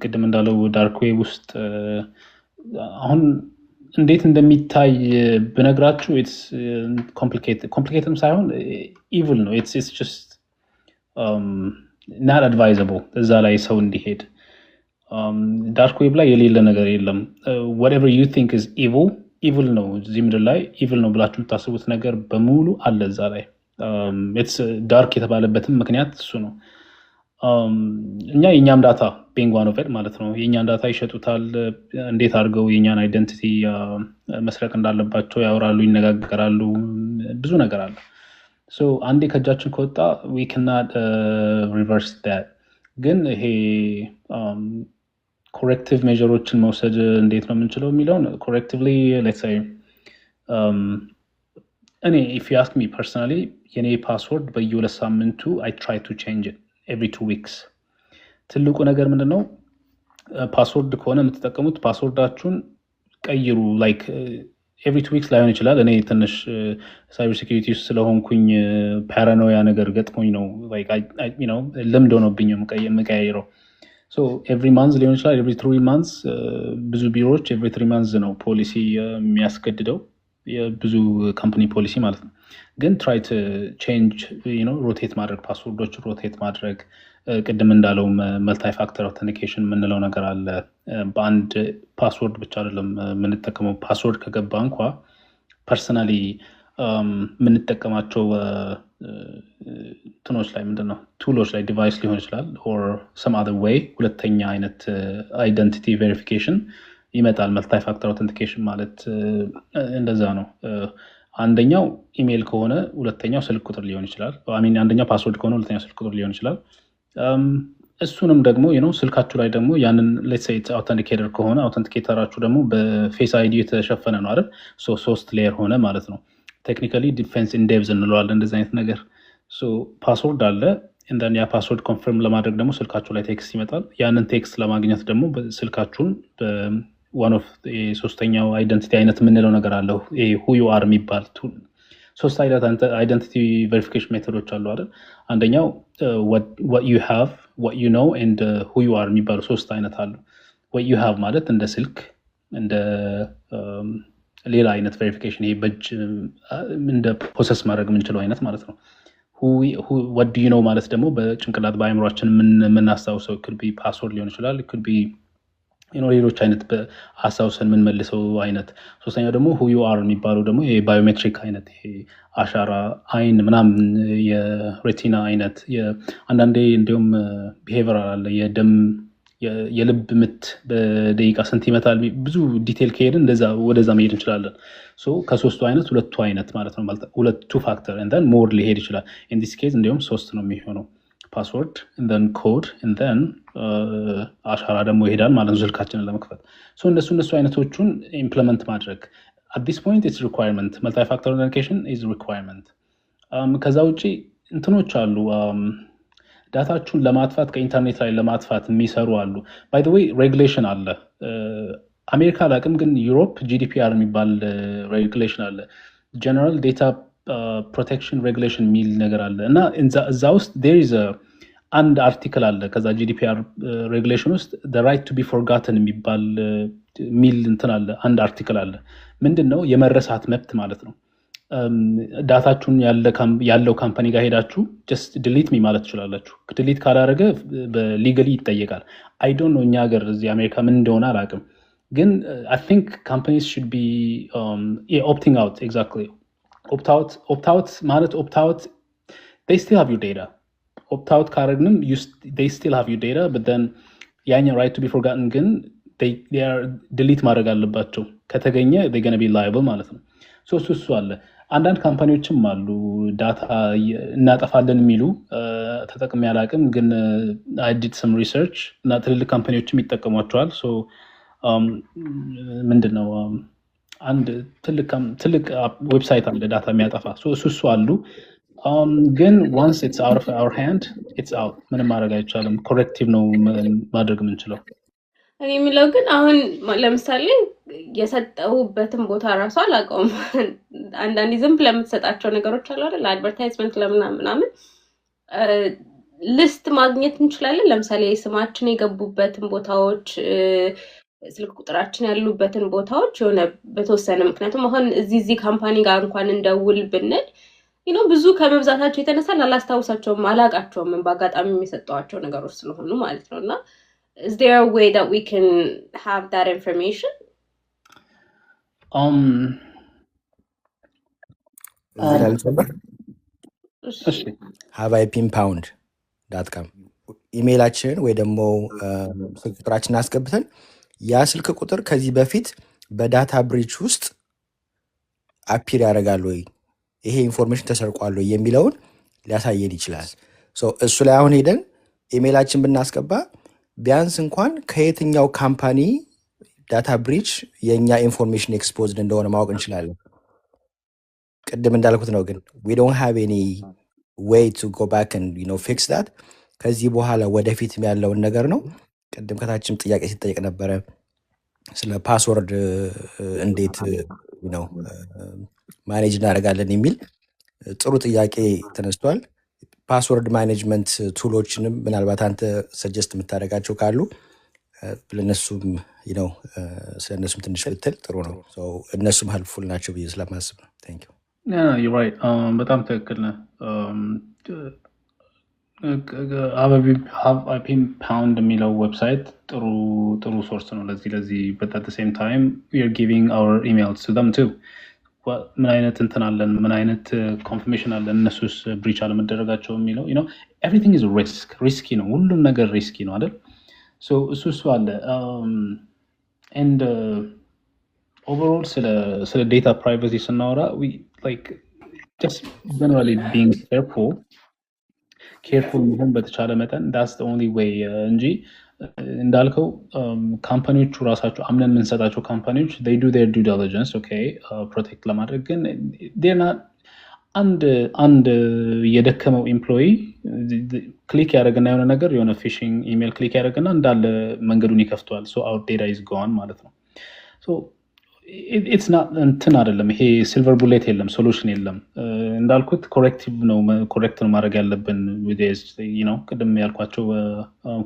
ቅድም እንዳለው ዳርክ ዌብ ውስጥ አሁን እንዴት እንደሚታይ ብነግራችሁ ኮምፕሊኬትም ሳይሆን ኢቭል ነው። ኢትስ ጀስት ናት አድቫይዘብል እዛ ላይ ሰው እንዲሄድ። ዳርክ ዌብ ላይ የሌለ ነገር የለም። whatever you think is evil ነው። እዚህ ምድር ላይ ኢቭል ነው ብላችሁ የምታስቡት ነገር በሙሉ አለ እዛ ላይ። ዳርክ የተባለበትም ምክንያት እሱ ነው። እኛ የእኛም ዳታ ቤንግ ዋን ኦፍ ኢት ማለት ነው። የእኛን ዳታ ይሸጡታል። እንዴት አድርገው የእኛን አይደንቲቲ መስረቅ እንዳለባቸው ያወራሉ፣ ይነጋገራሉ። ብዙ ነገር አለ። አንዴ ከእጃችን ከወጣ we cannot reverse that። ግን ይሄ ኮሬክቲቭ ሜዥሮችን መውሰድ እንዴት ነው የምንችለው የሚለውን ኮሬክቲቭሊ ሌትስ ሴይ እኔ if you ask me personally የኔ ፓስወርድ በየሁለት ሳምንቱ I try to change it every 2 weeks። ትልቁ ነገር ምንድነው? ፓስወርድ ከሆነ የምትጠቀሙት ፓስወርዳችሁን ቀይሩ። ላይክ ኤቭሪ 2 weeks ላይሆን ይችላል። እኔ ትንሽ ሳይበር ሴኩሪቲ ውስጥ ስለሆንኩኝ ፓራኖያ ነገር ገጥሞኝ ነው ልምድ ሆኖብኝ የምቀያይረው። ኤቭሪ ማንዝ ሊሆን ይችላል፣ ኤቭሪ 3 months። ብዙ ቢሮዎች ኤቭሪ 3 months ነው ፖሊሲ የሚያስገድደው፣ የብዙ ካምፓኒ ፖሊሲ ማለት ነው። ግን ትራይ ቱ ቼንጅ ሮቴት ማድረግ፣ ፓስወርዶች ሮቴት ማድረግ። ቅድም እንዳለው መልታይ ፋክተር አውተንቲኬሽን የምንለው ነገር አለ። በአንድ ፓስወርድ ብቻ አይደለም የምንጠቀመው። ፓስወርድ ከገባ እንኳ ፐርሰናሊ የምንጠቀማቸው ትኖች ላይ ምንድነው ቱሎች ላይ ዲቫይስ ሊሆን ይችላል ኦር ሰም አዘር ዌይ ሁለተኛ አይነት አይደንቲቲ ቬሪፊኬሽን ይመጣል። መልታይ ፋክተር አውተንቲኬሽን ማለት እንደዛ ነው። አንደኛው ኢሜይል ከሆነ ሁለተኛው ስልክ ቁጥር ሊሆን ይችላል። አንደኛው ፓስወርድ ከሆነ ሁለተኛው ስልክ ቁጥር ሊሆን ይችላል። እሱንም ደግሞ ስልካችሁ ላይ ደግሞ ያንን ሌትስ ሴይ አውተንቲኬተር ከሆነ አውተንቲኬተራችሁ ደግሞ በፌስ አይዲ የተሸፈነ ነው አይደል? 3 ሌየር ሆነ ማለት ነው። ቴክኒካሊ ዲፌንስ ኢን ዴፕዝ እንለዋለን እንደዚህ አይነት ነገር። ፓስወርድ አለ። ያ ፓስወርድ ኮንፈርም ለማድረግ ደግሞ ስልካችሁ ላይ ቴክስት ይመጣል። ያንን ቴክስት ለማግኘት ደግሞ ስልካችሁን ዋን ኦፍ ሶስተኛው አይደንቲቲ አይነት የምንለው ነገር አለው። ሁ ዩ አር የሚባል ሶስት አይነት አይደንቲቲ ቬሪፊኬሽን ሜቶዶች አሉ አይደል? አንደኛው what you have, what you know and who you are የሚባሉ 3 አይነት አሉ። what you have ማለት እንደ ስልክ እንደ ሌላ አይነት ቬሪፊኬሽን ይሄ በእጅ እንደ ፕሮሰስ ማድረግ የምንችለው አይነት ማለት ነው። what do you know ማለት ደግሞ በጭንቅላት በአእምሯችን የምናስታውሰው could be ፓስወርድ ሊሆን ይችላል፣ could be ሌሎች አይነት በአሳውሰን የምንመልሰው አይነት። ሶስተኛው ደግሞ who you are የሚባለው ደግሞ የባዮሜትሪክ አይነት ይሄ አሻራ፣ አይን ምናምን፣ የሬቲና አይነት፣ አንዳንዴ እንዲሁም ቢሄቨራል አለ፣ የደም የልብ ምት በደቂቃ ስንት ይመታል፣ ብዙ ዲቴል ከሄድን ወደዛ መሄድ እንችላለን። ከሶስቱ አይነት ሁለቱ አይነት ማለት ነው፣ ሁለቱ ፋክተር እንደን ሞር ሊሄድ ይችላል። ኢንዲስ ኬዝ እንዲሁም 3 ነው የሚሆነው፣ ፓስወርድ እንደን ኮድ እንደን አሻራ ደግሞ ይሄዳል ማለት ነው ስልካችንን ለመክፈት። እነሱ አይነቶቹን ኢምፕሊመንት ማድረግ at this point it's requirement, multi factor authentication is requirement። ከዛ ውጪ እንትኖች አሉ ዳታችሁን ለማጥፋት ከኢንተርኔት ላይ ለማጥፋት የሚሰሩ አሉ። ባይ ዘ ዌይ ሬጉሌሽን አለ አሜሪካ አላቅም፣ ግን ዩሮፕ ጂዲፒአር የሚባል ሬጉሌሽን አለ፣ ጀነራል ዴታ ፕሮቴክሽን ሬጉሌሽን የሚል ነገር አለ እና እዛ ውስጥ there is አንድ አርቲክል አለ ከዛ ጂዲፒአር ሬጉሌሽን ውስጥ the right to be forgotten የሚል እንትን አለ፣ አንድ አርቲክል አለ። ምንድን ነው? የመረሳት መብት ማለት ነው። ዳታችሁን ያለው ካምፓኒ ጋር ሄዳችሁ ጀስት ዲሊት ሚ ማለት ትችላላችሁ። ዲሊት ካላደረገ በሊገሊ ይጠየቃል። አይ ዶንት ኖ እኛ ሀገር እዚህ አሜሪካ ምን እንደሆነ አላውቅም፣ ግን አይ ቲንክ ካምፓኒስ ሹድ ቢ ኦፕቲንግ አውት። ኤግዛክትሊ ኦፕት አውት ማለት ኦፕት አውት they still have your data። ኦፕት አውት ካረግንም they still have your data but then ያኛው right to be forgotten ግን they are delete ማድረግ አለባቸው። ከተገኘ they gonna be liable ማለት ነው። እሱ አለ። አንዳንድ ካምፓኒዎችም አሉ ዳታ እናጠፋለን የሚሉ ተጠቅሜ አላውቅም፣ ግን I did some research እና ትልልቅ ካምፓኒዎችም ይጠቀሟቸዋል። ምንድነው አንድ ትልቅ ዌብሳይት አለ ዳታ የሚያጠፋ እሱ አሉ። ግን once it's out of our hand it's out፣ ምንም ማድረግ አይቻልም። ኮሬክቲቭ ነው ማድረግ የምንችለው። እኔ የሚለው ግን አሁን ለምሳሌ የሰጠሁበትን ቦታ እራሱ አላውቀውም። አንዳንዴ ዝም ብለህ የምትሰጣቸው ነገሮች አሉ አይደል? አድቨርታይዝመንት ምናምን ሊስት ማግኘት እንችላለን። ለምሳሌ ስማችን የገቡበትን ቦታዎች፣ ስልክ ቁጥራችን ያሉበትን ቦታዎች የሆነ በተወሰነ ምክንያቱም አሁን እዚህ ካምፓኒ ጋር እንኳን እንደውል ብንል ብዙ ከመብዛታቸው የተነሳ ላላስታውሳቸውም አላውቃቸውም በአጋጣሚ የሚሰጠዋቸው ነገሮች ስለሆኑ ማለት ነው። እና is there a way that we can have that information? havipinpound.com ኢሜይላችንን ወይ ደግሞ ስልክ ቁጥራችንን አስገብተን ያ ስልክ ቁጥር ከዚህ በፊት በዳታ ብሪች ውስጥ አፒር ያደርጋል ወይ፣ ይሄ ኢንፎርሜሽን ተሰርቋል ወይ የሚለውን ሊያሳየን ይችላል። እሱ ላይ አሁን ሄደን ኢሜይላችን ብናስገባ ቢያንስ እንኳን ከየትኛው ካምፓኒ ዳታ ብሪች የእኛ ኢንፎርሜሽን ኤክስፖዝድ እንደሆነ ማወቅ እንችላለን። ቅድም እንዳልኩት ነው፣ ግን we don't have any way to go back and fix that። ከዚህ በኋላ ወደፊት ያለውን ነገር ነው። ቅድም ከታችም ጥያቄ ሲጠየቅ ነበረ ስለ ፓስወርድ እንዴት ማኔጅ እናደርጋለን የሚል ጥሩ ጥያቄ ተነስቷል። ፓስወርድ ማኔጅመንት ቱሎችንም ምናልባት አንተ ሰጀስት የምታደርጋቸው ካሉ ለነሱም ስለነሱም ትንሽ ብትል ጥሩ ነው። እነሱም ሄልፕፉል ናቸው ብዬ ስለማስብ ነው። ታንክ ዩ። you're right። በጣም ትክክል ነህ። havipinpound የሚለው ዌብሳይት ጥሩ ሶርስ ነው ለዚህ but at the same time we are giving our emails to them too። ምን አይነት እንትን አለን፣ ምን አይነት ኮንፊርሜሽን አለን እነሱስ ብሪች አለመደረጋቸው የሚለው everything is ሪስኪ ነው፣ ሁሉም ነገር ሪስኪ ነው አይደል? እሱ አለ። and overall ስለ ዴታ ፕራይቬሲ ስናወራ we like just generally being careful መሆን በተቻለ መጠን that's the only way እንጂ እንዳልከው ካምፓኒዎቹ ራሳቸው አምነን የምንሰጣቸው ካምፓኒዎች they do their due diligence ፕሮቴክት ለማድረግ ግን አንድ የደከመው ኤምፕሎይ ክሊክ ያደረግና የሆነ ነገር የሆነ ፊሽንግ ኢሜል ክሊክ ያደረግና እንዳለ መንገዱን ይከፍተዋል። our data is gone ማለት ነው። ኢትስ ናት እንትን አይደለም፣ ይሄ ሲልቨር ቡሌት የለም፣ ሶሉሽን የለም። እንዳልኩት ኮሬክት ነው ማድረግ ያለብን ቅድም ያልኳቸው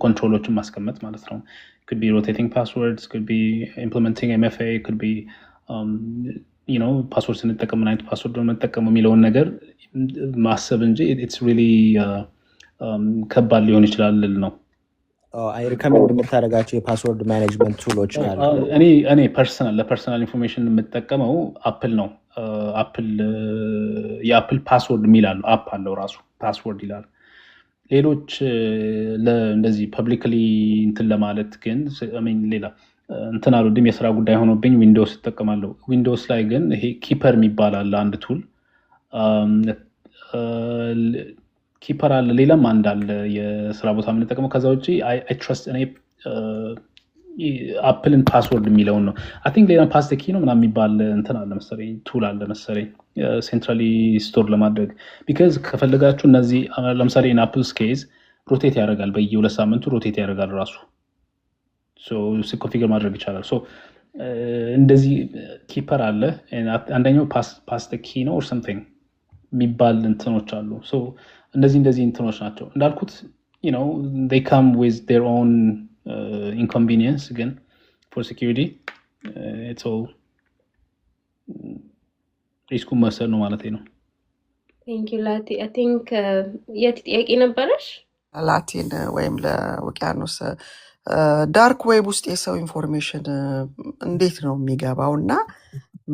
ኮንትሮሎችን ማስቀመጥ ማለት ነው። could be rotating passwords, could be implementing MFA, could be ፓስወርድ ስንጠቀም ምን አይነት ፓስወርድ ነው የምንጠቀመው የሚለውን ነገር ማሰብ እንጂ ኢትስ ሪሊ ከባድ ሊሆን ይችላል ነው። አይ ሪከመንድ የምታደርጋቸው የፓስወርድ ማኔጅመንት ቱሎች ካሉ? እኔ ለፐርሰናል ኢንፎርሜሽን የምጠቀመው አፕል ነው። አፕል የአፕል ፓስወርድ የሚል አለው፣ አፕ አለው ራሱ ፓስወርድ ይላል። ሌሎች እንደዚህ ፐብሊክሊ እንትን ለማለት ግን ሌላ እንትን አልወድም፣ የስራ ጉዳይ ሆኖብኝ ዊንዶውስ እጠቀማለሁ። ዊንዶውስ ላይ ግን ይሄ ኪፐር የሚባል አለ አንድ ቱል፣ ኪፐር አለ፣ ሌላም አንድ አለ የስራ ቦታ የምንጠቀመው። ከዛ ውጭ ትረስት እኔ አፕልን ፓስወርድ የሚለውን ነው። አይ ቲንክ ሌላ ፓስ ኪ ነው ምናምን የሚባል እንትን አለ መሰለኝ፣ ቱል አለ መሰለኝ ሴንትራሊ ስቶር ለማድረግ። ቢካዝ ከፈለጋችሁ እነዚህ ለምሳሌ ኢንአፕልስ ኬዝ ሮቴት ያደርጋል፣ በየ2 ሳምንቱ ሮቴት ያደርጋል ራሱ። ኮንፊገር ማድረግ ይቻላል። እንደዚህ ኪፐር አለ። አንደኛው ፓስ ኪ ነው ኦር ሰምቲንግ የሚባል እንትኖች አሉ። እንደዚህ እንትኖች ናቸው እንዳልኩት they come with their own inconvenience ግን for security it's all ሪስኩ መሰል ነው ማለት ነው። ቴንክ ዩ ላቲ። አይ ቲንክ የት ጥያቄ ነበረሽ? ላቲን ወይም ለውቅያኖስ ዳርክ ዌብ ውስጥ የሰው ኢንፎርሜሽን እንዴት ነው የሚገባው እና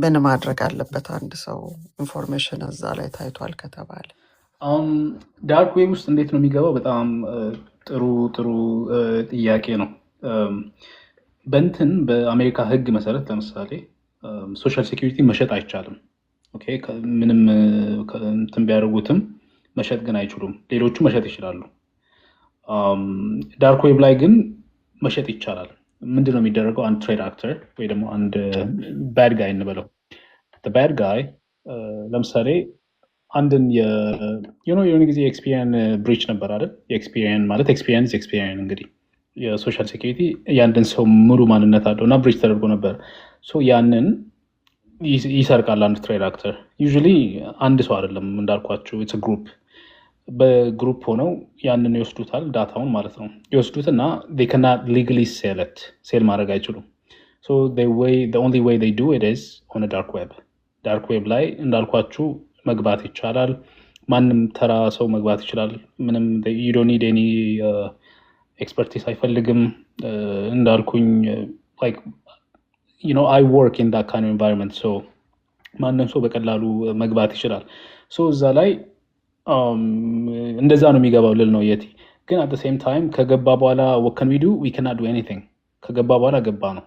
ምን ማድረግ አለበት አንድ ሰው ኢንፎርሜሽን እዛ ላይ ታይቷል ከተባለ? ዳርክ ዌብ ውስጥ እንዴት ነው የሚገባው? በጣም ጥሩ ጥያቄ ነው። በአሜሪካ ሕግ መሰረት ለምሳሌ ሶሻል ሴኪሪቲ መሸጥ አይቻልም። ኦኬ፣ ምንም እንትን ቢያደርጉትም መሸጥ ግን አይችሉም። ሌሎቹ መሸጥ ይችላሉ። ዳርክ ዌብ ላይ ግን መሸጥ ይቻላል። ምንድነው የሚደረገው? አንድ ትሬድ አክተር ወይ ደግሞ አንድ ባድ ጋይ እንበለው፣ ባድ ጋይ ለምሳሌ አንድን የሆነ ጊዜ ኤክስፒሪየን ብሪች ነበር አይደል? ኤክስፒሪየን ማለት ኤክስፒሪየን እንግዲህ የሶሻል ሴኪሪቲ የአንድን ሰው ሙሉ ማንነት አለው እና ብሪች ተደርጎ ነበር። ያንን ይሰርቃል አንድ ትሬድ አክተር። ዩዥሊ አንድ ሰው አይደለም እንዳልኳቸው፣ ኢትስ ግሩፕ። በግሩፕ ሆነው ያንን ይወስዱታል፣ ዳታውን ማለት ነው። ይወስዱትና they cannot legally sell it፣ ሴል ማድረግ አይችሉም። the only way they do it is on a dark web። ዳርክ ዌብ ላይ እንዳልኳችሁ መግባት ይቻላል። ማንም ተራ ሰው መግባት ይችላል። ምንም you don't need any expertise አይፈልግም። እንዳልኩኝ like I work in that kind of environment, so ማንም ሰው በቀላሉ መግባት ይችላል። እዛ ላይ እንደዛ ነው የሚገባው ልል ነው የቲ። ግን at the same time ከገባ በኋላ what can we do? We cannot do anything። ከገባ በኋላ ገባ ነው፣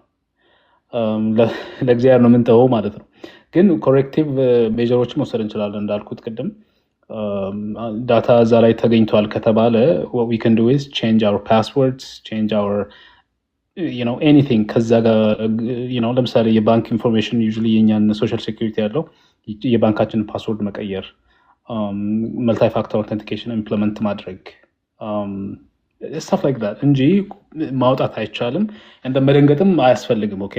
ለእግዚአብሔር ነው የምንተወው ማለት ነው። ግን ኮሬክቲቭ ሜጀሮችን መውሰድ እንችላለን። እንዳልኩት ቅድም ዳታ እዛ ላይ ተገኝቷል ከተባለ what we can do is change our passwords, change our anything ከዛ ጋር ለምሳሌ የባንክ ኢንፎርሜሽን usually የኛን ሶሻል ሴኩሪቲ ያለው የባንካችንን ፓስወርድ መቀየር፣ መልቲ ፋክተር አውተንቲኬሽን ኢምፕሊመንት ማድረግ stuff like that እንጂ ማውጣት አይቻልም። መደንገጥም አያስፈልግም። ኦኬ፣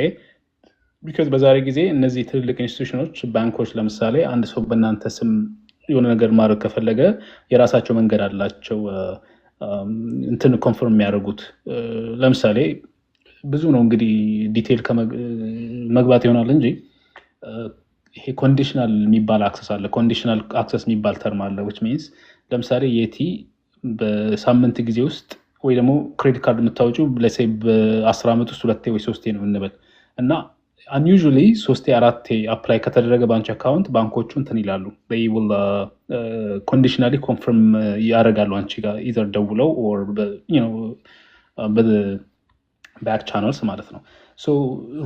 ቢካዝ በዛሬ ጊዜ እነዚህ ትልልቅ ኢንስቲትዩሽኖች፣ ባንኮች ለምሳሌ አንድ ሰው በእናንተ ስም የሆነ ነገር ማድረግ ከፈለገ የራሳቸው መንገድ አላቸው እንትን ኮንፈርም የሚያደርጉት። ለምሳሌ ብዙ ነው እንግዲህ ዲቴይል መግባት ይሆናል እንጂ ይሄ ኮንዲሽናል የሚባል አክሰስ አለ። ኮንዲሽናል አክሰስ የሚባል ተርም አለ which means ለምሳሌ የቲ በሳምንት ጊዜ ውስጥ ወይ ደግሞ ክሬዲት ካርድ የምታወጪው ለሴ በ10 ዓመት ውስጥ 2 ወይ 3 ነው እንበል እና unusually 3-4 አፕላይ ከተደረገ ባንክ አካውንት ባንኮቹ እንትን ይላሉ። they will conditionally confirm ያደርጋሉ አንቺ ጋር either ደውለው or ባክ ቻናልስ ማለት ነው።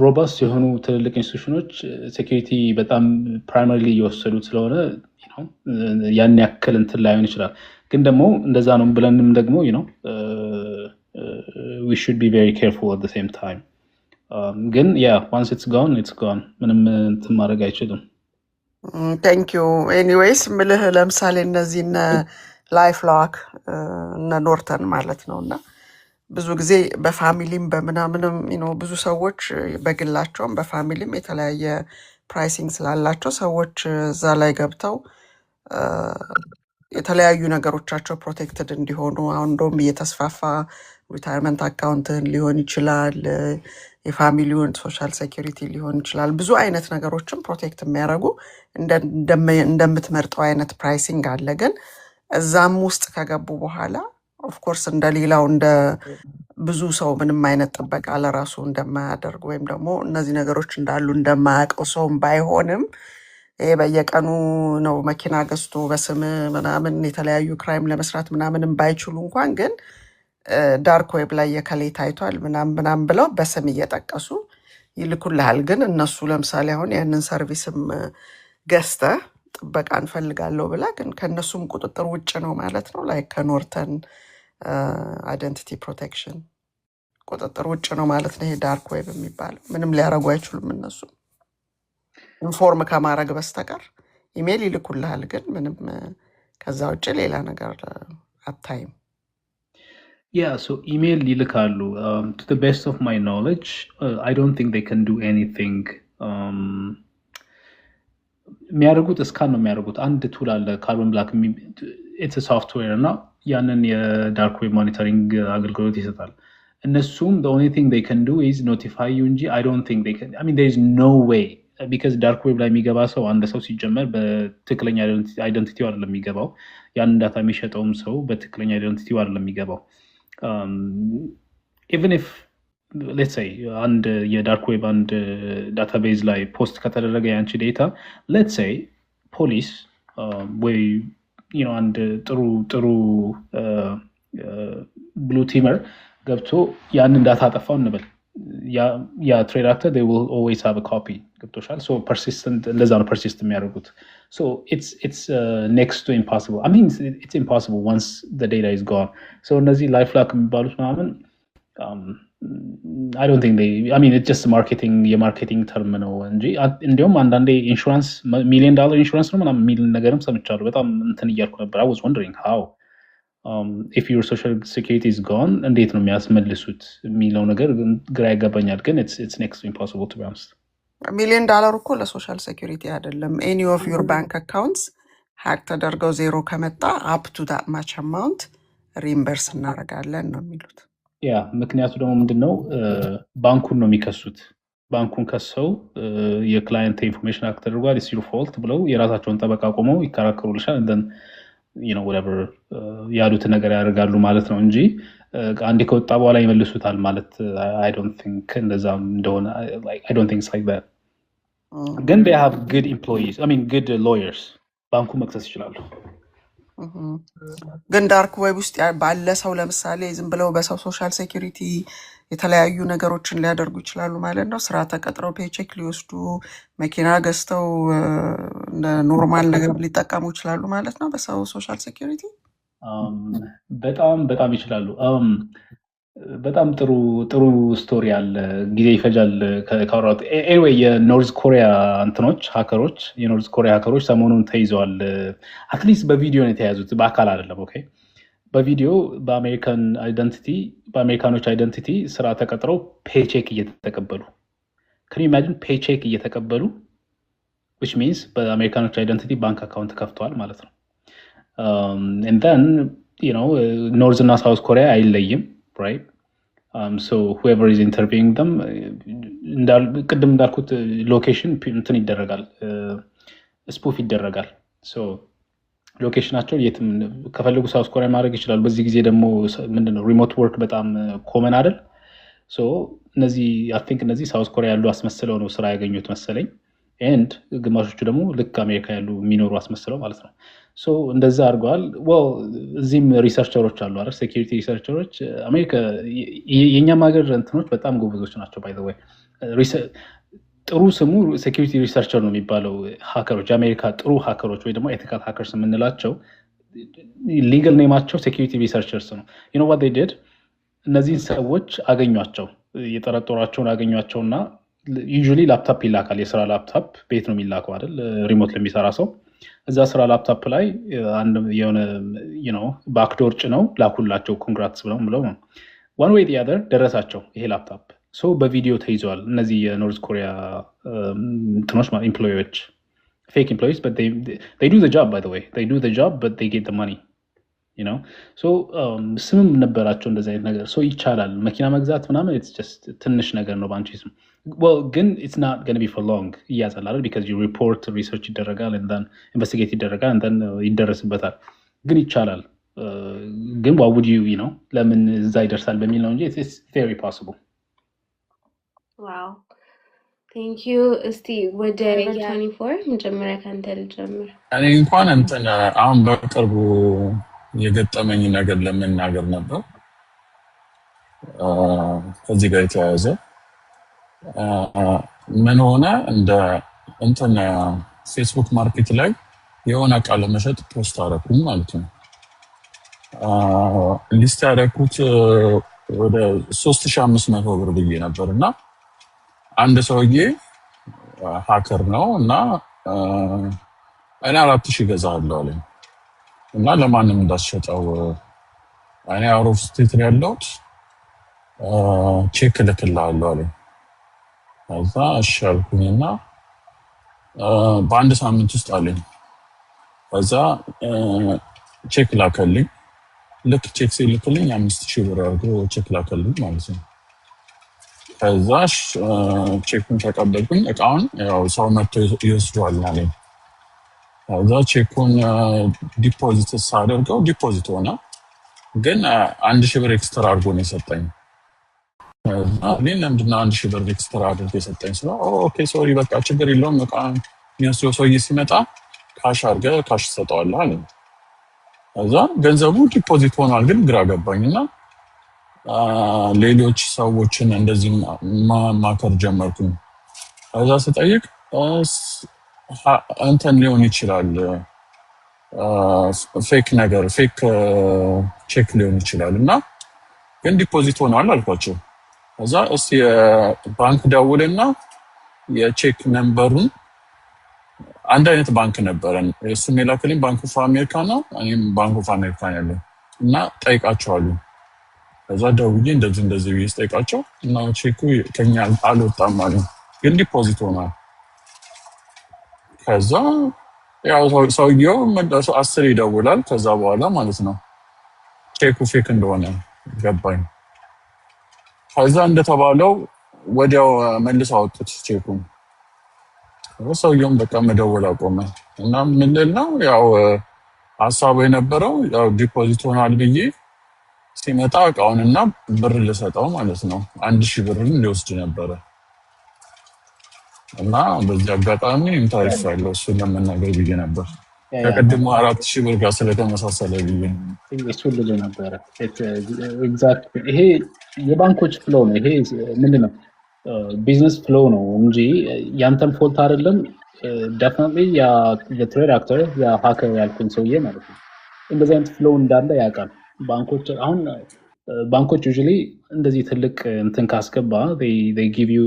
ሮበስት የሆኑ ትልልቅ ኢንስቲትዩሽኖች ሴኪሪቲ በጣም ፕራይመሪሊ እየወሰዱት ስለሆነ ያን ያክል እንትን ላይሆን ይችላል። ግን ደግሞ እንደዛ ነው ብለንም ደግሞ we should be very careful at the same time። ግን once it's gone ምንም እንትን ማድረግ አይችልም። ቴንክ ዩ ኤኒዌይስ ምልህ ለምሳሌ እነዚህ ላይፍ ሎክ እነ ኖርተን ማለት ነው እና ብዙ ጊዜ በፋሚሊም በምናምንም ብዙ ሰዎች በግላቸውም በፋሚሊም የተለያየ ፕራይሲንግ ስላላቸው ሰዎች እዛ ላይ ገብተው የተለያዩ ነገሮቻቸው ፕሮቴክትድ እንዲሆኑ አሁን እንደውም እየተስፋፋ ሪታይርመንት አካውንትን ሊሆን ይችላል፣ የፋሚሊውን ሶሻል ሴኪሪቲ ሊሆን ይችላል። ብዙ አይነት ነገሮችን ፕሮቴክት የሚያደርጉ እንደምትመርጠው አይነት ፕራይሲንግ አለ። ግን እዛም ውስጥ ከገቡ በኋላ ኦፍኮርስ እንደሌላው ብዙ ሰው ምንም አይነት ጥበቃ ለራሱ እንደማያደርግ ወይም ደግሞ እነዚህ ነገሮች እንዳሉ እንደማያውቀው ሰውም ባይሆንም ይሄ በየቀኑ ነው መኪና ገዝቶ በስም ምናምን የተለያዩ ክራይም ለመስራት ምናምንም ባይችሉ እንኳን ግን ዳርክ ዌብ ላይ የከሌ ታይቷል ምናምን ብለው በስም እየጠቀሱ ይልኩልሃል። ግን እነሱ ለምሳሌ አሁን ያንን ሰርቪስም ገዝተህ ጥበቃ እንፈልጋለሁ ብላ ግን ከእነሱም ቁጥጥር ውጭ ነው ማለት ነው። ላይ ከኖርተን አይደንቲቲ ፕሮቴክሽን ቁጥጥር ውጭ ነው ማለት ነው። ይሄ ዳርክ ዌብ የሚባለው ምንም ሊያረጉ አይችሉም እነሱ ኢንፎርም ከማድረግ በስተቀር ኢሜይል ይልኩልሃል፣ ግን ምንም ከዛ ውጭ ሌላ ነገር አታይም። Yeah, so email ይልካሉ. To the best of my knowledge, I don't think they can do anything. የሚያደርጉት እስካን ነው የሚያደርጉት። አንድ ቱል አለ ካርቦን ብላክ ኢትስ ሶፍትዌር እና ያንን የዳርክ ዌብ ሞኒተሪንግ አገልግሎት ይሰጣል። እነሱም the only thing they can do is notify you እንጂ I don't think they can. I mean there is no way because ዳርክ ዌብ ላይ የሚገባ ሰው አንድ ሰው ሲጀመር በትክክለኛ አይደንቲቲው አይደለም የሚገባው። ያንን ዳታ የሚሸጠውም ሰው በትክክለኛ አይደንቲቲው አይደለም የሚገባው። even if let's say አንድ የዳርክ ዌብ አንድ ዳታቤዝ ላይ ፖስት ከተደረገ ያንቺ ዴታ let's say ፖሊስ ወይ አንድ ጥሩ ብሉ ቲመር ገብቶ ያንን ዳታ አጠፋው እንበል ያ ትሬድ አክተር they will always have a copy ገብቶሻል። so persistent እንደዛ ነው persist የሚያደርጉት። so it's next to impossible. I mean it's impossible once the data is gone. so እነዚህ ላይፍ ላክ የሚባሉት ምናምን I don't think I mean it's just የማርኬቲንግ ተርም ነው እንጂ እንዲሁም አንዳንዴ ኢንሹራንስ $1 million ኢንሹራንስ ነው ምናምን የሚል ነገርም ሰምቻለሁ። በጣም እንትን እያልኩ ነበር። I was wondering how if your social security is gone እንዴት ነው የሚያስመልሱት የሚለው ነገር ግራ ያጋባኛል። ግን it's next to impossible to be honest. $1 million እኮ ለሶሻል ሴኩሪቲ አይደለም። any of your bank accounts hack ተደርገው ዜሮ ከመጣ up to that much amount reimburse እናደርጋለን ነው የሚሉት። ያ ምክንያቱ ደግሞ ምንድነው ባንኩን ነው የሚከሱት። ባንኩን ከሰው የክላይንት ኢንፎርሜሽን አክት ተደርጓል it's your fault ብለው የራሳቸውን ጠበቃ ቆመው ይከራከሩልሻል and then whatever ያሉት ነገር ያደርጋሉ ማለት ነው እንጂ አንዴ ከወጣ በኋላ ይመልሱታል ማለት I don't think እንደዛ እንደሆነ I don't think it's like that. ግን they have good employees, I mean good lawyers. ባንኩ መክሰስ ይችላሉ። ግን ዳርክ ዌብ ውስጥ ባለ ሰው ለምሳሌ ዝም ብለው በሰው ሶሻል ሴኩሪቲ የተለያዩ ነገሮችን ሊያደርጉ ይችላሉ ማለት ነው። ስራ ተቀጥረው ፔቼክ ሊወስዱ መኪና ገዝተው ኖርማል ነገር ሊጠቀሙ ይችላሉ ማለት ነው በሰው ሶሻል ሴኩሪቲ። በጣም ይችላሉ። በጣም ጥሩ ስቶሪ አለ። ጊዜ ይፈጃል ካወራሁት። ኤኒዌይ የኖርዝ ኮሪያ የኖርዝ ኮሪያ ሀከሮች ሰሞኑን ተይዘዋል። አትሊስት በቪዲዮ ነው የተያዙት፣ በአካል አይደለም። ኦኬ በቪዲዮ በአሜሪካኖች አይደንቲቲ ስራ ተቀጥረው ፔቼክ እየተቀበሉ ከኒ ኢማጂን ፔቼክ እየተቀበሉ which means በአሜሪካኖች አይደንቲቲ ባንክ አካውንት ከፍተዋል ማለት ነው። and then ኖርዝ እና ሳውዝ ኮሪያ አይለይም right. So whoever is interviewing them ቅድም እንዳልኩት ሎኬሽን እንትን ይደረጋል፣ ስፑፍ ይደረጋል። so ሎኬሽናቸው የትም ከፈለጉ ሳውዝ ኮሪያ ማድረግ ይችላሉ። በዚህ ጊዜ ደግሞ ምንድነው ሪሞት ወርክ በጣም ኮመን አይደል? so እነዚህ ሳውዝ ኮሪያ ያሉ አስመስለው ነው ስራ ያገኙት መሰለኝ። and ግማሾቹ ደግሞ ልክ አሜሪካ ያሉ የሚኖሩ አስመስለው ማለት ነው። so እንደዛ አድርገዋል። እዚህም ሪሰርቸሮች አሉ አይደል? ሴኩሪቲ ሪሰርቸሮች አሜሪካ የኛም ሀገር እንትኖች በጣም ጎበዞች ናቸው። ባይ ዘ ወይ ጥሩ ስሙ ሴኩሪቲ ሪሰርቸር ነው የሚባለው። ሃከሮች የአሜሪካ ጥሩ ሃከሮች ወይ ደግሞ ኤቲካል ሃከርስ የምንላቸው ሊጋል ኔማቸው ሴኩሪቲ ሪሰርቸርስ ነው። what they did እነዚህን ሰዎች አገኟቸው፣ የጠረጠሯቸውን አገኟቸውና ዩዥዋሊ ላፕታፕ ይላካል። የስራ ላፕታፕ ቤት ነው የሚላከው አይደል? ሪሞት ለሚሰራ ሰው እዛ ስራ ላፕታፕ ላይ አንድ የሆነ ባክዶር ጭነው ላኩላቸው። ኮንግራትስ ብለው ነው ዋን ዌይ ዲ አዘር ደረሳቸው ይሄ ላፕታፕ። ሶ በቪዲዮ ተይዘዋል እነዚህ የኖርዝ ኮሪያ እንትኖች ኤምፕሎይዎች፣ ፌክ ኤምፕሎይስ but they do the job by the way, they do the job but they get the money so ስምም ነበራቸው እንደዚህ አይነት ነገር። ሶ ይቻላል መኪና መግዛት ምናምን it's just ትንሽ ነገር ነው ባንቺ ስም። ግን it's not going to be for long ይያዛል አይደል? because you report research ይደረጋል and then investigate ይደረጋል and then ይደረስበታል። ግን ይቻላል ግን what would you know ለምን እዛ ይደርሳል በሚል ነው እንጂ it's very possible ዋው ቴንክ ዩ እስቲ ወደ 24 መጀመሪያ ካንተ ልጀምር እኔ እንኳን እንትን አሁን በቅርቡ የገጠመኝ ነገር ለመናገር ነበር ከዚህ ጋር የተያያዘ ምን ሆነ እንደ እንትን ፌስቡክ ማርኬት ላይ የሆነ ዕቃ ለመሸጥ ፖስት አደረኩኝ ማለት ነው ሊስት ያደረኩት ወደ 3500 ብር ብዬ ነበርና አንድ ሰውዬ ሃከር ነው እና እኔ 4000 ገዛለሁ አለኝ እና ለማንም እንዳስሸጠው እኔ አውሮፍ ስቴት ያለሁት ቼክ ልክልሃለሁ አለኝ ከዛ እሺ አልኩኝና በአንድ ሳምንት ውስጥ አለኝ ከዛ ቼክ ላከልኝ ልክ ቼክ ሲልክልኝ 5000 ብር አድርጎ ቼክ ላከልኝ ማለት ነው ከዛ ቼኩን ተቀበልኩኝ እቃውን ያው ሰው መጥቶ ይወስዷል አለኝ ከዛ ቼኩን ዲፖዚት ሳደርገው ዲፖዚት ሆነ ግን 1000 ብር ኤክስትራ አድርጎ ነው የሰጠኝ እኔ ለምንድነው 1000 ብር ኤክስትራ አድርጎ የሰጠኝ ስለው ኦኬ ሶሪ በቃ ችግር የለውም በቃ የሚወስደው ሰውዬ ሲመጣ ካሽ አድርገህ ካሽ ትሰጠዋለህ አለኝ ከዛ ገንዘቡ ዲፖዚት ሆኗል ግን ግራ ገባኝና ሌሎች ሰዎችን እንደዚህ ማከር ጀመርኩኝ ከዛ ስጠይቅ እንትን ሊሆን ይችላል ፌክ ነገር ፌክ ቼክ ሊሆን ይችላል እና ግን ዲፖዚት ሆኗል አልኳቸው ከዛ እስቲ ባንክ ደውልና የቼክ ነምበሩን አንድ አይነት ባንክ ነበረን እሱም የላከልኝ ባንክ ኦፍ አሜሪካ ነው እኔም ባንክ ኦፍ አሜሪካ ያለው እና ጠይቃቸዋለሁ ከዛ ደውዬ እንደዚህ ጠይቃቸው እና ቼኩ ከኛ አልወጣም ማለት ግን ዲፖዚት ሆኗል ከዛ ያው ሰውየው መለሰ 10 ይደውላል ከዛ በኋላ ማለት ነው ቼኩ ፌክ እንደሆነ ገባኝ ከዛ እንደተባለው ወዲያው መልሰው አወጡት ቼኩን ሰውየውም በቃ መደወል አቆመ እና ምን ነው ያው ሐሳቡ የነበረው ያው ዲፖዚት ሆኗል ብዬ ሲመጣ እቃውንና ብር ልሰጠው ማለት ነው 1000 ብርን ሊወስድ ነበር እና በዚህ አጋጣሚ እንታይፋለሁ እሱ ለመናገር ብዬ ነበር ከቀድሞ 4000 ብር ጋር ስለተመሳሰለ ብዬ እሱ ልጅ ነበር ኤግዛክት ይሄ የባንኮች ፍሎ ነው ይሄ ምንድነው ቢዝነስ ፍሎ ነው እንጂ ያንተም ፎልት አይደለም ዴፊኒትሊ ያ የትሬድ አክተር ያ ሃከር ያልኩን ሰውዬ ማለት ነው እንደዚህ አይነት ፍሎ እንዳለ ያውቃል ባንኮች አሁን ባንኮች usually እንደዚህ ትልቅ እንትን ካስገባ they give you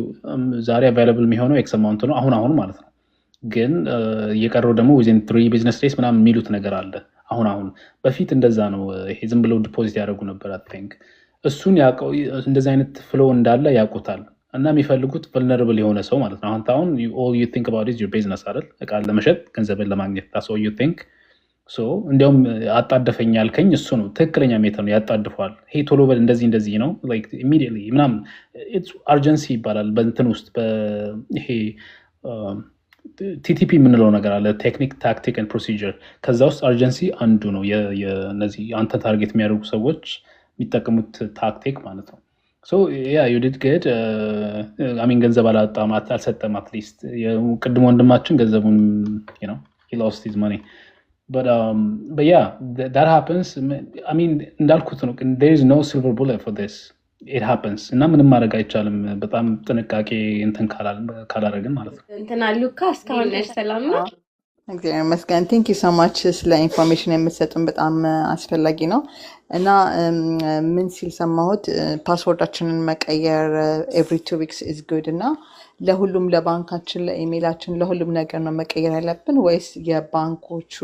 ዛሬ available የሚሆነው ኤክስ አማውንት ነው አሁን ማለት ነው ግን የቀረው ደግሞ within 3 business days ምናምን የሚሉት ነገር አለ አሁን በፊት እንደዛ ነው ይሄ ዝም ብለው ዲፖዚት ያደርጉ ነበር I think እሱን ያውቀው እንደዚህ አይነት ፍሎ እንዳለ ያውቁታል እና የሚፈልጉት vulnerable የሆነ ሰው ማለት ነው አሁን all you think about is your business አይደል እቃ ለመሸጥ ገንዘብን ለማግኘት that's all you think so እንዲያውም አጣደፈኝ ያልከኝ እሱ ነው ትክክለኛ ሜተድ ነው ያጣድፈዋል ሄ ቶሎ በል እንደዚህ ነው like immediately ምናምን it's urgency ይባላል በእንትን ውስጥ ይሄ ቲቲፒ የምንለው ነገር አለ ቴክኒክ ታክቲክ ኤንድ ፕሮሲጀር ከዛ ውስጥ urgency አንዱ ነው የነዚህ አንተ ታርጌት የሚያደርጉ ሰዎች የሚጠቀሙት ታክቲክ ማለት ነው so yeah you did good I mean ገንዘብ አልሰጠም at least የቅድሞ ወንድማችን ገንዘቡን you know he lost his money but yeah that happens I mean እንዳልኩት ነው there is no silver bullet for this it happens እና ምንም ማድረግ አይቻልም በጣም ጥንቃቄ እንትን ካላረግን ማለት ነው እንትና ሉካስ ካሁን ሰላም ነው እግዚአብሔር ይመስገን ቴንክ ዩ ሶ ማች ስለ ኢንፎርሜሽን የምትሰጡን በጣም አስፈላጊ ነው እና ምን ሲል ሰማሁት ፓስወርዳችንን መቀየር every 2 weeks is good እና ለሁሉም ለባንካችን ለኢሜይላችን ለሁሉም ነገር ነው መቀየር ያለብን ወይስ የባንኮቹ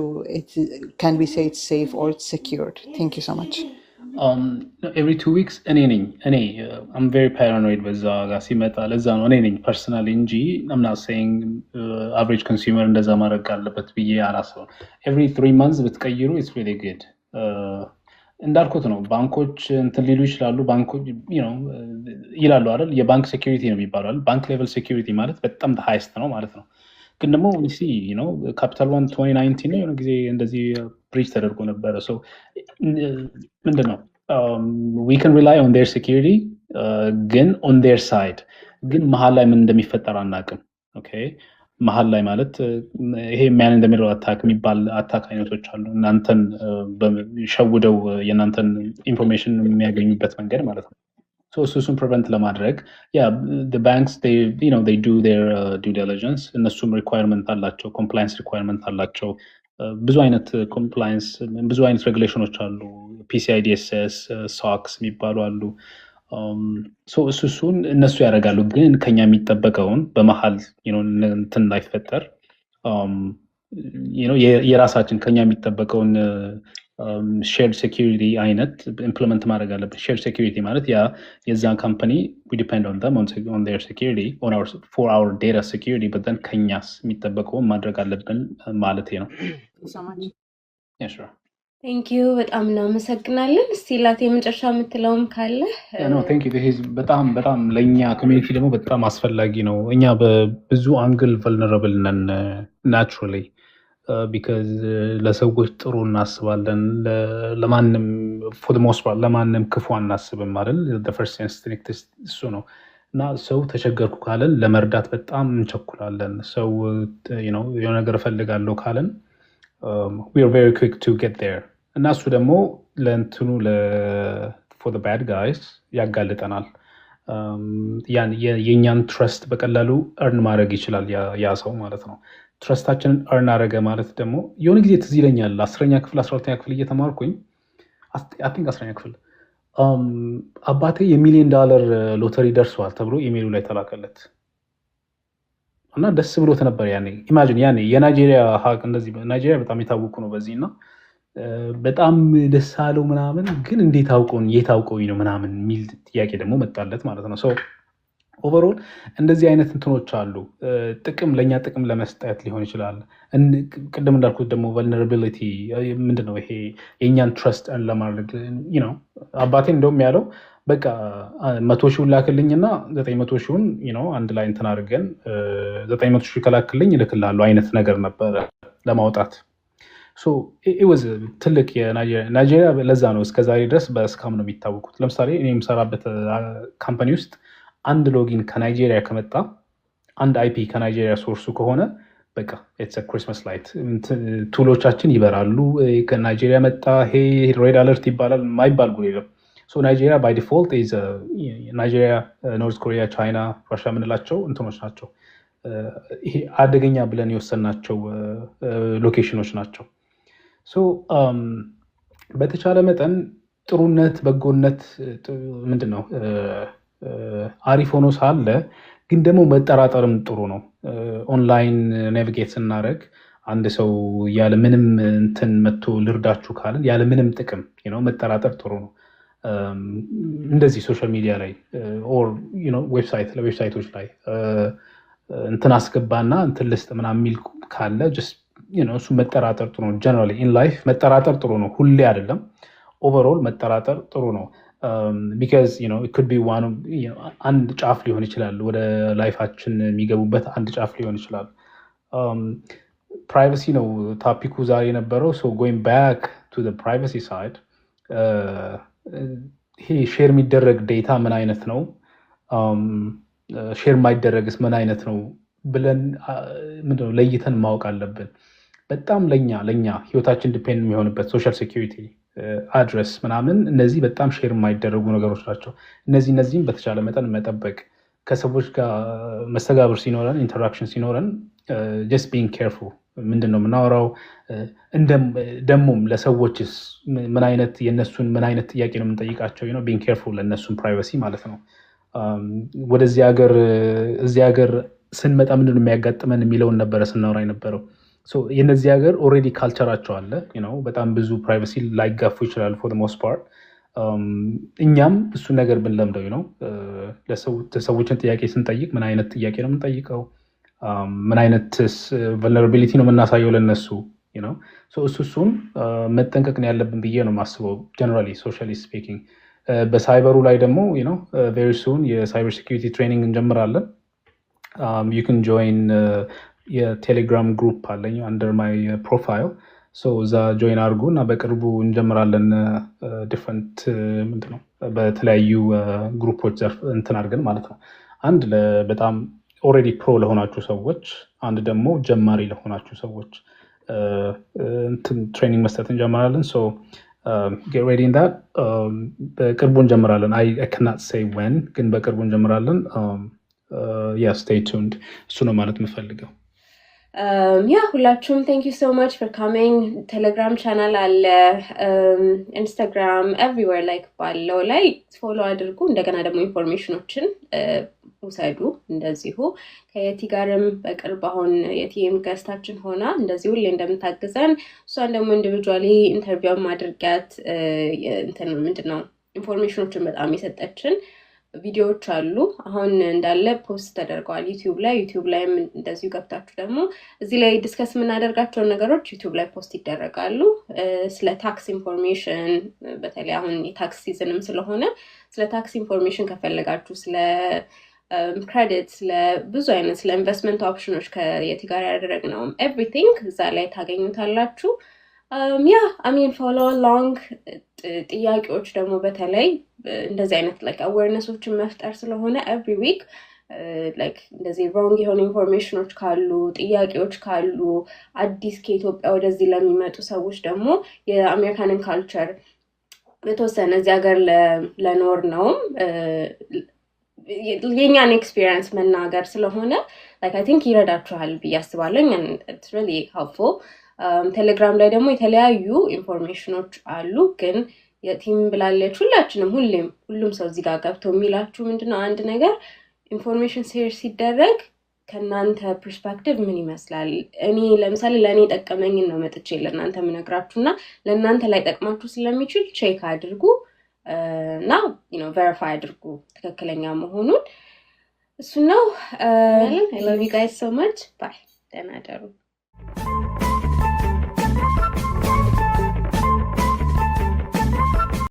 can we say it's safe or it's secured thank you so much every 2 weeks I'm very paranoid በዛ ጋር ሲመጣ ለዛ ነው እኔ ነኝ personally እንጂ I'm not saying average consumer እንደዛ ማድረግ አለበት ብዬ አላስብም every 3 months ብትቀይሩ it's really good እንዳልኩት ነው ባንኮች እንትን ሊሉ ይችላሉ ባንኮች ይላሉ አይደል የባንክ ሴኩሪቲ ነው የሚባለው ባንክ ሌቨል ሴኩሪቲ ማለት በጣም ሃይስት ነው ማለት ነው ግን ደግሞ ካፒታል 1 2019 ነው የሆነ ጊዜ እንደዚህ ብሪጅ ተደርጎ ነበረ ምንድን ነው we can rely on their security ግን on their side ግን መሀል ላይ ምን እንደሚፈጠር አናውቅም። ኦኬ መሀል ላይ ማለት ይሄ ማን እንደሚለው አታክ የሚባል አታክ አይነቶች አሉ። እናንተን ሸውደው የእናንተን ኢንፎርሜሽን የሚያገኙበት መንገድ ማለት ነው። So እሱን prevent ለማድረግ the banks they do their due diligence እነሱም requirement አላቸው compliance requirement አላቸው ብዙ አይነት compliance ብዙ አይነት regulations አሉ PCI DSS SOX የሚባሉ አሉ so እሱን እነሱ ያደርጋሉ ግን ከኛ የሚጠበቀውን በመሃል እንትን ላይፈጠር የራሳችን ከኛ የሚጠበቀውን shared security አይነት implement ማድረግ አለብን shared security ማለት የዛን company we depend on them on their security for our data security but then ከኛስ የሚጠበቀውን ማድረግ አለብን ማለት ነው yeah sure thank you በጣም እናመሰግናለን እስቲ ላቴ የመጨረሻ የምትለውም ካለ no thank you this is በጣም ለኛ community ደግሞ በጣም አስፈላጊ ነው እኛ በብዙ አንግል vulnerable ነን naturally because ለሰዎች ጥሩ እናስባለን ለማንም for the most part ለማንም ክፉ አናስብም አይደል the first instinct እሱ ነው እና ሰው ተቸገርኩ ካለን ለመርዳት በጣም እንቸኩላለን ሰው የሆነ ነገር ፈልጋለሁ ካለን we are very quick to get there እና እሱ ደግሞ ለእንትኑ for the bad guys ያጋልጠናል የኛን trust በቀላሉ earn ማድረግ ይችላል ያ ሰው ማለት ነው ትረስታችንን earn አረገ ማለት ደግሞ የሆነ ጊዜ ትዝ ይለኛል 10ኛ ክፍል 12ኛ ክፍል እየተማርኩኝ I think 10ኛ ክፍል አባቴ $1 ሚሊዮን ሎተሪ ደርሷል ተብሎ ኢሜይሉ ላይ ተላከለት እና ደስ ብሎት ነበር ያኔ ኢማጂን ያኔ የናይጄሪያ ሀቅ እንደዚህ ናይጄሪያ በጣም የታወቁ ነው በዚህና በጣም ደስ አለው ምናምን ግን እንዴት አውቀው ነው ምናምን ሚል ጥያቄ ደግሞ መጣለት ማለት ነው ሶ ኦቨርኦል እንደዚህ አይነት እንትኖች አሉ ለኛ ጥቅም ለመስጠት ሊሆን ይችላል ቅድም እንዳልኩት ደግሞ vulnerability ምንድነው ይሄ የኛን trust ለማድረግ አባቴ እንደውም ያለው በቃ 100,000 ላክልኝና 900,000 አንድ ላይ እንትን አድርገን 900,000 ከላክልኝ እልክልሃለሁ አይነት ነገር ነበር ለማውጣት so it was ትልቅ የናይጄሪያ ለዛ ነው እስከዛሬ ድረስ በስካም ነው የሚታወቁት ለምሳሌ እኔ የምሰራበት ካምፓኒ ውስጥ አንድ ሎጊን ከናይጄሪያ ከመጣ አንድ አይፒ ከናይጄሪያ ሶርሱ ከሆነ በቃ it's a Christmas light ቱሎቻችን ይበራሉ ከናይጄሪያ መጣ ይሄ ሬድ አለርት ይባላል ማይባል ጉድ የለም so Nigeria by default is Nigeria North Korea China Russia ምንላቸው እንትኖች ናቸው ይሄ አደገኛ ብለን የወሰናቸው ሎኬሽኖች ናቸው so በተቻለ መጠን ጥሩነት በጎነት ምንድነው አሪፍ ሆኖ ሳለ ግን ደግሞ መጠራጠርም ጥሩ ነው ኦንላይን ናቪጌት ስናደርግ አንድ ሰው ያለ ምንም እንትን መጥቶ ልርዳችሁ ካለን ያለ ምንም ጥቅም መጠራጠር ጥሩ ነው እንደዚህ ሶሻል ሚዲያ ላይ ኦር ዌብሳይቶች ላይ እንትን አስገባና እንትን ልስጥ ምናምን የሚል ካለ just እሱ መጠራጠር ጥሩ ነው generally in life መጠራጠር ጥሩ ነው ሁሌ አይደለም overall መጠራጠር ጥሩ ነው because it could be one አንድ ጫፍ ሊሆን ይችላል ወደ ላይፋችን የሚገቡበት አንድ ጫፍ ሊሆን ይችላል ፕራይቬሲ ነው ቶፒኩ ዛሬ የነበረው so going back to the privacy side ይሄ ሼር የሚደረግ ዴታ ምን አይነት ነው ሼር ማይደረግስ ምን አይነት ነው ብለን ምንድነው ለይተን ማወቅ አለብን በጣም ለኛ ህይወታችን ዲፔንድ የሚሆንበት ሶሻል ሴኩሪቲ አድረስ ምናምን እነዚህ በጣም ሼር የማይደረጉ ነገሮች ናቸው እነዚህም በተቻለ መጠን መጠበቅ ከሰዎች ጋር መስተጋብር ሲኖረን ኢንተራክሽን ሲኖረን just being careful ምንድነው የምናወራው ደሞም ለሰዎችስ ምን አይነት የነሱን ምን አይነት ጥያቄ ነው የምንጠይቃቸው being careful ለነሱን ፕራይቬሲ ማለት ነው ወደዚህ ሀገር ስንመጣ ምንድነው የሚያጋጥመን የሚለውን ነበረ ስናወራ የነበረው so የነዚህ ሀገር ኦሬዲ ካልቸራቸው አለ በጣም ብዙ ፕራይቬሲ ላይጋፉ ይችላል for the most part እኛም እሱ ነገር ብንለምደው ለሰዎችን ጥያቄ ስንጠይቅ ምን አይነት ጥያቄ ነው የምንጠይቀው ምን አይነት vulnerability ነው የምናሳየው ለነሱ so እሱን መጠንቀቅ ነው ያለብን ብዬ ነው የማስበው generally socially speaking በሳይበሩ ላይ ደግሞ very soon የሳይበር ሴኩሪቲ ትሬኒንግ እንጀምራለን you can join የቴሌግራም ግሩፕ አለኝ under my profile እዛ ጆይን አድርጉ እና በቅርቡ እንጀምራለን። ዲፍረንት ምንድነው በተለያዩ ግሩፖች ዘርፍ እንትን አድርገን ማለት ነው። አንድ በጣም ኦልሬዲ ፕሮ ለሆናችሁ ሰዎች፣ አንድ ደግሞ ጀማሪ ለሆናችሁ ሰዎች እንትን ትሬኒንግ መስጠት እንጀምራለን። get ready in that. በቅርቡ እንጀምራለን። I cannot say when, ግን በቅርቡ እንጀምራለን። Yeah, stay tuned. እሱ ነው ማለት የምፈልገው። ሁላችሁም thank you so much for coming. ቴሌግራም ቻናል አለ፣ ኢንስታግራም everywhere like ባለው ላይ ፎሎ አድርጉ። እንደገና ደግሞ ኢንፎርሜሽኖችን ውሰዱ። እንደዚሁ ከየቲ ጋርም በቅርብ አሁን የቲም ገስታችን ሆና እንደዚሁ ሁሌ እንደምታግዘን እሷን ደግሞ ኢንዲቪጁዋሊ ኢንተርቪውም አድርጋት እንትን ምንድነው ኢንፎርሜሽኖችን በጣም የሰጠችን ቪዲዮዎች አሉ። አሁን እንዳለ ፖስት ተደርገዋል ዩቲዩብ ላይም እንደዚሁ ገብታችሁ ደግሞ እዚህ ላይ ዲስከስ የምናደርጋቸው ነገሮች ዩቲዩብ ላይ ፖስት ይደረጋሉ። ስለ ታክስ ኢንፎርሜሽን በተለይ አሁን የታክስ ሲዝንም ስለሆነ ስለ ታክስ ኢንፎርሜሽን ከፈለጋችሁ ስለ ክሬዲት ለብዙ አይነት ስለ ኢንቨስትመንት ኦፕሽኖች ከየቲ ጋር ያደረግነው ኤቭሪቲንግ እዛ ላይ ታገኙታላችሁ። ፎሎ ሎንግ ጥያቄዎች ደግሞ በተለይ እንደዚህ አይነት ላይክ አዌርነሶችን መፍጠር ስለሆነ ኤቭሪ ዊክ ላይክ እንደዚህ ሮንግ የሆኑ ኢንፎርሜሽኖች ካሉ ጥያቄዎች ካሉ አዲስ ከኢትዮጵያ ወደዚህ ለሚመጡ ሰዎች ደግሞ የአሜሪካንን ካልቸር በተወሰነ እዚህ ሀገር ለኖር ነው የኛን ኤክስፒሪየንስ መናገር ስለሆነ like I think ይረዳችኋል ብዬ አስባለሁ። and it's really helpful. ቴሌግራም ላይ ደግሞ የተለያዩ ኢንፎርሜሽኖች አሉ። ግን የቲም ብላለች ሁላችንም ሁሉም ሰው እዚህ ጋር ገብቶ የሚላችሁ ምንድነው አንድ ነገር ኢንፎርሜሽን ሼር ሲደረግ ከናንተ ፐርስፔክቲቭ ምን ይመስላል? እኔ ለምሳሌ ለኔ ጠቀመኝን ነው መጥቼ ለናንተ ምነግራችሁና ለናንተ ላይ ጠቅማችሁ ስለሚችል ቼክ አድርጉ እና ቬሪፋይ አድርጉ ትክክለኛ መሆኑን። እሱ ነው። I love you guys so much. Bye. ደህና ደሩ።